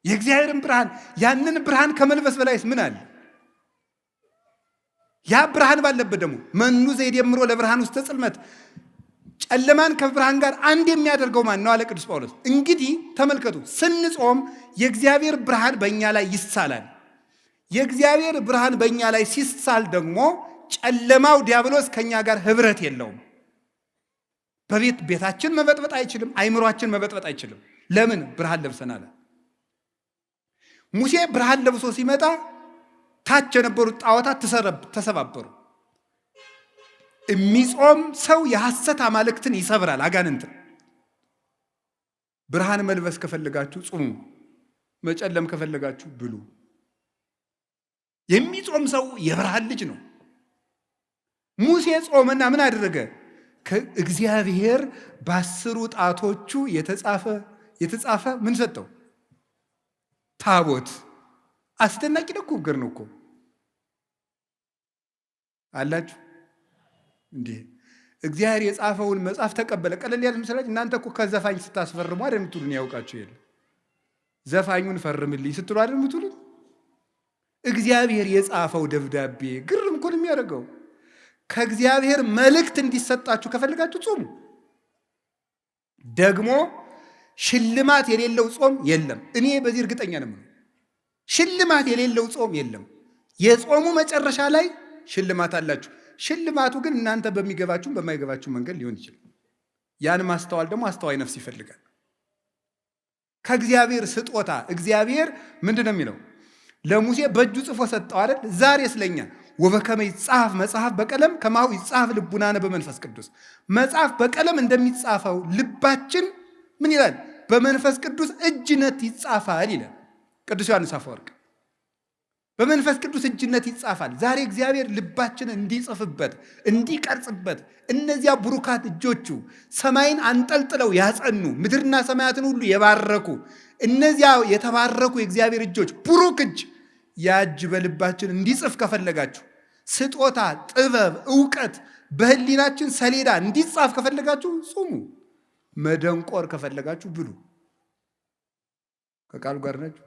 የእግዚአብሔርን ብርሃን፣ ያንን ብርሃን ከመልበስ በላይስ ምን አለ? ያ ብርሃን ባለበት ደግሞ መኑ ዘይደምሮ ለብርሃን ውስተ ጽልመት፣ ጨለማን ከብርሃን ጋር አንድ የሚያደርገው ማን ነው አለ ቅዱስ ጳውሎስ። እንግዲህ ተመልከቱ፣ ስንጾም የእግዚአብሔር ብርሃን በእኛ ላይ ይሳላል። የእግዚአብሔር ብርሃን በእኛ ላይ ሲሳል ደግሞ ጨለማው ዲያብሎስ ከኛ ጋር ህብረት የለውም። ቤታችን መበጥበጥ አይችልም። አይምሯችን መበጥበጥ አይችልም። ለምን? ብርሃን ለብሰናል። ሙሴ ብርሃን ለብሶ ሲመጣ ታች የነበሩት ጣዖታት ተሰባበሩ። የሚጾም ሰው የሐሰት አማልክትን ይሰብራል፣ አጋንንትን። ብርሃን መልበስ ከፈለጋችሁ ጹሙ፣ መጨለም ከፈለጋችሁ ብሉ። የሚጾም ሰው የብርሃን ልጅ ነው። ሙሴ ጾመና ምን አደረገ? ከእግዚአብሔር በ10 ጣቶቹ የተጻፈ ምን ሰጠው? ታቦት። አስደናቂ ንግግር ነው እኮ። አላችሁ እንዴ? እግዚአብሔር የጻፈውን መጽሐፍ ተቀበለ። ቀለል ያለ ምስላች እናንተ እኮ ከዘፋኝ ስታስፈርሙ አይደል የምትሉን? ያውቃችሁ የለ ዘፋኙን ፈርምልኝ ስትሉ አይደል የምትሉን? እግዚአብሔር የጻፈው ደብዳቤ ግርም እኮ ነው የሚያደርገው። ከእግዚአብሔር መልእክት እንዲሰጣችሁ ከፈልጋችሁ ጾሙ። ደግሞ ሽልማት የሌለው ጾም የለም። እኔ በዚህ እርግጠኛ ነኝ። ሽልማት የሌለው ጾም የለም። የጾሙ መጨረሻ ላይ ሽልማት አላችሁ። ሽልማቱ ግን እናንተ በሚገባችሁም በማይገባችሁ መንገድ ሊሆን ይችላል። ያን ማስተዋል ደግሞ አስተዋይ ነፍስ ይፈልጋል። ከእግዚአብሔር ስጦታ እግዚአብሔር ምንድን ነው የሚለው? ለሙሴ በእጁ ጽፎ ሰጠው አይደል? ዛሬ ስለኛ ወበከመ ይጻፍ መጽሐፍ በቀለም ከማሁ ይጻፍ ልቡናነ በመንፈስ ቅዱስ። መጽሐፍ በቀለም እንደሚጻፈው ልባችን ምን ይላል? በመንፈስ ቅዱስ እጅነት ይጻፋል ይላል ቅዱስ ዮሐንስ አፈወርቅ። በመንፈስ ቅዱስ እጅነት ይጻፋል። ዛሬ እግዚአብሔር ልባችንን እንዲጽፍበት እንዲቀርጽበት፣ እነዚያ ብሩካት እጆቹ ሰማይን አንጠልጥለው ያጸኑ ምድርና ሰማያትን ሁሉ የባረኩ እነዚያ የተባረኩ የእግዚአብሔር እጆች ብሩክ እጅ ያ እጅ በልባችን እንዲጽፍ ከፈለጋችሁ፣ ስጦታ፣ ጥበብ፣ ዕውቀት በህሊናችን ሰሌዳ እንዲጻፍ ከፈለጋችሁ ጹሙ። መደንቆር ከፈለጋችሁ ብሉ። ከቃሉ ጋር ናችሁ።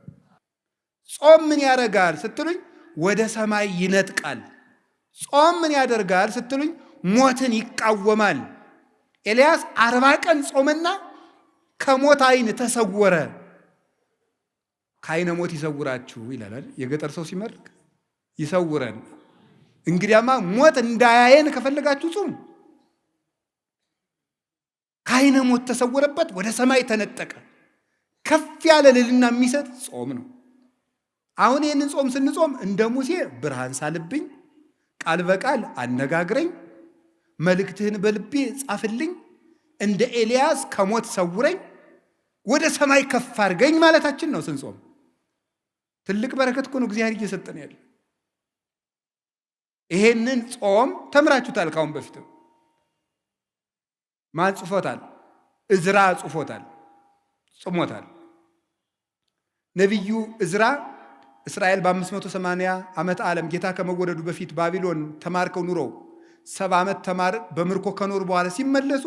ጾም ምን ያደርጋል ስትሉኝ ወደ ሰማይ ይነጥቃል። ጾም ምን ያደርጋል ስትሉኝ ሞትን ይቃወማል። ኤልያስ 40 ቀን ጾመና ከሞት ዓይን ተሰወረ። ከዓይነ ሞት ይሰውራችሁ ይላል የገጠር ሰው ሲመርቅ፣ ይሰውረን። እንግዲያማ ሞት እንዳያየን ከፈለጋችሁ ጾሙ። ከዓይነ ሞት ተሰወረበት፣ ወደ ሰማይ ተነጠቀ። ከፍ ያለ ልልና የሚሰጥ ጾም ነው። አሁን ይህንን ጾም ስንጾም እንደ ሙሴ ብርሃን ሳልብኝ፣ ቃል በቃል አነጋግረኝ፣ መልእክትህን በልቤ ጻፍልኝ፣ እንደ ኤልያስ ከሞት ሰውረኝ፣ ወደ ሰማይ ከፍ አድርገኝ ማለታችን ነው ስንጾም። ትልቅ በረከት እኮ ነው እግዚአብሔር እየሰጠን ያለ። ይሄንን ጾም ተምራችሁታል። ካሁን በፊትም ማን ጽፎታል? እዝራ ጽፎታል፣ ጽሞታል። ነቢዩ እዝራ እስራኤል በ580 ዓመት ዓለም ጌታ ከመወለዱ በፊት ባቢሎን ተማርከው ኑረው 70 ዓመት በምርኮ ከኖሩ በኋላ ሲመለሱ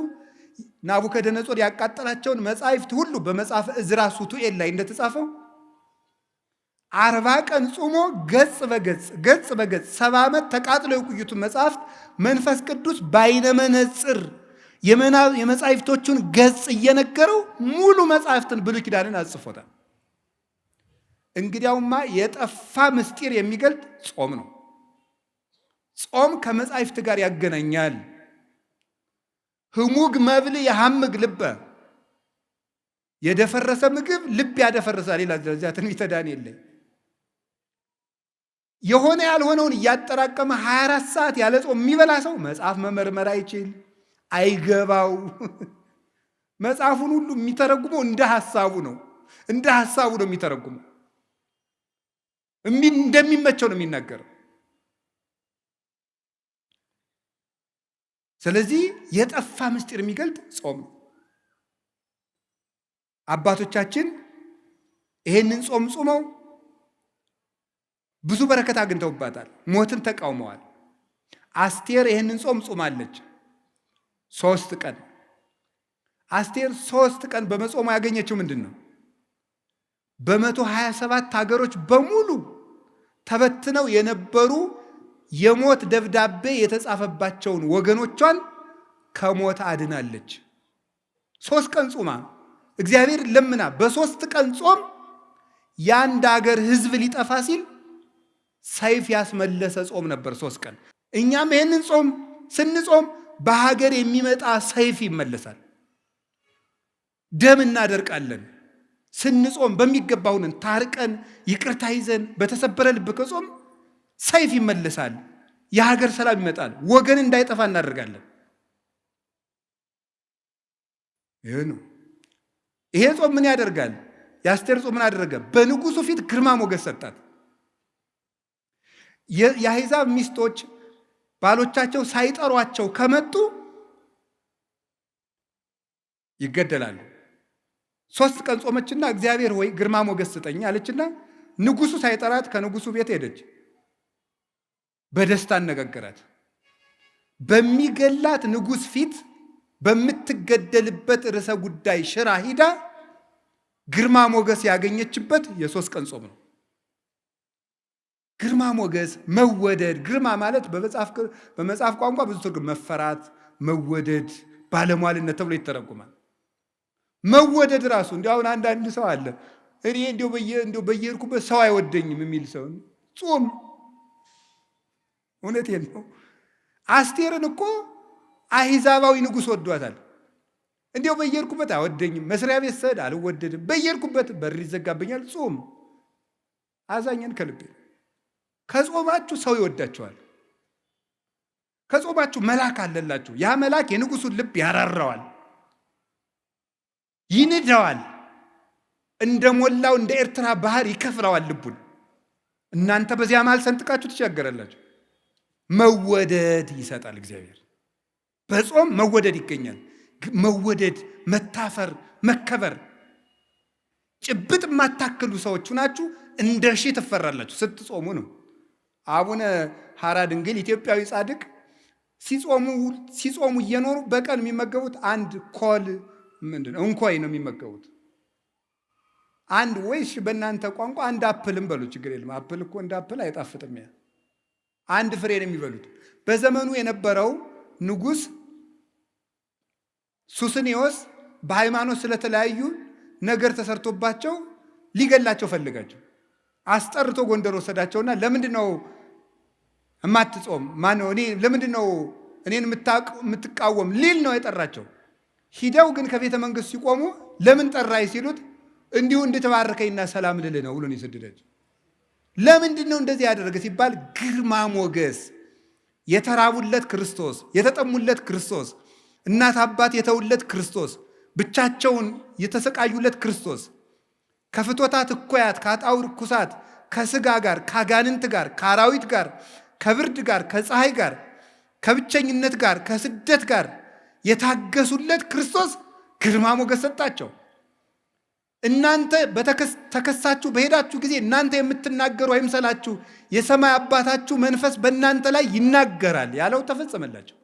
ናቡከደነጾር ያቃጠላቸውን መጻሕፍት ሁሉ በመጽሐፈ እዝራ ሱቱኤል ላይ እንደተጻፈው 40 ቀን ጾሞ ገጽ በገጽ 70 ዓመት ተቃጥለው የቆዩትን መጽሐፍት መንፈስ ቅዱስ በዓይነ መነጽር የመጻሕፍቶቹን ገጽ እየነገረው ሙሉ መጽሐፍትን ብሉይ ኪዳንን አጽፎታል። እንግዲያውማ የጠፋ ምስጢር የሚገልጥ ጾም ነው። ጾም ከመጻሕፍት ጋር ያገናኛል። ህሙግ መብል የሐምግ ልበ፣ የደፈረሰ ምግብ ልብ ያደፈርሳል ይላል እዚያ ትንቢተ ዳንኤል ላይ። የሆነ ያልሆነውን እያጠራቀመ 24 ሰዓት ያለ ጾም የሚበላ ሰው መጽሐፍ መመርመር አይችል፣ አይገባው። መጽሐፉን ሁሉ የሚተረጉመው እንደ ሐሳቡ ነው የሚተረጉመው። እንደሚመቸው ነው የሚናገረው። ስለዚህ የጠፋ ምስጢር የሚገልጥ ጾም ነው። አባቶቻችን ይሄንን ጾም ጾመው ብዙ በረከት አግኝተውባታል። ሞትን ተቃውመዋል። አስቴር ይሄንን ጾም ጾማለች 3 ቀን። አስቴር 3 ቀን በመጾሙ ያገኘችው ምንድን ነው? በ127 ሀገሮች በሙሉ ተበትነው የነበሩ የሞት ደብዳቤ የተጻፈባቸውን ወገኖቿን ከሞት አድናለች። 3 ቀን ጾማ እግዚአብሔር ለምና በ3 ቀን ጾም የአንድ ሀገር ሕዝብ ሊጠፋ ሲል ሰይፍ ያስመለሰ ጾም ነበር 3 ቀን። እኛም ይህንን ጾም ስንጾም በሀገር የሚመጣ ሰይፍ ይመለሳል። ደም እናደርቃለን። ስንጾም በሚገባውን ታርቀን ይቅርታ ይዘን በተሰበረ ልብ ከጾም ሰይፍ ይመለሳል። የሀገር ሰላም ይመጣል። ወገን እንዳይጠፋ እናደርጋለን። ይሄ ነው። ይሄ ጾም ምን ያደርጋል? የአስቴር ጾም ምን አደረገ? በንጉሱ ፊት ግርማ ሞገስ ሰጣት። የአሕዛብ ሚስቶች ባሎቻቸው ሳይጠሯቸው ከመጡ ይገደላሉ። 3 ቀን ጾመችና እግዚአብሔር ወይ ግርማ ሞገስ ስጠኝ አለችና ንጉሱ ሳይጠራት ከንጉሱ ቤት ሄደች። በደስታ አነጋገራት። በሚገላት ንጉሥ ፊት በምትገደልበት ርዕሰ ጉዳይ ሽራ ሂዳ ግርማ ሞገስ ያገኘችበት የ3 ቀን ጾም ነው። ግርማ ሞገስ፣ መወደድ። ግርማ ማለት በመጽሐፍ ቋንቋ ብዙ ትርጉም፣ መፈራት፣ መወደድ፣ ባለሟልነት ተብሎ ይተረጉማል። መወደድ ራሱ እንዲያውን አንዳንድ ሰው አለ እኔ እንዲያው በየሄድኩበት ሰው አይወደኝም የሚል ሰው ጾም። እውነቴን ነው። አስቴርን እኮ አሕዛባዊ ንጉሥ ወዷታል። እንዲያው በየሄድኩበት አይወደኝም፣ መስሪያ ቤት ስሄድ አልወደድም፣ በየሄድኩበት በር ይዘጋብኛል። ጾም። አዛኘን ከልቤ። ከጾማችሁ ሰው ይወዳቸዋል። ከጾማችሁ መልአክ አለላችሁ። ያ መልአክ የንጉሱን ልብ ያራራዋል፣ ይንደዋል፣ እንደ ሞላው እንደ ኤርትራ ባህር ይከፍለዋል ልቡን። እናንተ በዚያ መሃል ሰንጥቃችሁ ትሻገራላችሁ። መወደድ ይሰጣል እግዚአብሔር። በጾም መወደድ ይገኛል። መወደድ፣ መታፈር፣ መከበር። ጭብጥ የማታክሉ ሰዎች ናችሁ፣ እንደ ሺህ ትፈራላችሁ ስትጾሙ ነው። አቡነ ሐራ ድንግል ኢትዮጵያዊ ጻድቅ ሲጾሙ እየኖሩ በቀን የሚመገቡት አንድ ኮል እንኮይ ነው የሚመገቡት። አንድ ወይስ በእናንተ ቋንቋ አንድ አፕልም በሉ፣ ችግር የለም። አፕል እኮ እንደ አፕል አይጣፍጥም። ያ አንድ ፍሬ ነው የሚበሉት። በዘመኑ የነበረው ንጉሥ ሱስንዮስ በሃይማኖት ስለተለያዩ ነገር ተሰርቶባቸው ሊገላቸው ፈልጋቸው አስጠርቶ ጎንደር ወሰዳቸውና ለምንድን ነው እማትጾም? ማነው ለምንድን ነው እኔን የምትቃወም ሊል ነው የጠራቸው። ሂደው ግን ከቤተ መንግስት ሲቆሙ ለምን ጠራይ ሲሉት እንዲሁ እንድተባረከኝና ሰላም ልል ነው ብሎ ነው የሰደዳቸው። ለምንድን ነው እንደዚህ ያደረገ ሲባል ግርማ ሞገስ፣ የተራቡለት ክርስቶስ፣ የተጠሙለት ክርስቶስ፣ እናት አባት የተውለት ክርስቶስ፣ ብቻቸውን የተሰቃዩለት ክርስቶስ፣ ከፍቶታት እኮያት፣ ከአጣውር ኩሳት፣ ከስጋ ጋር፣ ከአጋንንት ጋር፣ ከአራዊት ጋር፣ ከብርድ ጋር፣ ከፀሐይ ጋር፣ ከብቸኝነት ጋር፣ ከስደት ጋር የታገሱለት ክርስቶስ ግርማ ሞገስ ሰጣቸው። እናንተ ተከሳችሁ በሄዳችሁ ጊዜ እናንተ የምትናገሩ አይምሰላችሁ፣ የሰማይ አባታችሁ መንፈስ በእናንተ ላይ ይናገራል ያለው ተፈጸመላቸው።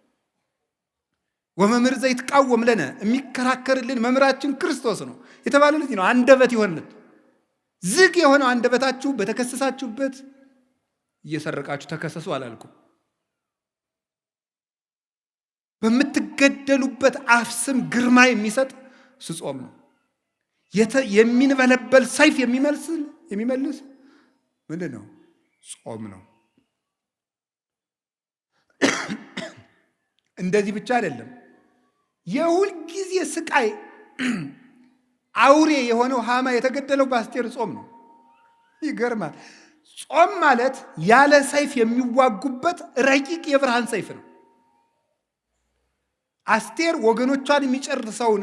ወመምህር ዘይትቃወም ለነ፣ የሚከራከርልን መምህራችን ክርስቶስ ነው የተባለ ልጅ ነው። አንደበት ይሆንለት ዝግ የሆነው አንደበታችሁ በተከሰሳችሁበት እየሰረቃችሁ ተከሰሱ አላልኩም። በምትገደሉበት አፍ ስም ግርማ የሚሰጥ ጾም ነው። የሚንበለበል ሰይፍ የሚመልስ ምንድን ነው? ጾም ነው። እንደዚህ ብቻ አይደለም። የሁል ጊዜ ስቃይ አውሬ የሆነው ሃማ የተገደለው በአስቴር ጾም ነው። ይገርማል። ጾም ማለት ያለ ሰይፍ የሚዋጉበት ረቂቅ የብርሃን ሰይፍ ነው። አስቴር ወገኖቿን የሚጨርሰውን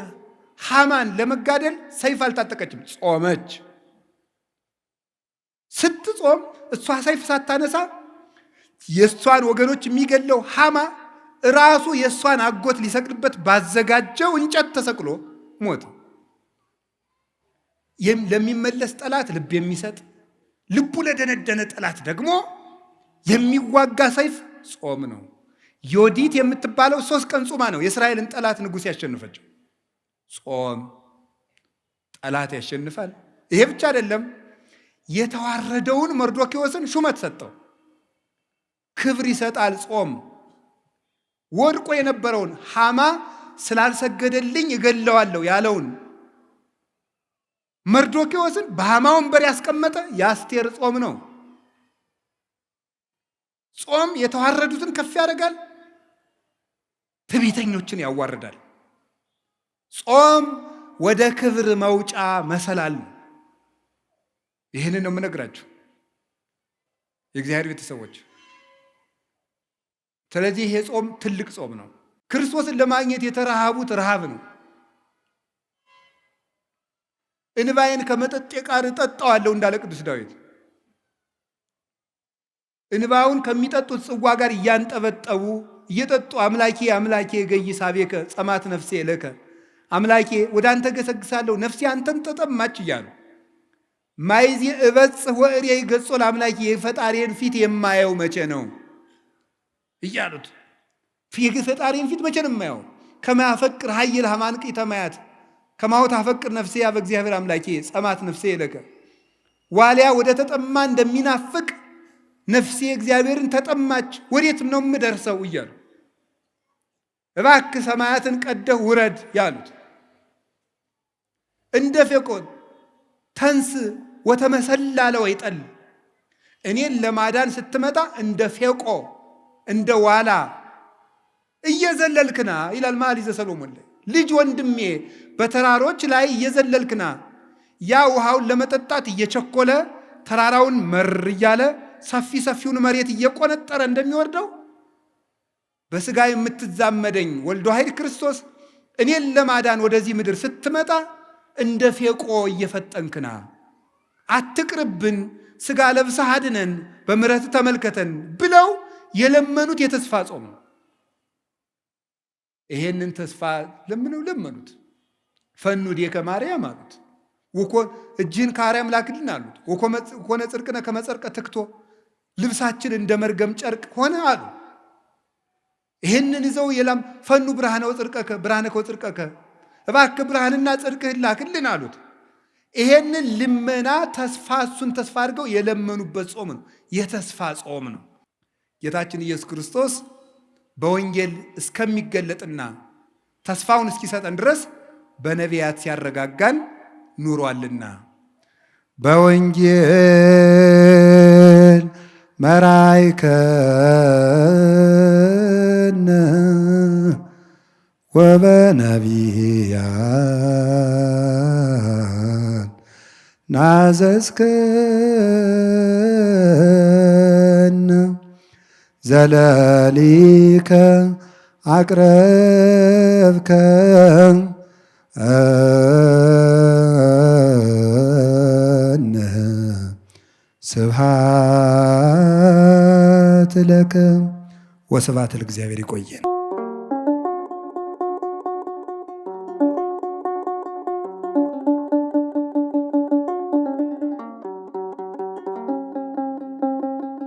ሃማን ለመጋደል ሰይፍ አልታጠቀችም፣ ጾመች። ስትጾም እሷ ሰይፍ ሳታነሳ የእሷን ወገኖች የሚገለው ሃማ ራሱ የእሷን አጎት ሊሰቅልበት ባዘጋጀው እንጨት ተሰቅሎ ሞተ። ለሚመለስ ጠላት ልብ የሚሰጥ ልቡ ለደነደነ ጠላት ደግሞ የሚዋጋ ሰይፍ ጾም ነው። ዮዲት የምትባለው 3 ቀን ጾማ ነው የእስራኤልን ጠላት ንጉሥ ያሸንፈችው። ጾም ጠላት ያሸንፋል። ይሄ ብቻ አይደለም። የተዋረደውን መርዶክዮስን ሹመት ሰጠው፣ ክብር ይሰጣል። ጾም ወድቆ የነበረውን ሃማ ስላልሰገደልኝ እገለዋለሁ ያለውን መርዶክዮስን በሃማ ወንበር ያስቀመጠ የአስቴር ጾም ነው። ጾም የተዋረዱትን ከፍ ያደርጋል፣ ትዕቢተኞችን ያዋርዳል። ጾም ወደ ክብር መውጫ መሰላል ነው። ይህንን ነው የምነግራችሁ የእግዚአብሔር ቤተሰቦች። ስለዚህ ይሄ ጾም ትልቅ ጾም ነው። ክርስቶስን ለማግኘት የተረሃቡት ረሃብ ነው። እንባዬን ከመጠጤ ጋር እጠጣዋለሁ እንዳለ ቅዱስ ዳዊት እንባውን ከሚጠጡት ጽዋ ጋር እያንጠበጠቡ እየጠጡ አምላኬ አምላኬ ገይሳቤከ ጸማት ነፍሴ ለከ፣ አምላኬ ወደ አንተ ገሰግሳለሁ ነፍሴ አንተን ተጠማች እያሉ ማይዜ እበጽሕ ወእሬ ገጾ ለአምላኬ የፈጣሪን ፊት የማየው መቼ ነው እያሉት ፈጣሪን ፊት መቼ ነው የማየው? ከማያፈቅር ኃይል ሃማንቂ ተማያት ከማውት አፈቅር ነፍሴ ያ በእግዚአብሔር አምላኬ ጸማት ነፍሴ ይለከ ዋሊያ ወደ ተጠማ እንደሚናፍቅ ነፍሴ እግዚአብሔርን ተጠማች፣ ወዴትም ነው የምደርሰው እያሉ እባክህ ሰማያትን ቀደህ ውረድ ያሉት እንደ ፌቆን ተንስ ወተመሰላለ ወይጠል እኔን ለማዳን ስትመጣ እንደ ፌቆ እንደ ዋላ እየዘለልክና ይላል መኃልየ ዘሰሎሞን ላይ። ልጅ ወንድሜ በተራሮች ላይ እየዘለልክና ያ ውሃውን ለመጠጣት እየቸኮለ ተራራውን መር እያለ ሰፊውን መሬት እየቆነጠረ እንደሚወርደው በስጋ የምትዛመደኝ ወልዶ ኃይል ክርስቶስ እኔን ለማዳን ወደዚህ ምድር ስትመጣ እንደ ፌቆ እየፈጠንክና አትቅርብን፣ ስጋ ለብሰህ አድነን፣ በምሕረት ተመልከተን ብለው የለመኑት የተስፋ ጾም ነው። ይሄንን ተስፋ ለመኑት። ፈኑ ዲከ ማርያም አሉት። ወኮ እጅህን ከአርያም ላክልን አሉት። ወኮነ ጽድቅነ ከመ ጸርቀ ትክቶ ልብሳችን እንደ መርገም ጨርቅ ሆነ አሉ። ይሄንን ይዘው የላም ፈኑ ብርሃነ ወጽድቀከ ብርሃነከ ወጽድቀከ እባክህ ብርሃንና ጽድቅህን ላክልን አሉት። ይሄንን ልመና ተስፋ እሱን ተስፋ አድርገው የለመኑበት ጾም ነው። የተስፋ ጾም ነው። ጌታችን ኢየሱስ ክርስቶስ በወንጌል እስከሚገለጥና ተስፋውን እስኪሰጠን ድረስ በነቢያት ሲያረጋጋን ኑሯልና በወንጌል መራይከነ ወበነቢያት ናዘዝከነ ዘለሊከ አቅረብከ ስብሐት ለከ ወስብሐት ለእግዚአብሔር። ይቆየን።